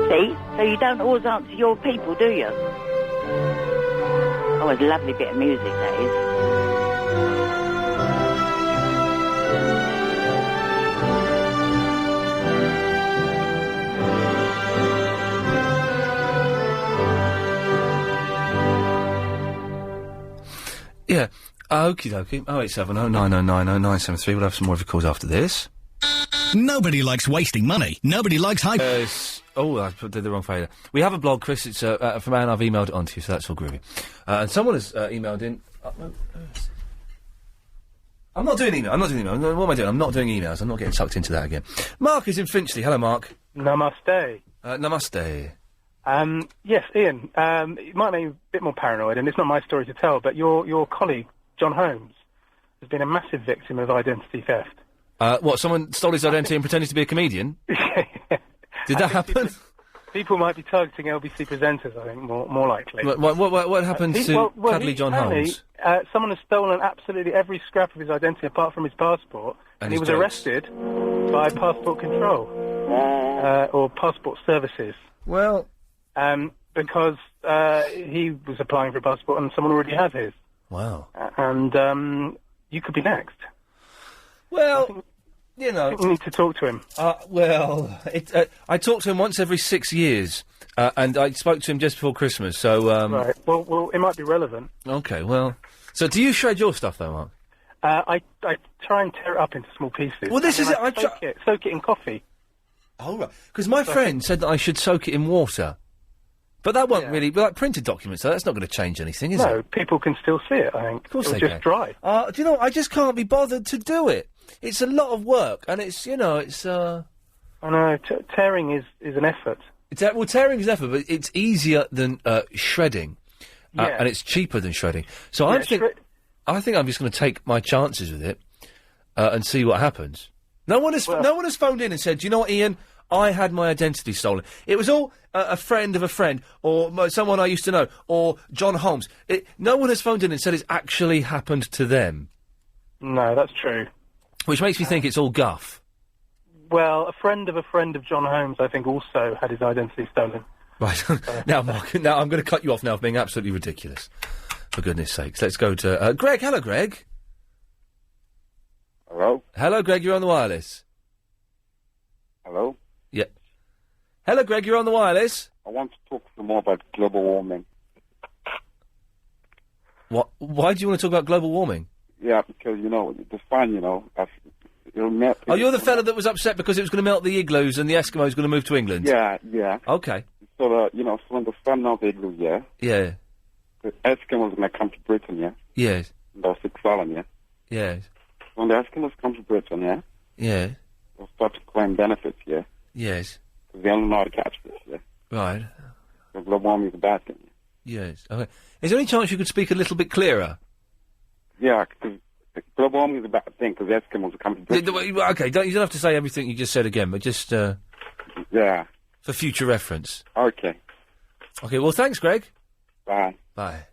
See? So you don't always answer your people, do you? Oh, it's a lovely bit of music, that is. Yeah. Okie dokie. 0870 909 0973. We'll have some more of your calls after this. Nobody likes wasting money. Nobody likes high... I did the wrong fader. We have a blog, Chris. It's from Anne. I've emailed it on to you, so that's all groovy. And someone has emailed in... I'm not doing email. What am I doing? I'm not doing emails. I'm not getting sucked into that again. Mark is in Finchley. Hello, Mark. Namaste. Namaste. Yes, Ian. It might make you a bit more paranoid, and it's not my story to tell, but your colleague, John Holmes, has been a massive victim of identity theft. What, someone stole his identity and pretended to be a comedian? Did that happen? People might be targeting LBC presenters, I think, more likely. What happened to Cuddly John Holmes? Someone has stolen absolutely every scrap of his identity apart from his passport, and he was arrested by Passport Control, or Passport Services. Well... because he was applying for a passport and someone already had his. Wow. And you could be next. Well, you know... I think we need to talk to him. I talk to him once every 6 years, and I spoke to him just before Christmas, so... Right, well, it might be relevant. Okay, well... So do you shred your stuff, though, Mark? I try and tear it up into small pieces. Well, this is it. Soak it in coffee. Oh, right. Because my friend said that I should soak it in water. But that won't really... Like printed documents, so that's not going to change anything, is it? No, people can still see it, I think. Of course It'll they just can. dry. Do you know, I just can't be bothered to do it. It's a lot of work, and it's, you know, it's... I know, tearing is an effort. Tearing is an effort, but it's easier than shredding. And it's cheaper than shredding. So I think I'm just going to take my chances with it and see what happens. No one has phoned in and said, do you know what, Ian... I had my identity stolen. It was all a friend of a friend, or someone I used to know, or John Holmes. No one has phoned in and said it's actually happened to them. No, that's true. Which makes me think it's all guff. Well, a friend of John Holmes, I think, also had his identity stolen. Right. Now, Mark, I'm going to cut you off now for being absolutely ridiculous. For goodness sakes. Let's go to... Greg. Hello, Greg. Hello? Hello, Greg. You're on the wireless. Hello? Yeah. Hello, Greg, you're on the wireless. I want to talk some more about global warming. What? Why do you want to talk about global warming? Yeah, because, you know, the fun, you know, it'll melt... Oh, you're the fella that was upset because it was going to melt the igloos and the Eskimos going to move to England? Yeah. Okay. So, you know, so when the sun melts the igloos, yeah? Yeah. The Eskimos going to come to Britain, yeah? Yes. They'll stick solemn, yeah? Yes. When the Eskimos come to Britain, yeah? Yeah. They'll start to claim benefits, yeah? Yes. Because they only know how to catch fish, yeah? Right. So global warming is a bad thing. Yes. Okay. Is there any chance you could speak a little bit clearer? Yeah, because global warming is a bad thing, because the Eskimos are coming to Britain. Okay, you don't have to say everything you just said again, but just... Yeah. For future reference. Okay. Okay, well, thanks, Greg. Bye. Bye.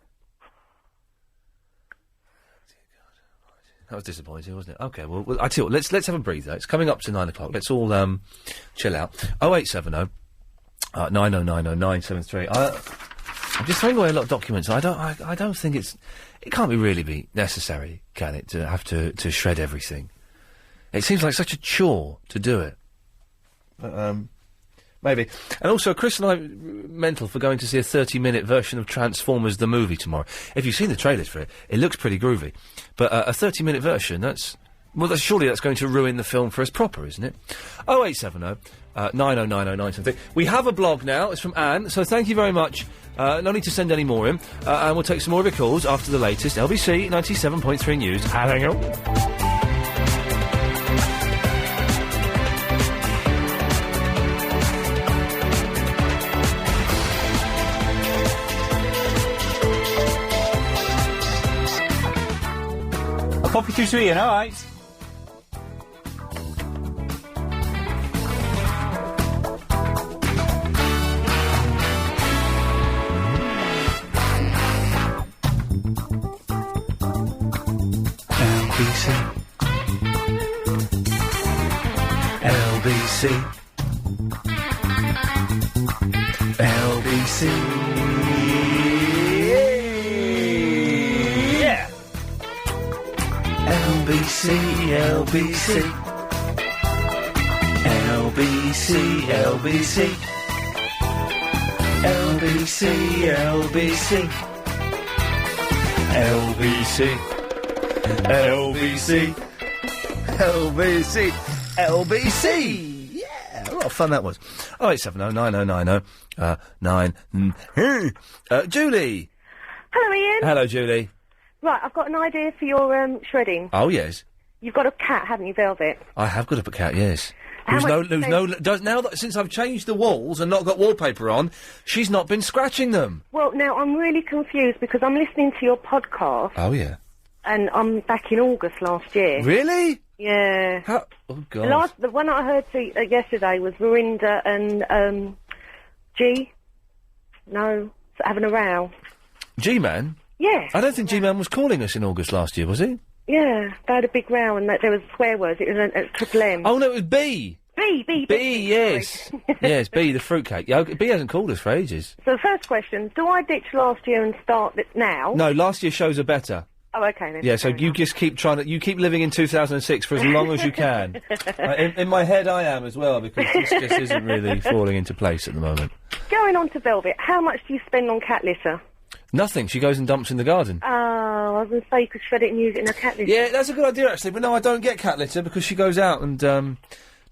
That was disappointing, wasn't it? Okay, well, I tell you what, let's have a breather. It's coming up to 9 o'clock. Let's all chill out. 0870 9090973. I'm just throwing away a lot of documents. I don't think it can't really be necessary, can it, to have to shred everything? It seems like such a chore to do it. But, maybe. And also, Chris and I mental for going to see a 30-minute version of Transformers the movie tomorrow. If you've seen the trailers for it, it looks pretty groovy. But a 30-minute version, surely that's going to ruin the film for us proper, isn't it? 0870 9090973. We have a blog now. It's from Anne, so thank you very much. No need to send any more in. And we'll take some more of your calls after the latest LBC 97.3 News. Hang on. Pop you through to Ian, alright? LBC. LBC. Yeah. LBC, LBC. LBC, LBC. LBC, LBC. LBC. LBC. LBC. LBC! Yeah! A lot of fun that was. 0870 9090 Julie! Hello, Ian. Hello, Julie. Right, I've got an idea for your shredding. Oh, yes. You've got a cat, haven't you, Velvet? I have got a cat, yes. How Now much that since I've changed the walls and not got wallpaper on, she's not been scratching them. Well, now, I'm really confused because I'm listening to your podcast. Oh, yeah. And I'm back in August last year. Really? Yeah. Oh, God. The one I heard yesterday was Verinda and G. No, having a row. G-Man? Yeah. I don't think G-Man was calling us in August last year, was he? Yeah, they had a big row and there was swear words. It was a triple M. Oh, no, it was B. B, yes. Yes, B, the fruitcake. Yeah, B hasn't called us for ages. So the first question, do I ditch last year and start it now? No, last year's shows are better. Oh, okay then. Yeah, so you just keep you keep living in 2006 for as long as you can. In my head I am as well, because this just isn't really falling into place at the moment. Going on to Velvet, how much do you spend on cat litter? Nothing. She goes and dumps in the garden. Oh, I was going to say you could shred it and use it in a cat litter. Yeah, that's a good idea, actually. But no, I don't get cat litter because she goes out and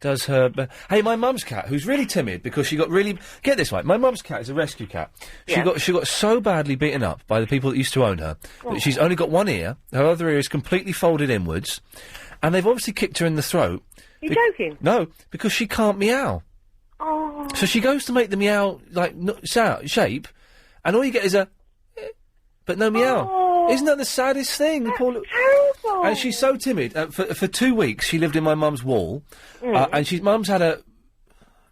does her... Hey, my mum's cat, who's really timid because she got really... Get this right, my mum's cat is a rescue cat. She got so badly beaten up by the people that used to own her that she's only got one ear, her other ear is completely folded inwards, and they've obviously kicked her in the throat. You joking? No, because she can't meow. Oh. So she goes to make the meow, like, shape, and all you get is a... but no meow. Oh. Isn't that the saddest thing? The poor terrible. And she's so timid. For 2 weeks, she lived in my mum's wall, and mum's had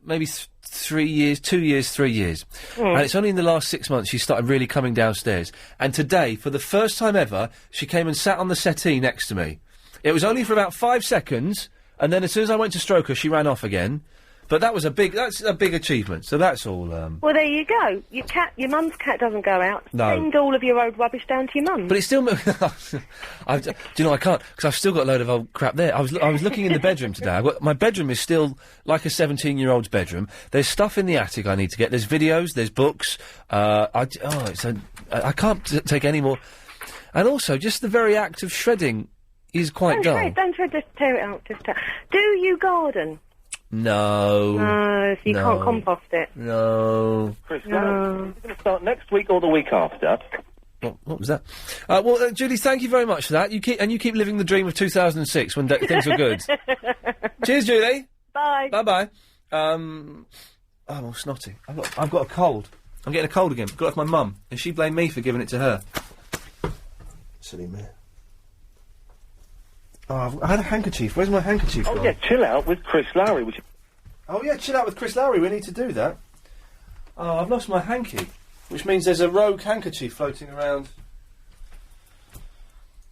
maybe 3 years, 2 years, 3 years, and it's only in the last 6 months she started really coming downstairs. And today, for the first time ever, she came and sat on the settee next to me. It was only for about 5 seconds, and then as soon as I went to stroke her, she ran off again. But that's a big achievement, so that's all, Well, there you go. Your mum's cat doesn't go out. No. Send all of your old rubbish down to your mum. But it's still... do you know, I can't, because I've still got a load of old crap there. I was looking in the bedroom today. My bedroom is still like a 17-year-old's bedroom. There's stuff in the attic I need to get. There's videos, there's books. I can't take any more. And also, just the very act of shredding is quite dull. Don't shred, just tear it out. Do you garden? No. No, so you can't compost it. No. Chris, is it going to start next week or the week after? What was that? Well, Julie, thank you very much for that. You keep living the dream of 2006 when things were good. Cheers, Julie. Bye. Bye-bye. I'm all snotty. I've got a cold. I'm getting a cold again. Got it off my mum, and she blamed me for giving it to her. Silly man. Oh, I had a handkerchief. Where's my handkerchief gone? Oh, yeah, chill out with Chris Lowry. Oh, yeah, chill out with Chris Lowry. We need to do that. Oh, I've lost my hanky, which means there's a rogue handkerchief floating around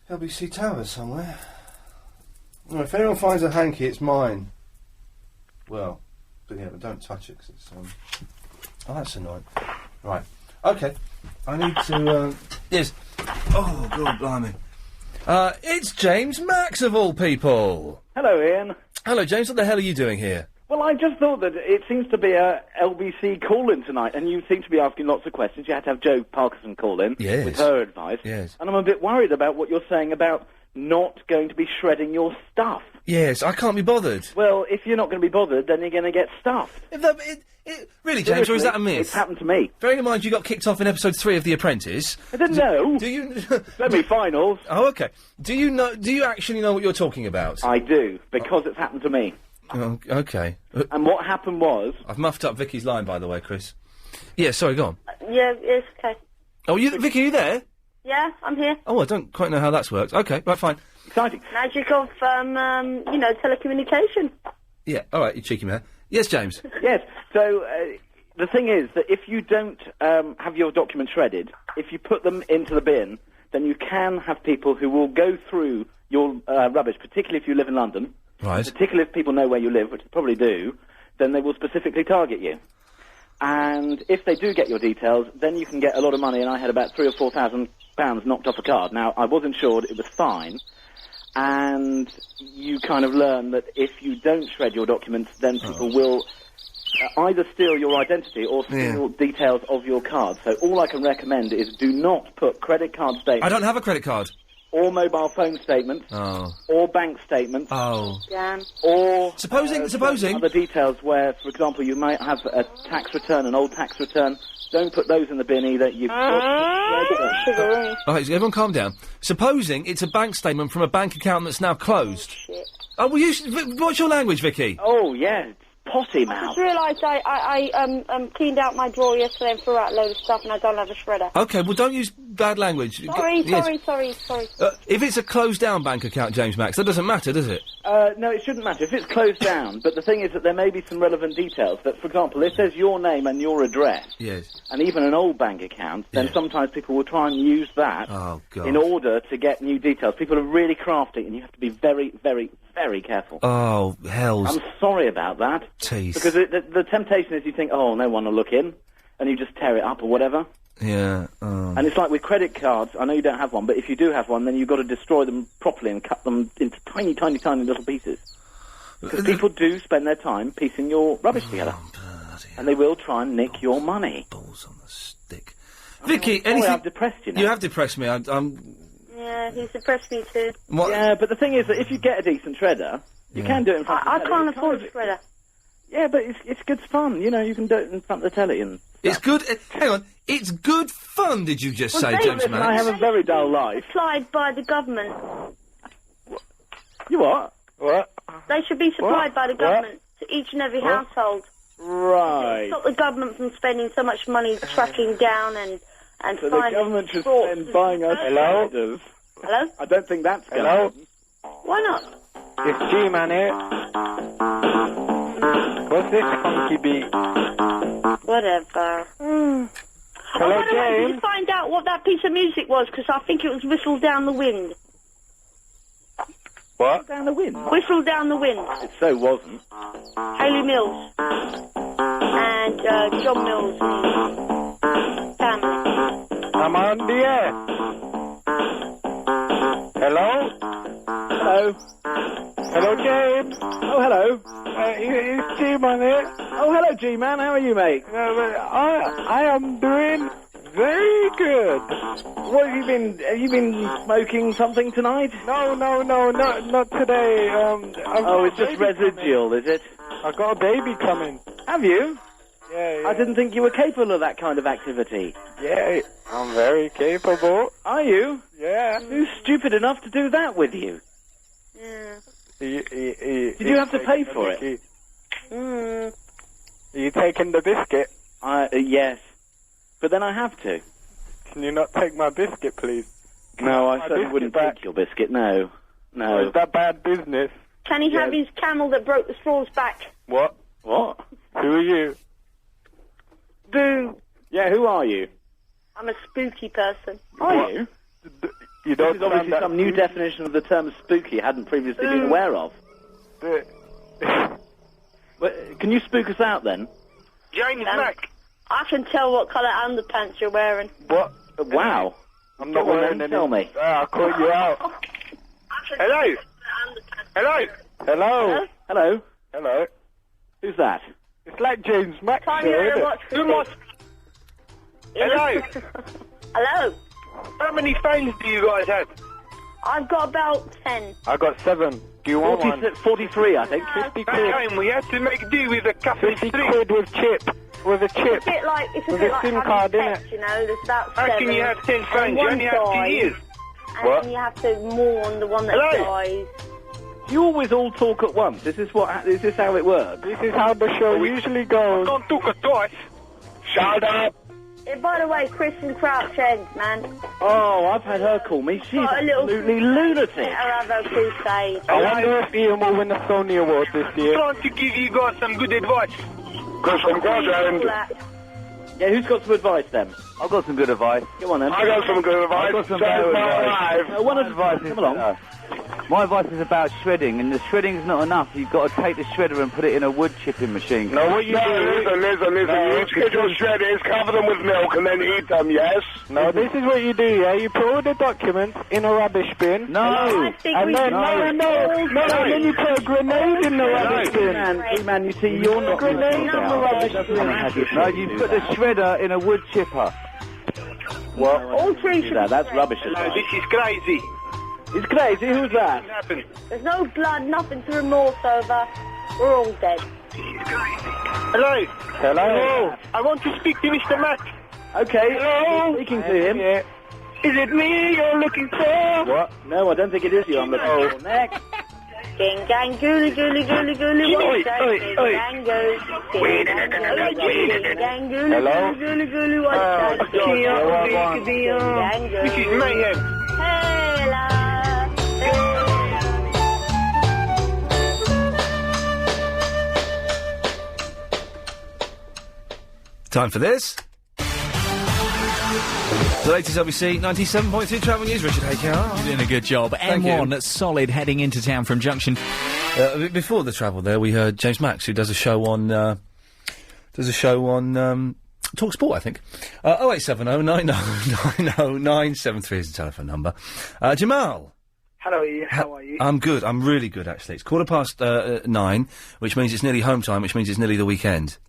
LBC Towers somewhere. Well, if anyone finds a hanky, it's mine. Well, but yeah, but don't touch it, 'cause it's, Oh, that's annoying. Right. Okay. I need to, Yes. Oh, God, blimey. It's James Max, of all people. Hello, Ian. Hello, James. What the hell are you doing here? Well, I just thought that it seems to be a LBC call-in tonight, and you seem to be asking lots of questions. You had to have Jo Parkinson call in with her advice. Yes. And I'm a bit worried about what you're saying about not going to be shredding your stuff. Yes, I can't be bothered. Well, if you're not going to be bothered, then you're going to get stuffed. Really, James, or is that a myth? It's happened to me. Bearing in mind you got kicked off in episode 3 of The Apprentice. I didn't know. Do you... Semi-finals. Oh, okay. Do you actually know what you're talking about? I do, because it's happened to me. Oh, okay. And what happened was... I've muffed up Vicky's line, by the way, Chris. Yeah, sorry, go on. Yeah, it's okay. Oh, Vicky, are you there? Yeah, I'm here. Oh, I don't quite know how that's worked. Okay, right, fine. Exciting. Magic of, telecommunication. Yeah, all right, you cheeky man. Yes, James. Yes. So the thing is that if you don't have your documents shredded, if you put them into the bin, then you can have people who will go through your rubbish, particularly if you live in London. Right. Particularly if people know where you live, which they probably do, then they will specifically target you. And if they do get your details, then you can get a lot of money, and I had about £3,000 or £4,000 knocked off a card. Now, I was insured, it was fine, and you kind of learn that if you don't shred your documents, then people will either steal your identity or steal details of your card. So all I can recommend is do not put credit card statements... I don't have a credit card. Or mobile phone statements. Oh. Or bank statements. Oh. Damn. Or... Supposing... other details where, for example, you might have a tax return, an old tax return. Don't put those in the bin either. You've got to... Okay, so everyone calm down. Supposing it's a bank statement from a bank account that's now closed. Shit. Oh, well, what's your language, Vicky? Oh, yeah. Potty I mouth. just realised I cleaned out my drawer yesterday and threw out a load of stuff, and I don't have a shredder. Okay, well, don't use bad language. Sorry. If it's a closed-down bank account, James Max, that doesn't matter, does it? No, it shouldn't matter if it's closed down, but the thing is that there may be some relevant details that, for example, if there's your name and your address, yes, and even an old bank account, then sometimes people will try and use that in order to get new details. People are really crafty, and you have to be very, very, very careful. Oh, hells. I'm sorry about that. Teeth. Because the temptation is you think, oh, no one will look in, and you just tear it up or whatever. Yeah. And it's like with credit cards, I know you don't have one, but if you do have one, then you've got to destroy them properly and cut them into tiny, tiny, tiny little pieces. Because people do spend their time piecing your rubbish together. And they will try and nick your money. Balls on the stick. Vicky, anything... I've depressed you now. You have depressed me. Yeah, he's depressed me too. What? Yeah, but the thing is that if you get a decent shredder, you can do it in front of the I telly. can't afford a shredder. Yeah, but it's good fun. You know, you can do it in front of the telly and... It's good... hang on. It's good fun, did you just say, James Max? I have a very dull life. Supplied by the government. You what? What? They should be supplied by the government to each and every household. Right. Stop the government from spending so much money tracking down and so finding... the government should spend buying us shredders. Hello? I don't think that's going to happen. Why not? It's G-Man here. What's this funky beat? Whatever. Hello, Did you James. find out what that piece of music was? Because I think it was Whistle Down the Wind. What? Down the wind? Whistle Down the Wind. It so wasn't. Hayley Mills. And John Mills. Family. I'm on the air. Hello? Hello? Hello, James. Oh, hello. It's G-Man here. Oh, hello, G-Man. How are you, mate? I am doing very good. What have you been smoking something tonight? No, not today. It's just residual, is it? I got a baby coming. Have you? Yeah. I didn't think you were capable of that kind of activity. Yeah, I'm very capable. Are you? Yeah. Who's stupid enough to do that with you? Yeah. Did you have to pay for it? Are you taking the biscuit? Yes. But then I have to. Can you not take my biscuit, please? No, I certainly wouldn't take your biscuit, no. Oh, is that bad business? Can he have his camel that broke the straw's back? What? What? Who are you? Boo. Yeah, who are you? I'm a spooky person. Are you? You don't This is obviously some new definition of the term spooky I hadn't previously been aware of. Can you spook us out, then? James Mac. I can tell what colour underpants you're wearing. What? Wow. I'm not Go on wearing then, any. tell me. I'll call you out. Hello? Hello? Hello? Hello? Hello? Who's that? It's like James Max Time here, you isn't watch it? Who must... Hello? Hello? How many phones do you guys have? I've got about 10. I got 7. Do you want one? 43, I think. 50 That quid. time we had to make do with a couple 50 of streets. quid with chip. With a chip. It's a bit like, With a SIM card, having innit? pets, you know. There's about How 7. can you have 10 and phones? You one only have 2 dies, years. And What? then you have to mourn the one that Hello? dies. You always all talk at once. Is this how it works? This is how the show usually goes. Don't talk it twice. Shut up! By the way, Chris from Crouch End, man. Oh, I've had her call me. She's Got a little absolutely lunatic. Let her have her crusade. I wonder if Iain will win the Sony Award this year. I want to give you guys some good advice. Chris from Crouch End. Yeah, who's got some advice then? I've got some good advice. Go on then. I got some good advice. I've got some Share better my advice. life. One My advice is, come along. my advice is about shredding, and the shredding's not enough. You've got to take the shredder and put it in a wood chipping machine. No, what you do... Listen. You get your shredders, cover them with milk, and then eat them, yes? No, this is what you do, yeah? You put all the documents in a rubbish bin. No! I think And we then, should no, then you put a grenade in the rubbish bin. Man, you see, you're not Grenade listening in the now. rubbish Doesn't bin. have you No, you put the shredder in a wood chipper. Well, All three should that's rubbish. No, this is crazy. It's crazy. Who's that? There's no blood, nothing to remorse over. We're all dead. Hello. Hello. I want to speak to Mr. Matt. Okay. Hello. Speaking to him. Yeah. Is it me you're looking for? What? No, I don't think it is you. I'm looking for. Next. Gang, gang, gooly, gooly, gooly, gooly, Oi, what's oi, that? oi. Gang, gooly, gang, gooly, Hello? gooly, gooly, what's that? Gang, This is mayhem. Time for this. The latest LBC 97.2 Travel News. Richard AKR. You're doing a good job. Thank M1 solid heading into town from Junction. Before the travel there, we heard James Max, who does a show on Talk Sport, I think. 0870 90 973 is the telephone number. Jamal. Hello, Iain. How are you? I'm good. I'm really good, actually. It's 9:15, which means it's nearly home time, which means it's nearly the weekend.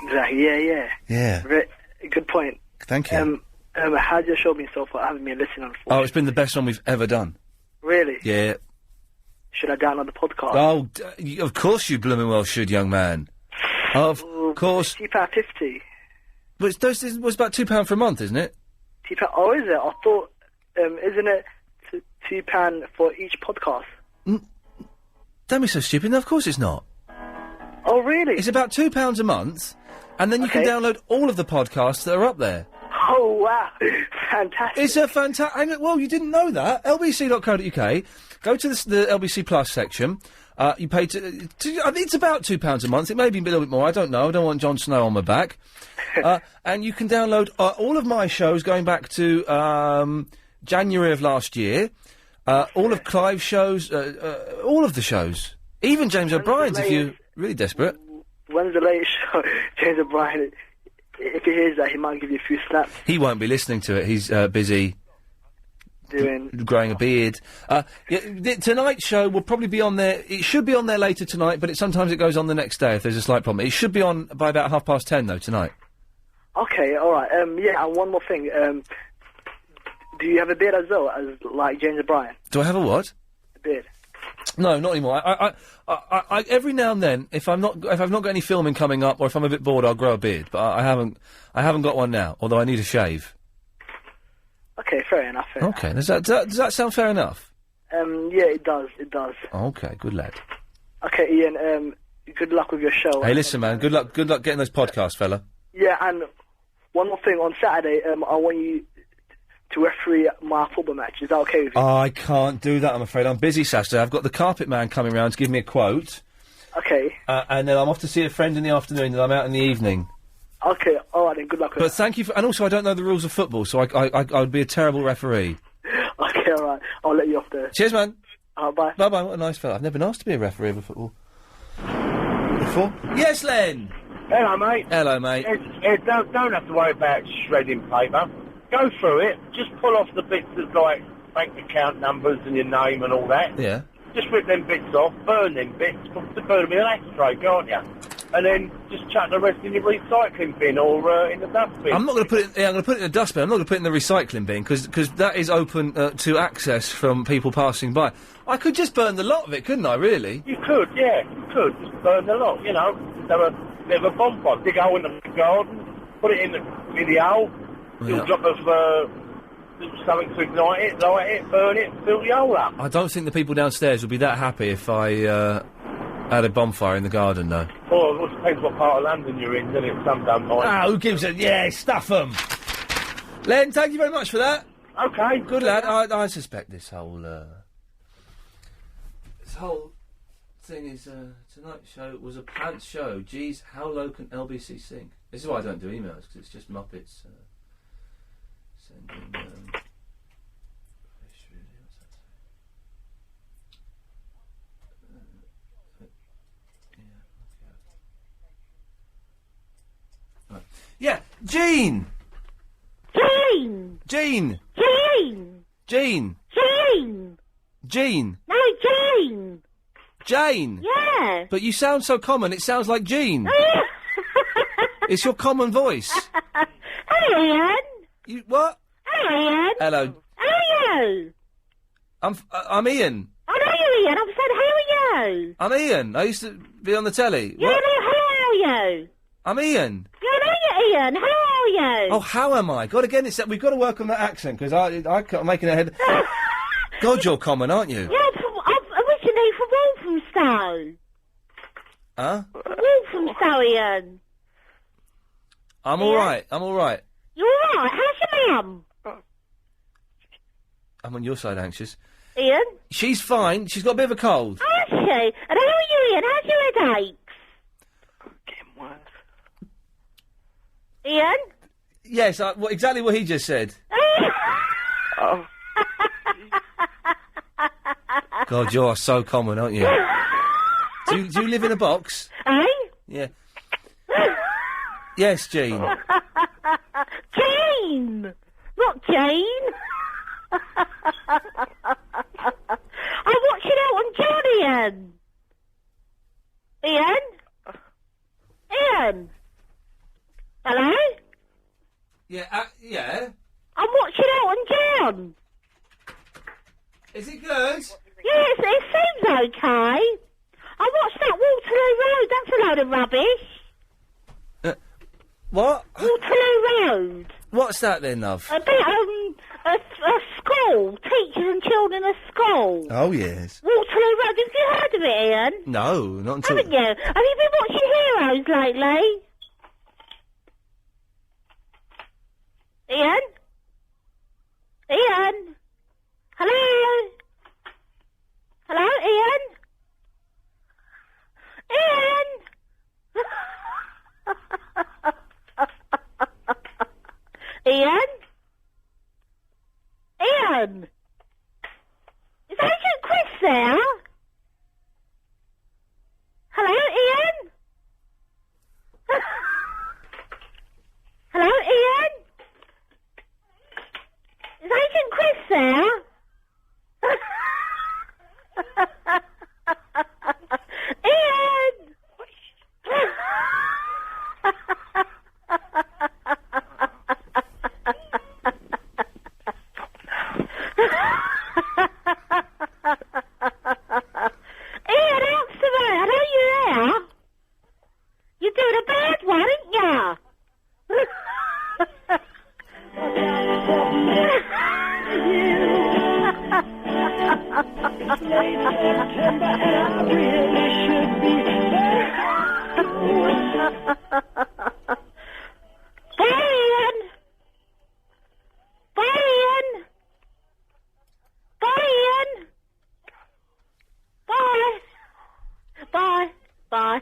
Exactly. Yeah. Yeah. Good point. Thank you. How's your show been so far? I haven't been listening. Oh, it's been the best one we've ever done. Really? Yeah. Should I download the podcast? Oh, of course you blooming well should, young man. Of course. £2.50. But it was about £2 for a month, isn't it? £2. Oh, is it? I thought, isn't it £2 for each podcast? Don't be so stupid. No, of course it's not. Oh, really? It's about £2 a month, and then you can download all of the podcasts that are up there. Oh, wow. Fantastic. It's a fantastic... Well, you didn't know that. lbc.co.uk. Go to the LBC Plus section. You pay I think it's about £2 a month. It may be a little bit more. I don't know. I don't want Jon Snow on my back. And you can download all of my shows going back to January of last year. All of Clive's shows. All of the shows. Even James O'Brien's, if you're really desperate. When's the latest show? James O'Brien, if he hears that, he might give you a few slaps. He won't be listening to it. He's busy... growing a beard. Tonight's show will probably be on there. It should be on there later tonight, but sometimes it goes on the next day if there's a slight problem. It should be on by about 10:30 though tonight. Okay, all right. Yeah, and one more thing. Do you have a beard as well as like James O'Brien? Do I have a what? A beard. No, not anymore. I every now and then, if I've not got any filming coming up, or if I'm a bit bored, I'll grow a beard. But I haven't got one now. Although I need a shave. Okay, fair enough. Okay, does that sound fair enough? Yeah, it does. It does. Okay, good lad. Okay, Iain. Good luck with your show. Hey, listen, man. Good luck getting those podcasts, fella. Yeah, and one more thing. On Saturday, I want you to referee my football match. Is that okay with you? I can't do that, I'm afraid. I'm busy Saturday. I've got the carpet man coming round to give me a quote. Okay. And then I'm off to see a friend in the afternoon, and I'm out in the evening. Okay, all right then. Good luck with But thank you for... And also, I don't know the rules of football, so I would be a terrible referee. Okay, all right. I'll let you off there. Cheers, man. Bye. Bye-bye. What a nice fella. I've never been asked to be a referee of a football before. Yes, Len! Hello, mate. Hello, mate. Don't have to worry about shredding paper. Go through it. Just pull off the bits that, like, bank account numbers and your name and all that. Yeah. Just rip them bits off, burn them bits, burn them in an ashtray, can't you? And then just chuck the rest in your recycling bin or in the dustbin. I'm not going to put it... Yeah, I'm going to put it in the dustbin. I'm not going to put it in the recycling bin, because that is open to access from people passing by. I could just burn the lot of it, couldn't I, really? You could, yeah. You could. Just burn the lot, you know. Just have a bit of a bonfire. Dig a hole in the garden, put it in the hole, little drop of something to ignite it, light it, burn it, fill the hole up. I don't think the people downstairs would be that happy if I Had a bonfire in the garden, though. Well, it depends what part of London you're in, doesn't it? Some don't mind. Ah, who gives a... Yeah, stuff 'em! Len, thank you very much for that. Okay. Good lad. I suspect this whole thing is, tonight's show was a planned show. Geez, how low can LBC sink? This is why I don't do emails, because it's just Muppets, sending, yeah, Jean! Jean! Jean! Jean! Jean! Jean! Jean! No, Jane! Jane! Yeah! But you sound so common, it sounds like Jean. It's your common voice. Hello, Ian! You, what? Hello, Ian! Hello. How are you? I'm Ian. I know you, Ian. I'm saying, how are you? I'm Ian. I used to be on the telly. Yeah, What? no, how are you? I'm Ian. Yeah, I know you, Ian. How are you? Oh, how am I? God, again, we've got to work on that accent, because I'm making a head... God, you're common, aren't you? Yeah, I'm originally from Walthamstow. Huh? Walthamstow, Ian. I'm all right. I'm all right. You all right? How's your mum? I'm on your side, anxious. Ian? She's fine. She's got a bit of a cold. How's she? And how are you, Ian? How's your headaches? Getting worse. Ian? Yes, exactly what he just said. Oh. God, you are so common, aren't you? do you live in a box? Eh? Yeah. Yes, Jean. Jane! Not Jane! I'm watching out on John, Ian! Ian? Ian? Hello? Yeah? I'm watching out on John! Is it good? Yes, it seems okay. I watched that Waterloo Road, that's a load of rubbish. What? Waterloo Road. What's that then, love? A bit, a school, teachers and children at school. Oh, yes. Waterloo Road, have you heard of it, Ian? No, not until... Haven't you? Have you been watching Heroes lately? Ian? Ian? Hello? Hello, Ian? Ian? Ian? Ian? Is Agent Chris there? Hello, Ian? Hello, Ian? Is Agent Chris there? Ian! Ian, answer me. I know you're there. You're doing a bad one, aren't you? Brian! Brian! Brian! Bye! Bye! Bye!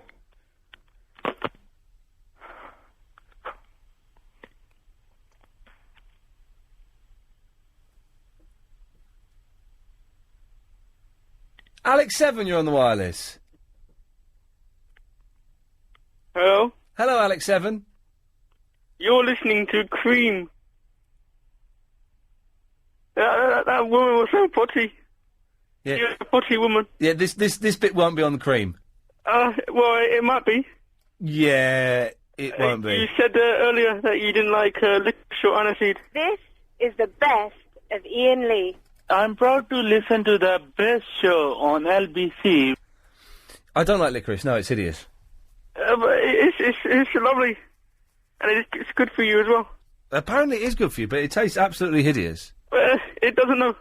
Alex 7, you're on the wireless. Hello? Hello, Alex 7. You're listening to Cream. That woman was so potty. Yeah. You're a potty woman. Yeah, this bit won't be on the cream. Well, it might be. Yeah, it won't be. You said earlier that you didn't like licorice or aniseed. This is the best of Ian Lee. I'm proud to listen to the best show on LBC. I don't like licorice. No, it's hideous. But it's lovely. And it's good for you as well. Apparently it is good for you, but it tastes absolutely hideous. It doesn't know.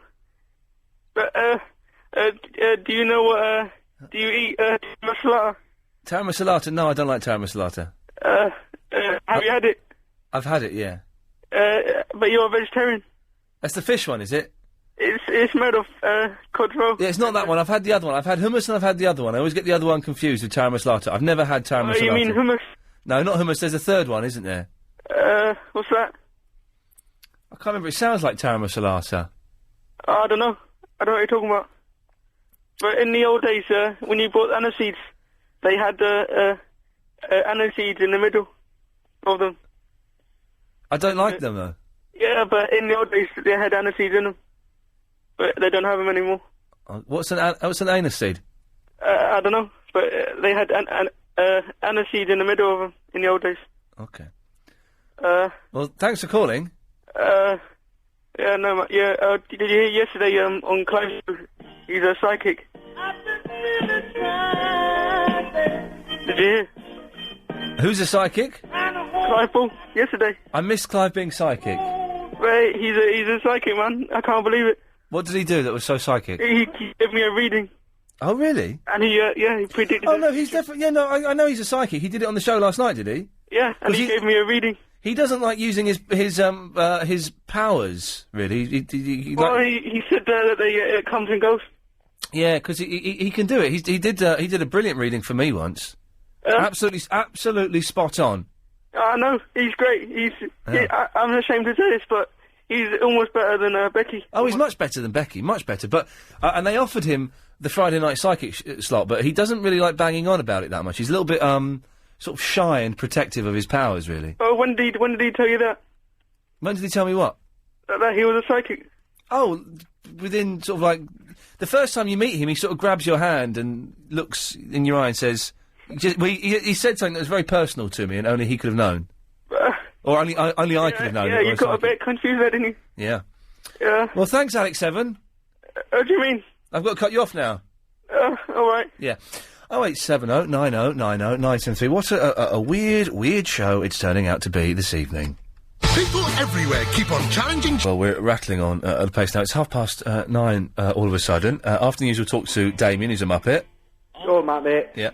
But, do you know what Do you eat masalata? Tara masalata? No, I don't like tara masalata. Have you had it? I've had it, yeah. But you're a vegetarian. That's the fish one, is it? It's made of cod roe. Yeah, it's not that one. I've had the other one. I've had hummus and I've had the other one. I always get the other one confused with tara masalata. I've never had tara masalata. You mean hummus? No, not hummus. There's a third one, isn't there? What's that? I can't remember. It sounds like tara masalata. I don't know. I don't know what you're talking about. But in the old days, when you bought aniseeds, they had aniseeds in the middle of them. I don't like them, though. Yeah, but in the old days, they had aniseeds in them. But they don't have them anymore. What's an aniseed? I don't know. But they had aniseeds in the middle of them in the old days. Okay. Well, thanks for calling. Yeah, no, yeah, did you hear yesterday, on Clive, he's a psychic. Did you hear? Who's a psychic? Clive Ball, yesterday. I missed Clive being psychic. Right, he's a psychic, man. I can't believe it. What did he do that was so psychic? He gave me a reading. Oh, really? And he predicted... Oh, no, he's definitely... Yeah, no, I know he's a psychic. He did it on the show last night, did he? Yeah, and he gave me a reading. He doesn't like using his powers, really. He said that it comes and goes. Yeah, because he can do it. He did a brilliant reading for me once. Absolutely spot on. I know, he's great. I'm ashamed to say this, but he's almost better than Becky. Oh, he's much better than Becky, much better. But and they offered him the Friday night psychic slot, but he doesn't really like banging on about it that much. He's a little bit sort of shy and protective of his powers, really. Oh, when did he tell you that? When did he tell me what? That he was a psychic. Oh, within sort of like the first time you meet him, he sort of grabs your hand and looks in your eye and says, he said something that was very personal to me, and only he could have known, or only I could have known. Yeah, you got a bit confused there, didn't you? Yeah. Yeah. Well, thanks, Alex Seven. What do you mean? I've got to cut you off now. All right. Yeah. 0870 90 90 973. What a weird show it's turning out to be this evening. People everywhere keep on challenging... Well, we're rattling on at the pace now. It's 9:30 all of a sudden. After the news, we'll talk to Damien, who's a Muppet. Oh, Muppet. Yeah.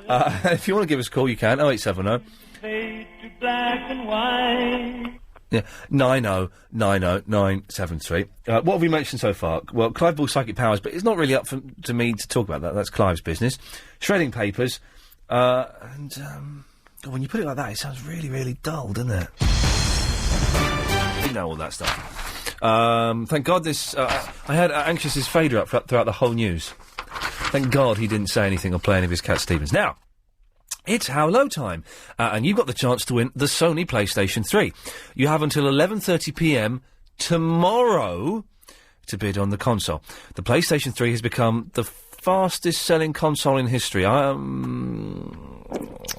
If you want to give us a call, you can. 0870. Fade to black and white. Yeah, 90 90 973. What have we mentioned so far? Well, Clive Ball's psychic powers, but it's not really up to me to talk about that. That's Clive's business. Shredding papers, and when you put it like that, it sounds really, really dull, doesn't it? You know all that stuff. Thank God this... I had Anxious's fader up throughout the whole news. Thank God he didn't say anything or play any of his Cat Stevens. Now... It's How Low time, and you've got the chance to win the Sony PlayStation 3. You have until 11:30 p.m. tomorrow to bid on the console. The PlayStation 3 has become the fastest-selling console in history.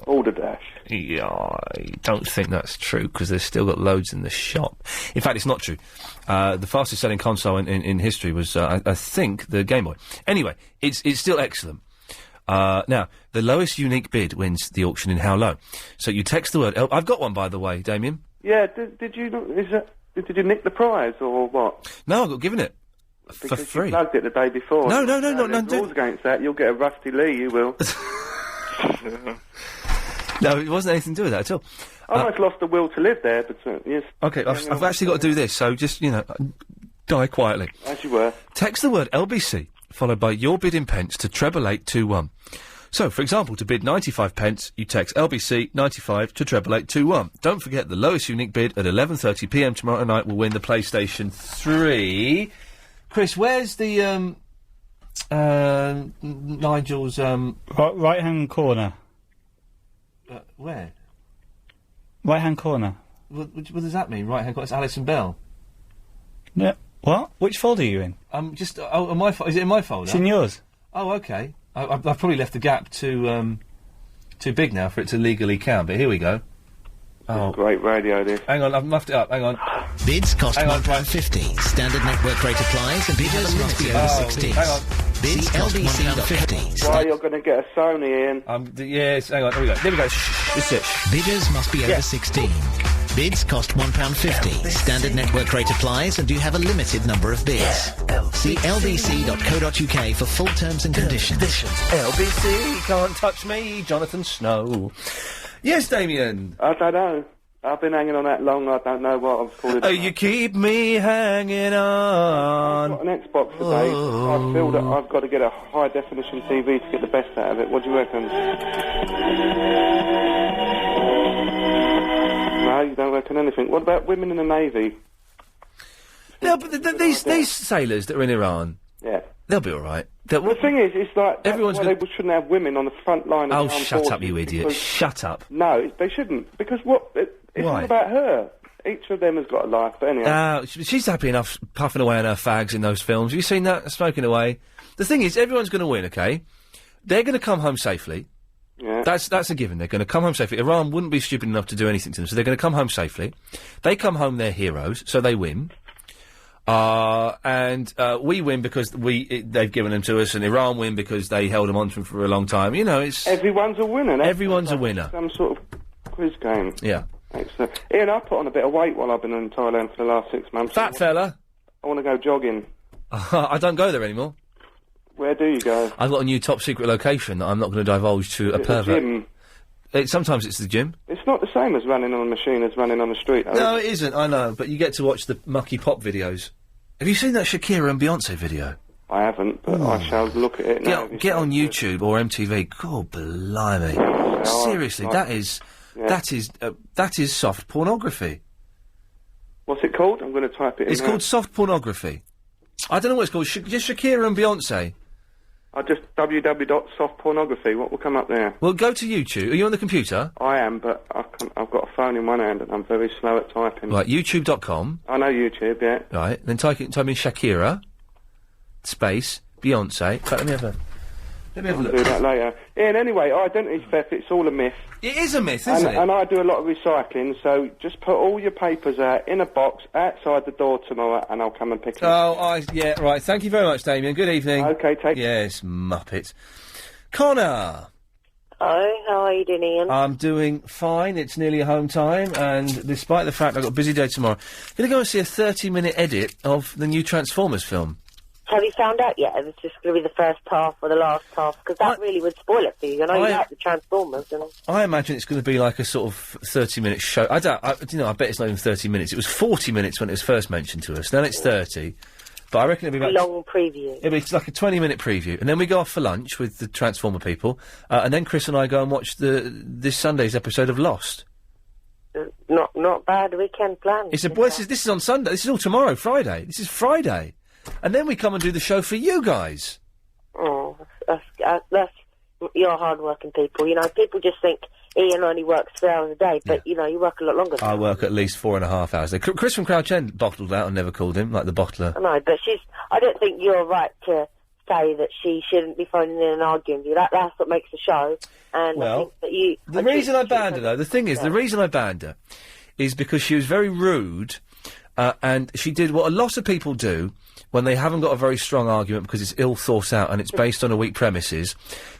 Balderdash. Yeah, I don't think that's true, because they've still got loads in the shop. In fact, it's not true. The fastest-selling console in history was, I think, the Game Boy. Anyway, it's still excellent. Now, the lowest unique bid wins the auction in How Low. So you text the word... I've got one, by the way, Damien. Yeah, did you nick the prize, or what? No, I got given it. For free. You plugged it the day before. No. There's rules against that. You'll get a Rusty Lee, you will. No, it wasn't anything to do with that at all. I almost lost the will to live there, but... yes. OK, I've actually got to do this, so just, die quietly. As you were. Text the word LBC, followed by your bid in pence to 88821. So, for example, to bid 95 pence, you text LBC 95 to 88821. Don't forget, the lowest unique bid at 11:30 p.m. tomorrow night will win the PlayStation 3. Chris, where's the, Nigel's, right-hand corner. Where? Right-hand corner. What does that mean, right-hand corner? It's Alison Bell. Yeah. What? Which folder are you in? Is it in my folder? It's in yours. Oh, okay. I've probably left the gap too big now for it to legally count, but here we go. Oh, great radio, this. Hang on, I've muffed it up, hang on. Bids cost £1.50. Standard network rate applies and bidders must be over 16. Hang on. Bids cost £1.50. Why, you're going to get a Sony in. Yes, hang on, here we go. There we go. This is it. Bidders must be over 16. Bids cost £1.50. Standard network rate applies and you have a limited number of bids. See lbc.co.uk for full terms and conditions. LBC, can't touch me, Jonathan Snow. Yes, Damien. I don't know. I've been hanging on that long, I don't know what I'm calling it. Oh, you keep me hanging on. I've got an Xbox today. I feel that I've got to get a high-definition TV to get the best out of it. What do you reckon? No, you don't reckon anything. What about women in the Navy? No, but these sailors that are in Iran... Yeah. They'll be all right. The thing is, it's like... Everyone's they shouldn't have women on the front line of the armed shut up, forces you idiot. Shut up. No, they shouldn't. Because it's Why? all about her. Each of them has got a life, but anyway. She's happy enough puffing away on her fags in those films. Have you seen that? Smoking away. The thing is, everyone's going to win, okay? They're going to come home safely. Yeah. That's a given. They're going to come home safely. Iran wouldn't be stupid enough to do anything to them, so they're going to come home safely. They come home, they're heroes, so they win. And we win because they've given them to us, and Iran win because they held them on to them for a long time. You know, it's... Everyone's a winner. Everyone's a winner. Some sort of quiz game. Yeah. Excellent. Ian, I put on a bit of weight while I've been in Thailand for the last 6 months. Fat fella. I want to go jogging. I don't go there anymore. Where do you go? I've got a new top secret location that I'm not going to divulge to a pervert. Gym? Sometimes it's the gym. It's not the same as running on a machine as running on the street. No, it isn't, I know, but you get to watch the mucky pop videos. Have you seen that Shakira and Beyonce video? I haven't, but I shall look at it now. Get on YouTube or MTV. God, blimey. Seriously, that is soft pornography. What's it called? I'm going to type it in. It's called soft pornography. I don't know what it's called. Just Shakira and Beyonce. I just www.softpornography. What will come up there? Well, go to YouTube. Are you on the computer? I am, but I've got a phone in one hand and I'm very slow at typing. Right, YouTube.com. I know YouTube, yeah. Right, then type in Shakira, space, Beyonce. In fact, let me have a look. Do that later. Ian, anyway, identity theft, it's all a myth. It is a myth, isn't it? And I do a lot of recycling, so just put all your papers out in a box outside the door tomorrow and I'll come and pick them up. Yeah, right. Thank you very much, Damien. Good evening. OK, take care. Yes, Muppet. Connor! Hi, how are you doing, Ian? I'm doing fine. It's nearly home time, and despite the fact I've got a busy day tomorrow, I'm going to go and see a 30-minute edit of the new Transformers film. Have you found out yet if it's just going to be the first half or the last half? Because that really would spoil it for you. I know you like the Transformers. And I imagine it's going to be like a sort of 30-minute show. I bet it's not even 30 minutes. It was 40 minutes when it was first mentioned to us. Then it's 30. But I reckon it'll be a long preview. It'll be like a 20-minute preview. And then we go off for lunch with the Transformer people. And then Chris and I go and watch this Sunday's episode of Lost. Not bad weekend plan. This is on Sunday. This is all tomorrow, Friday. This is Friday. And then we come and do the show for you guys. Oh, that's you're hard-working people. You know, people just think Ian only works 3 hours a day, but, you know, you work a lot longer. I work at least 4.5 hours a day. Chris from Crouch End bottled out and never called him, like the bottler. I know, but I don't think you're right to say that she shouldn't be phoning in and arguing with you. That's what makes the show. And I think that you... The reason I banned her, though, the thing is, the reason I banned her is because she was very rude, and she did what a lot of people do when they haven't got a very strong argument because it's ill thought out and it's based on a weak premises.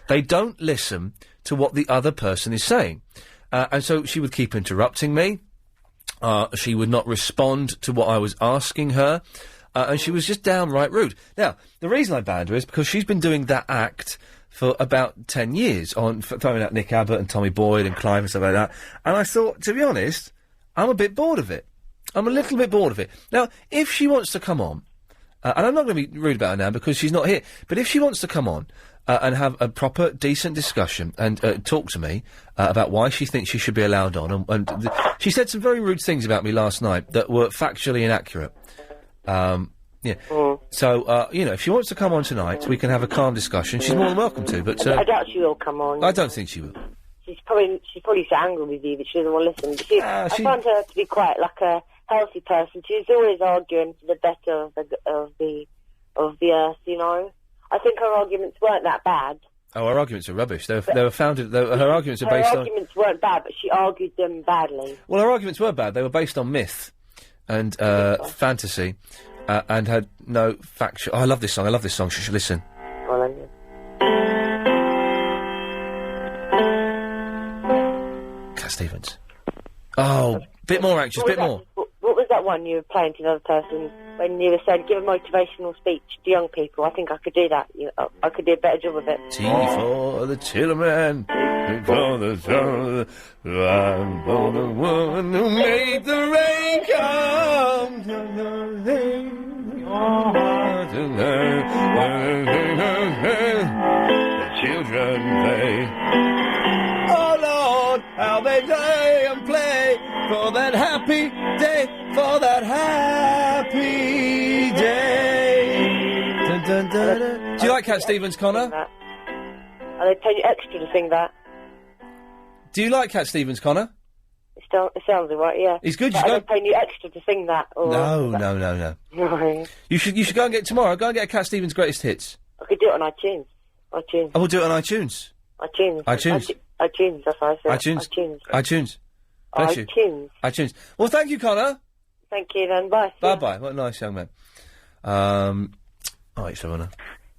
They don't listen to what the other person is saying. And so she would keep interrupting me. She would not respond to what I was asking her. And she was just downright rude. Now, the reason I banned her is because she's been doing that act for about 10 years, on throwing out Nick Abbott and Tommy Boyd and Clive and stuff like that. And I thought, to be honest, I'm a bit bored of it. I'm a little bit bored of it. Now, if she wants to come on, and I'm not going to be rude about her now because she's not here, but if she wants to come on and have a proper, decent discussion and talk to me about why she thinks she should be allowed on, she said some very rude things about me last night that were factually inaccurate. Yeah. So, you know, if she wants to come on tonight, we can have a calm discussion. She's more than welcome to, but... I doubt she will come on. I don't think she will. She's probably so angry with you that she doesn't want to listen. I find her to be quite like a healthy person. She's always arguing for the better of the earth, you know. I think her arguments weren't that bad. Oh, her arguments are rubbish. They were founded... her arguments are based on... Her arguments weren't bad, but she argued them badly. Well, her arguments were bad. They were based on myth and fantasy and had no factual... Oh, I love this song. You should listen. Well, Cat Stevens. Oh, Bit more anxious, bit more. What was that one you were playing to another person when you were saying give a motivational speech to young people? I think I could do that. I could do a better job of it. T for the children, T for the children, I'm for the one who made the rain come. The children play. Oh Lord, how they play and play for that happy day, for that happy day. Dun, dun, dun, dun. Do you like Cat Stevens, Connor? Are they paying you extra to sing that? Do you like Cat Stevens, Connor? It sounds alright, yeah. He's good. Are they paying you extra to sing that? Or No. No. You should go and get tomorrow. Go and get a Cat Stevens Greatest Hits. I could do it on iTunes. iTunes. I will do it on iTunes. iTunes. iTunes. iTunes, that's what I said. iTunes. iTunes. Bless you. iTunes. iTunes. Well, thank you, Connor. Thank you, then. Bye. Bye-bye. What a nice young man. Right, Savannah.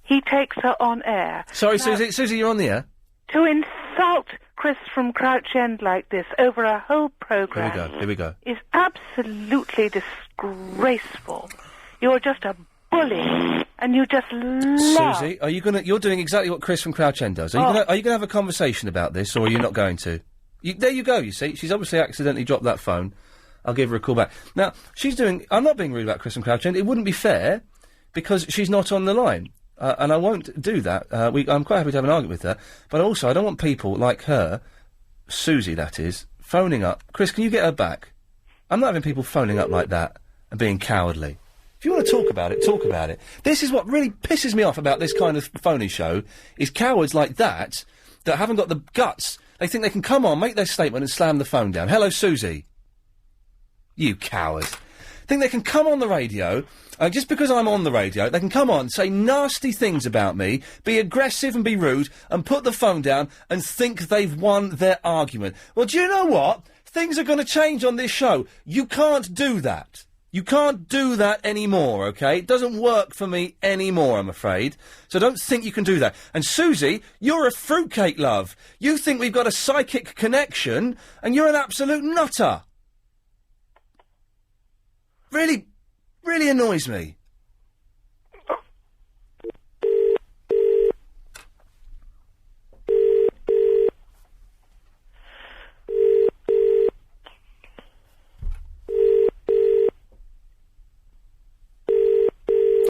He takes her on air. Sorry, Now, Susie, you're on the air. To insult Chris from Crouch End like this over a whole programme Here we go. is absolutely disgraceful. You're just a bully, and you just love... Susie, you're doing exactly what Chris from Crouch End does. Are you gonna have a conversation about this, or are you not going to? There you go, you see. She's obviously accidentally dropped that phone. I'll give her a call back. Now, I'm not being rude about Chris from Crouch End. It wouldn't be fair, because she's not on the line. And I won't do that. I'm quite happy to have an argument with her. But also, I don't want people like her, Susie that is, phoning up. Chris, can you get her back? I'm not having people phoning up like that and being cowardly. If you want to talk about it, talk about it. This is what really pisses me off about this kind of phony show, is cowards like that haven't got the guts. They think they can come on, make their statement and slam the phone down. Hello, Susie. You coward. Think they can come on the radio, just because I'm on the radio, they can come on, say nasty things about me, be aggressive and be rude, and put the phone down and think they've won their argument. Well, do you know what? Things are going to change on this show. You can't do that. You can't do that anymore, OK? It doesn't work for me anymore, I'm afraid. So don't think you can do that. And Susie, you're a fruitcake, love. You think we've got a psychic connection, and you're an absolute nutter. Really annoys me.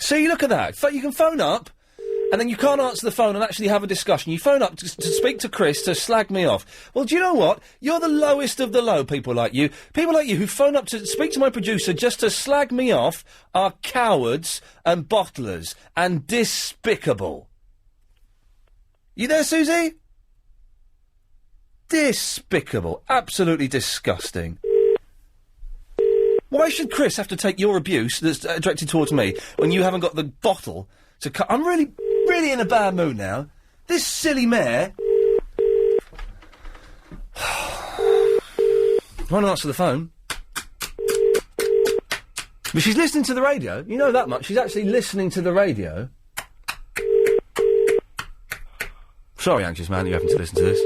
See, look at that. You can phone up, and then you can't answer the phone and actually have a discussion. You phone up to speak to Chris to slag me off. Well, do you know what? You're the lowest of the low, people like you. People like you who phone up to speak to my producer just to slag me off are cowards and bottlers and despicable. You there, Susie? Despicable. Absolutely disgusting. Why should Chris have to take your abuse that's directed towards me when you haven't got the bottle to cut? I'm really in a bad mood now. This silly mare... Why not answer the phone? But she's listening to the radio. You know that much. She's actually listening to the radio. Sorry, anxious man, you're having to listen to this.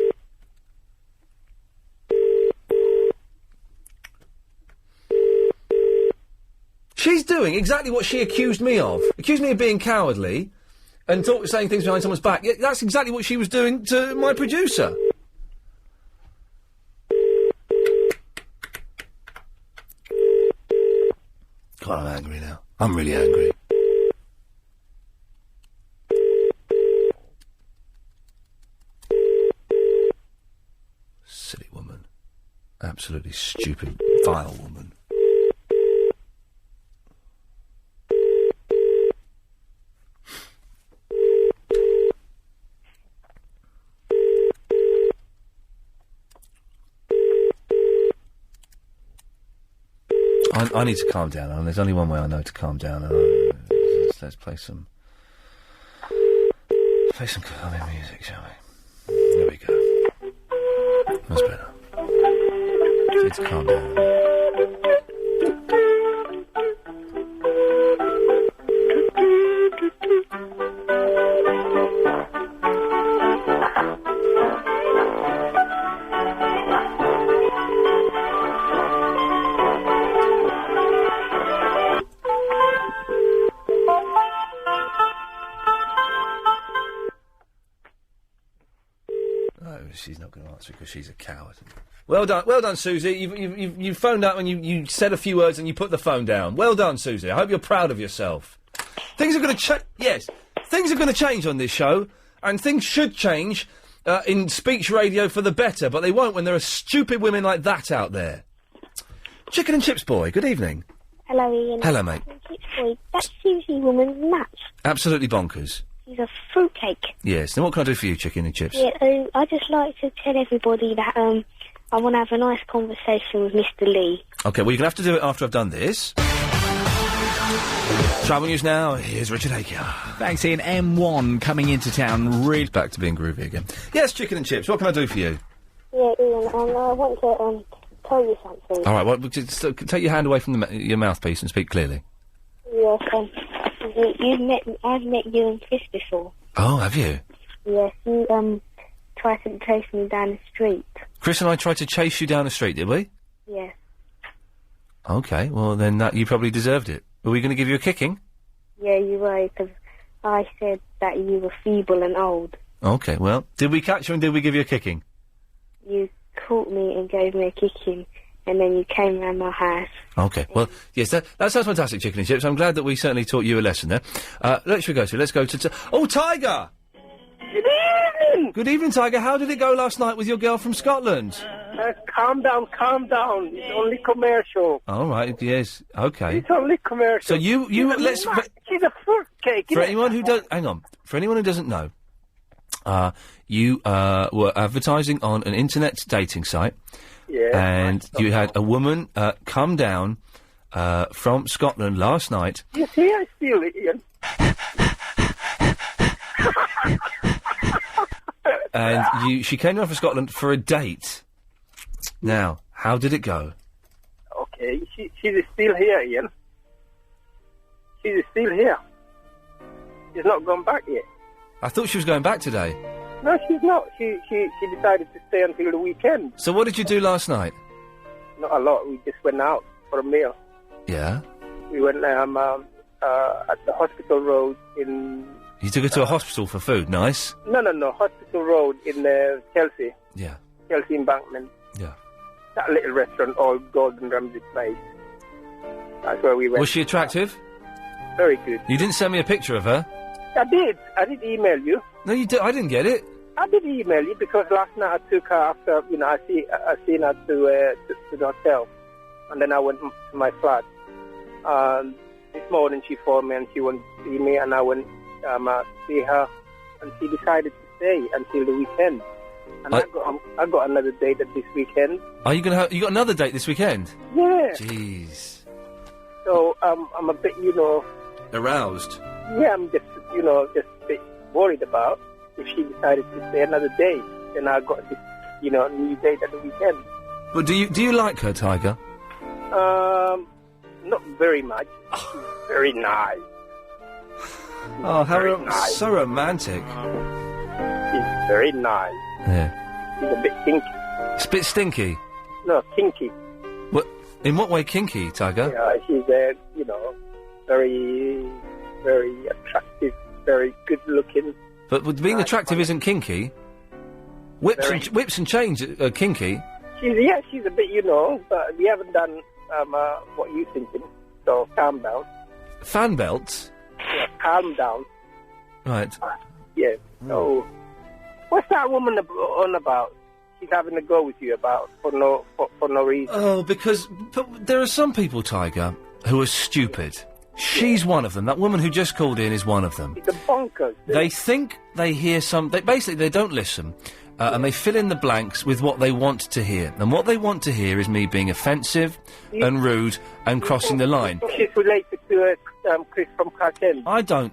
She's doing exactly what she accused me of. Accused me of being cowardly and saying things behind someone's back. Yeah, that's exactly what she was doing to my producer. God, I'm angry now. I'm really angry. Silly woman. Absolutely stupid, vile woman. I need to calm down, and there's only one way I know to calm down. Let's play some calming music, shall we? There we go. That's better. Need to calm down. she's not going to answer because she's a coward. Well done, Susie. You've phoned up and you said a few words and you put the phone down. Well done, Susie. I hope you're proud of yourself. Things are going to change. Yes, things are going to change on this show, and things should change in speech radio for the better, but they won't when there are stupid women like that out there. Chicken and Chips Boy, good evening. Hello, Ian. Hello, mate. Chips Boy, that Susie woman's nuts. Absolutely bonkers. She's a fruitcake. Yes. Then what can I do for you, Chicken and Chips? Yeah, I just like to tell everybody that I want to have a nice conversation with Mr. Lee. OK, well, you're going to have to do it after I've done this. Travel news now, here's Richard Aker. Thanks, Ian. M1 coming into town, really... Back to being groovy again. Yes, Chicken and Chips, what can I do for you? Yeah, Ian, I want to tell you something. All right, well, just, take your hand away from your mouthpiece and speak clearly. Yes, I've met you and Chris before. Oh, have you? Yes, you tried to chase me down the street. Chris and I tried to chase you down the street, did we? Yes. OK, well, then you probably deserved it. Were we going to give you a kicking? Yeah, you were, because I said that you were feeble and old. OK, well, did we catch you and did we give you a kicking? You caught me and gave me a kicking, and then you came round my house. OK, well, yes, that sounds fantastic, Chicken and Chips. I'm glad that we certainly taught you a lesson there. Let's go to... Oh, Tiger! Good evening! Good evening, Tiger. How did it go last night with your girl from Scotland? Calm down. It's only commercial. All right, yes, OK. It's only commercial. So let's... She's a fruitcake. For anyone who doesn't know, you were advertising on an internet dating site. Yeah. And you had a woman come down from Scotland last night. Yes, I steal it, Ian. And she came down from Scotland for a date. Now, how did it go? Okay, she's still here, Ian. She's still here. She's not gone back yet. I thought she was going back today. No, she's not. She decided to stay until the weekend. So what did you do last night? Not a lot. We just went out for a meal. Yeah? We went at the hospital road in... You took her to a hospital for food, nice? No, hospital road in Chelsea. Yeah. Chelsea Embankment. Yeah. That little restaurant, old Gordon Ramsay place. That's where we went. Was she attractive? Very good. You didn't send me a picture of her? I did email you. No, you did. I didn't get it. I did email you because last night I took her after, I seen her to the hotel. And then I went to my flat. This morning she phoned me and she wanted to see me and I went see her and she decided to stay until the weekend. And I got another date this weekend. Are you you got another date this weekend? Yeah. Jeez. So I'm a bit, aroused. Yeah, I'm just a bit worried about if she decided to stay another day. Then I got this, new date at the weekend. But do you like her, Tiger? Not very much. She's very nice. Oh, how so romantic. She's very nice. Yeah. She's a bit kinky. It's a bit stinky? No, kinky. What? In what way kinky, Tiger? Yeah, she's, very, very attractive, very good looking. But being attractive isn't kinky. Whips and chains are kinky. She's a bit, but we haven't done what you're thinking. So calm down. Fan belts? Yeah, calm down. Right. Yeah. So, what's that woman on about? She's having a go with you about for no reason. Oh, but there are some people, Tiger, who are stupid. She's one of them. That woman who just called in is one of them. It's a bonkers. They think they hear basically, they don't listen. And they fill in the blanks with what they want to hear. And what they want to hear is me being offensive and rude and crossing the line. She's related to Chris from Crouch End. I don't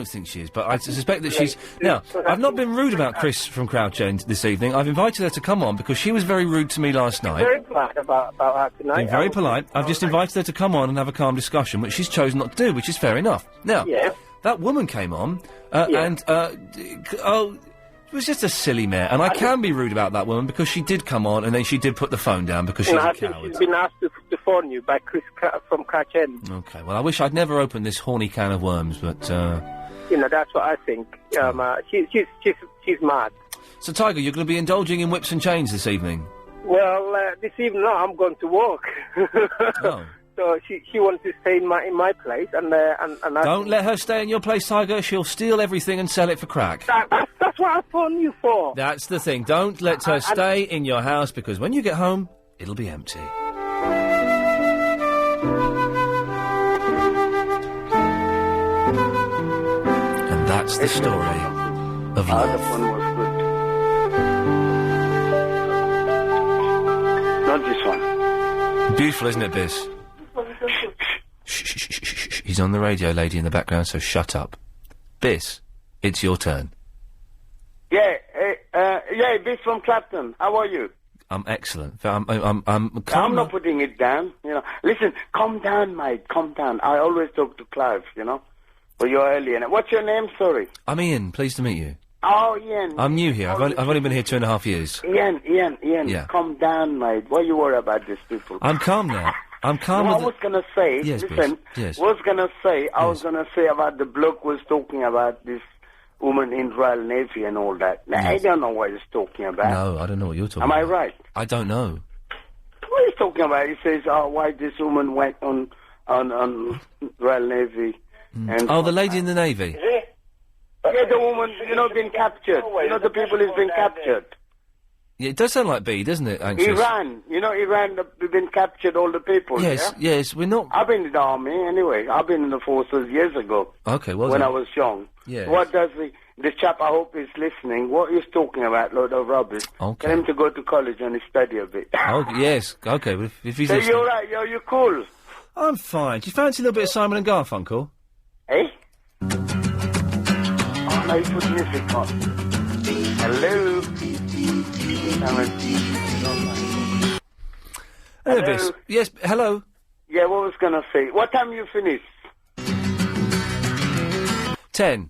think she is, but I suspect that she's... Now, I've not been rude about Chris from Crouch End this evening. I've invited her to come on because she was very rude to me last night. Very polite about her tonight. Been very polite. I've just invited her to come on and have a calm discussion, which she's chosen not to do, which is fair enough. Now, that woman came on, it was just a silly mare, and I can be rude about that woman because she did come on and then she did put the phone down because she's a coward. I think she's been asked to phone you by Chris from Crouch End. Okay, well, I wish I'd never opened this horny can of worms, but... that's what I think. She's mad. So, Tiger, you're going to be indulging in whips and chains this evening? Well, this evening I'm going to work. Oh. So she wants to stay in my place, and Don't let her stay in your place, Tiger. She'll steal everything and sell it for crack. That's what I phoned you for. That's the thing. Don't let her stay in your house, because when you get home, it'll be empty. And that's the story of love. The one was good. Not this one. Beautiful, isn't it, Biss? Shh. He's on the radio, lady in the background, so shut up. Biss, it's your turn. Yeah, this from Clapton. How are you? I'm excellent. I'm not putting it down, you know. Listen, calm down, mate, calm down. I always talk to Clive, you know. But you're early. What's your name, sorry? I'm Ian, pleased to meet you. Oh, Ian. I'm new here. I've only been here 2.5 years. Ian. Yeah. Calm down, mate. Why you worry about these people? I'm calm now. I'm calm. I was gonna say, yes, listen. Yes. I was gonna say about the bloke was talking about this woman in Royal Navy and all that. Now, I don't know what he's talking about. No, I don't know what you're talking about. Am I right? I don't know. What he's talking about? He says, why this woman went on Royal Navy. And the lady in the Navy. Yeah, the woman, been captured. The people who's been captured. Yeah, it does sound like B, doesn't it, Anxious? Iran. Iran have been captured, all the people, Yes, we're not... I've been in the army, anyway. I've been in the forces years ago. Okay, well when I was young. Yes. What does the chap, I hope he's listening, what he's talking about, load of rubbish. Okay. Get him to go to college and study a bit. Oh, yes, okay, well, if he's So listening... you're right, you're cool. I'm fine. Do you fancy a little bit of Simon and Garfunkel? Eh? Oh, no, you put music on. Hello? Hello, Biss. Yes, hello. Yeah, what was gonna say? What time you finish? 10.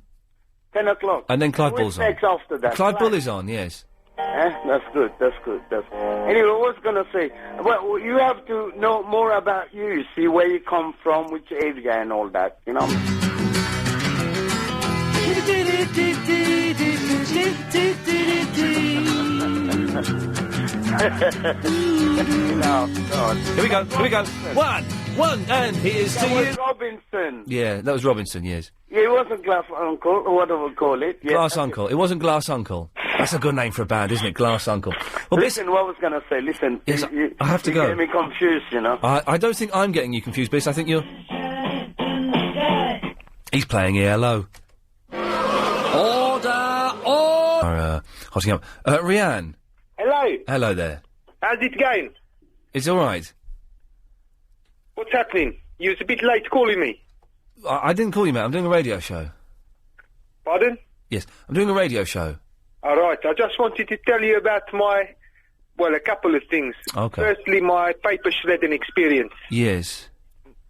10 o'clock. And then Clive Bull's on. Next after that? Clive Bull is on, yes. That's good. Anyway, what was gonna say? Well, you have to know more about you, see where you come from, which area and all that, you know? No, God. Here we go. One, and here's to you. Was Robinson. Yeah, that was Robinson, yes. Yeah, it wasn't Glass Uncle, or whatever we call it. Yeah, Glass Uncle. It wasn't Glass Uncle. That's a good name for a band, isn't it? Glass Uncle. Well, listen, what I was going to say, listen. Yes, I have to go. You're getting me confused, you know. I don't think I'm getting you confused, Biss. I think you're... He's playing ELO. Order! Hotting up. Rianne. Hello. Hello there. How's it going? It's all right. What's happening? You was a bit late calling me. I didn't call you, mate. I'm doing a radio show. Pardon? Yes, I'm doing a radio show. All right. I just wanted to tell you about a couple of things. Okay. Firstly, my paper shredding experience. Yes.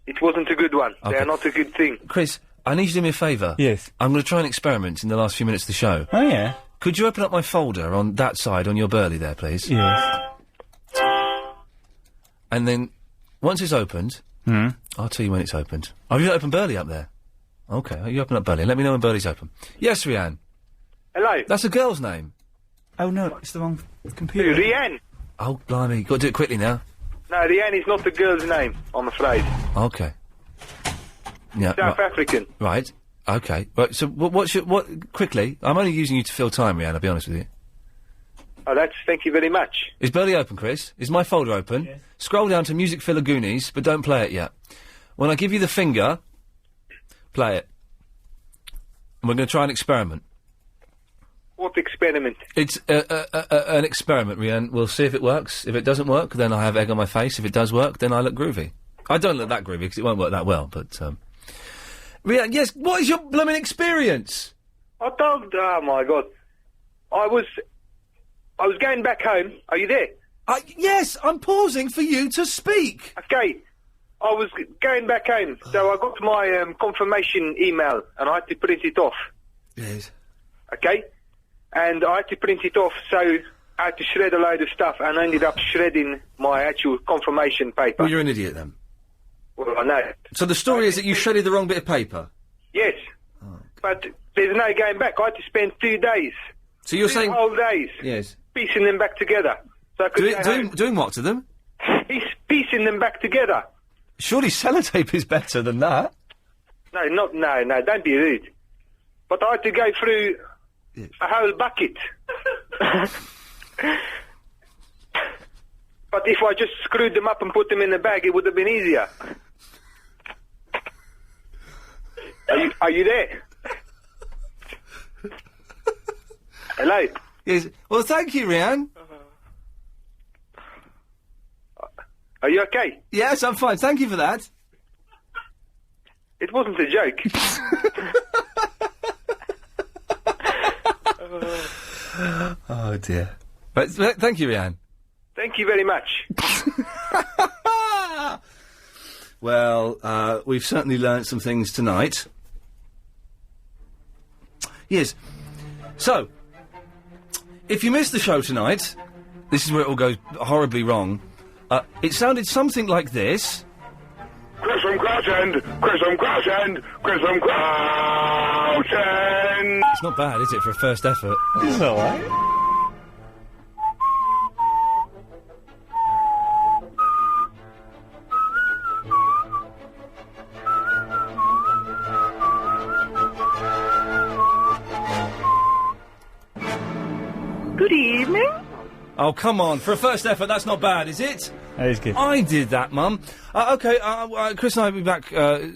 It wasn't a good one. Okay. They're not a good thing. Chris, I need you to do me a favour. Yes. I'm going to try an experiment in the last few minutes of the show. Oh, yeah? Could you open up my folder on that side, on your burley there, please? Yes. And then, once it's opened... I'll tell you when it's opened. Oh, you open burley up there? Okay, you open up burley. Let me know when burley's open. Yes, Rianne. Hello. That's a girl's name. Oh, no, it's the wrong computer. Who, Iain? Oh, blimey. Got to do it quickly now. No, Iain is not the girl's name, I'm afraid. Okay. Yeah, South African. Right. Okay. Right, so quickly, I'm only using you to fill time, Rianne, I'll be honest with you. Oh, thank you very much. Is burley open, Chris? Is my folder open? Yes. Scroll down to Music Filler Goonies, but don't play it yet. When I give you the finger, play it. And we're going to try an experiment. What experiment? It's an experiment, Rianne. We'll see if it works. If it doesn't work, then I have egg on my face. If it does work, then I look groovy. I don't look that groovy, because it won't work that well, but, Rianne, yes, what is your blooming experience? Oh my God. I was going back home. Are you there? Yes, I'm pausing for you to speak. Okay. I was going back home, so I got my confirmation email, and I had to print it off. Yes. Okay? And I had to print it off, so I had to shred a load of stuff, and I ended up shredding my actual confirmation paper. Well, you're an idiot, then. Well, I know. So the story is that you shredded the wrong bit of paper? Yes. But there's no going back. I had to spend 2 days So you're saying... whole days. Yes. Piecing them back together. So I could Doing what to them? Piecing them back together. Surely sellotape is better than that. No, don't be rude. But I had to go through a whole bucket. But if I just screwed them up and put them in a bag, it would have been easier. Are you there? Hello? Yes. Well, thank you, Iain. Are you okay? Yes, I'm fine. Thank you for that. It wasn't a joke. Oh, dear. But, thank you, Iain. Thank you very much. Well, we've certainly learnt some things tonight. Yes. So, if you missed the show tonight, this is where it all goes horribly wrong. It sounded something like this. Chris from Crouchend! Chris from Crouchend! Chris from Crouchend! It's not bad, is it, for a first effort? It's alright. Good evening. Oh, come on. For a first effort, that's not bad, is it? That is good. I did that, Mum. OK, Chris and I will be back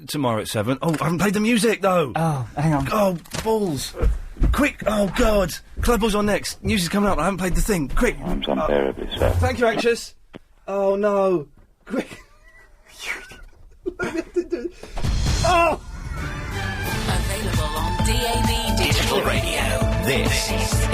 tomorrow at 7. Oh, I haven't played the music, though. Oh, hang on. Oh, balls. Quick. Oh, God. Clubballs on next. News is coming up. I haven't played the thing. Quick. I'm unbearably sad. Thank you, Anxious. Oh, no. Quick. Oh! Available on DAB Digital Radio. This is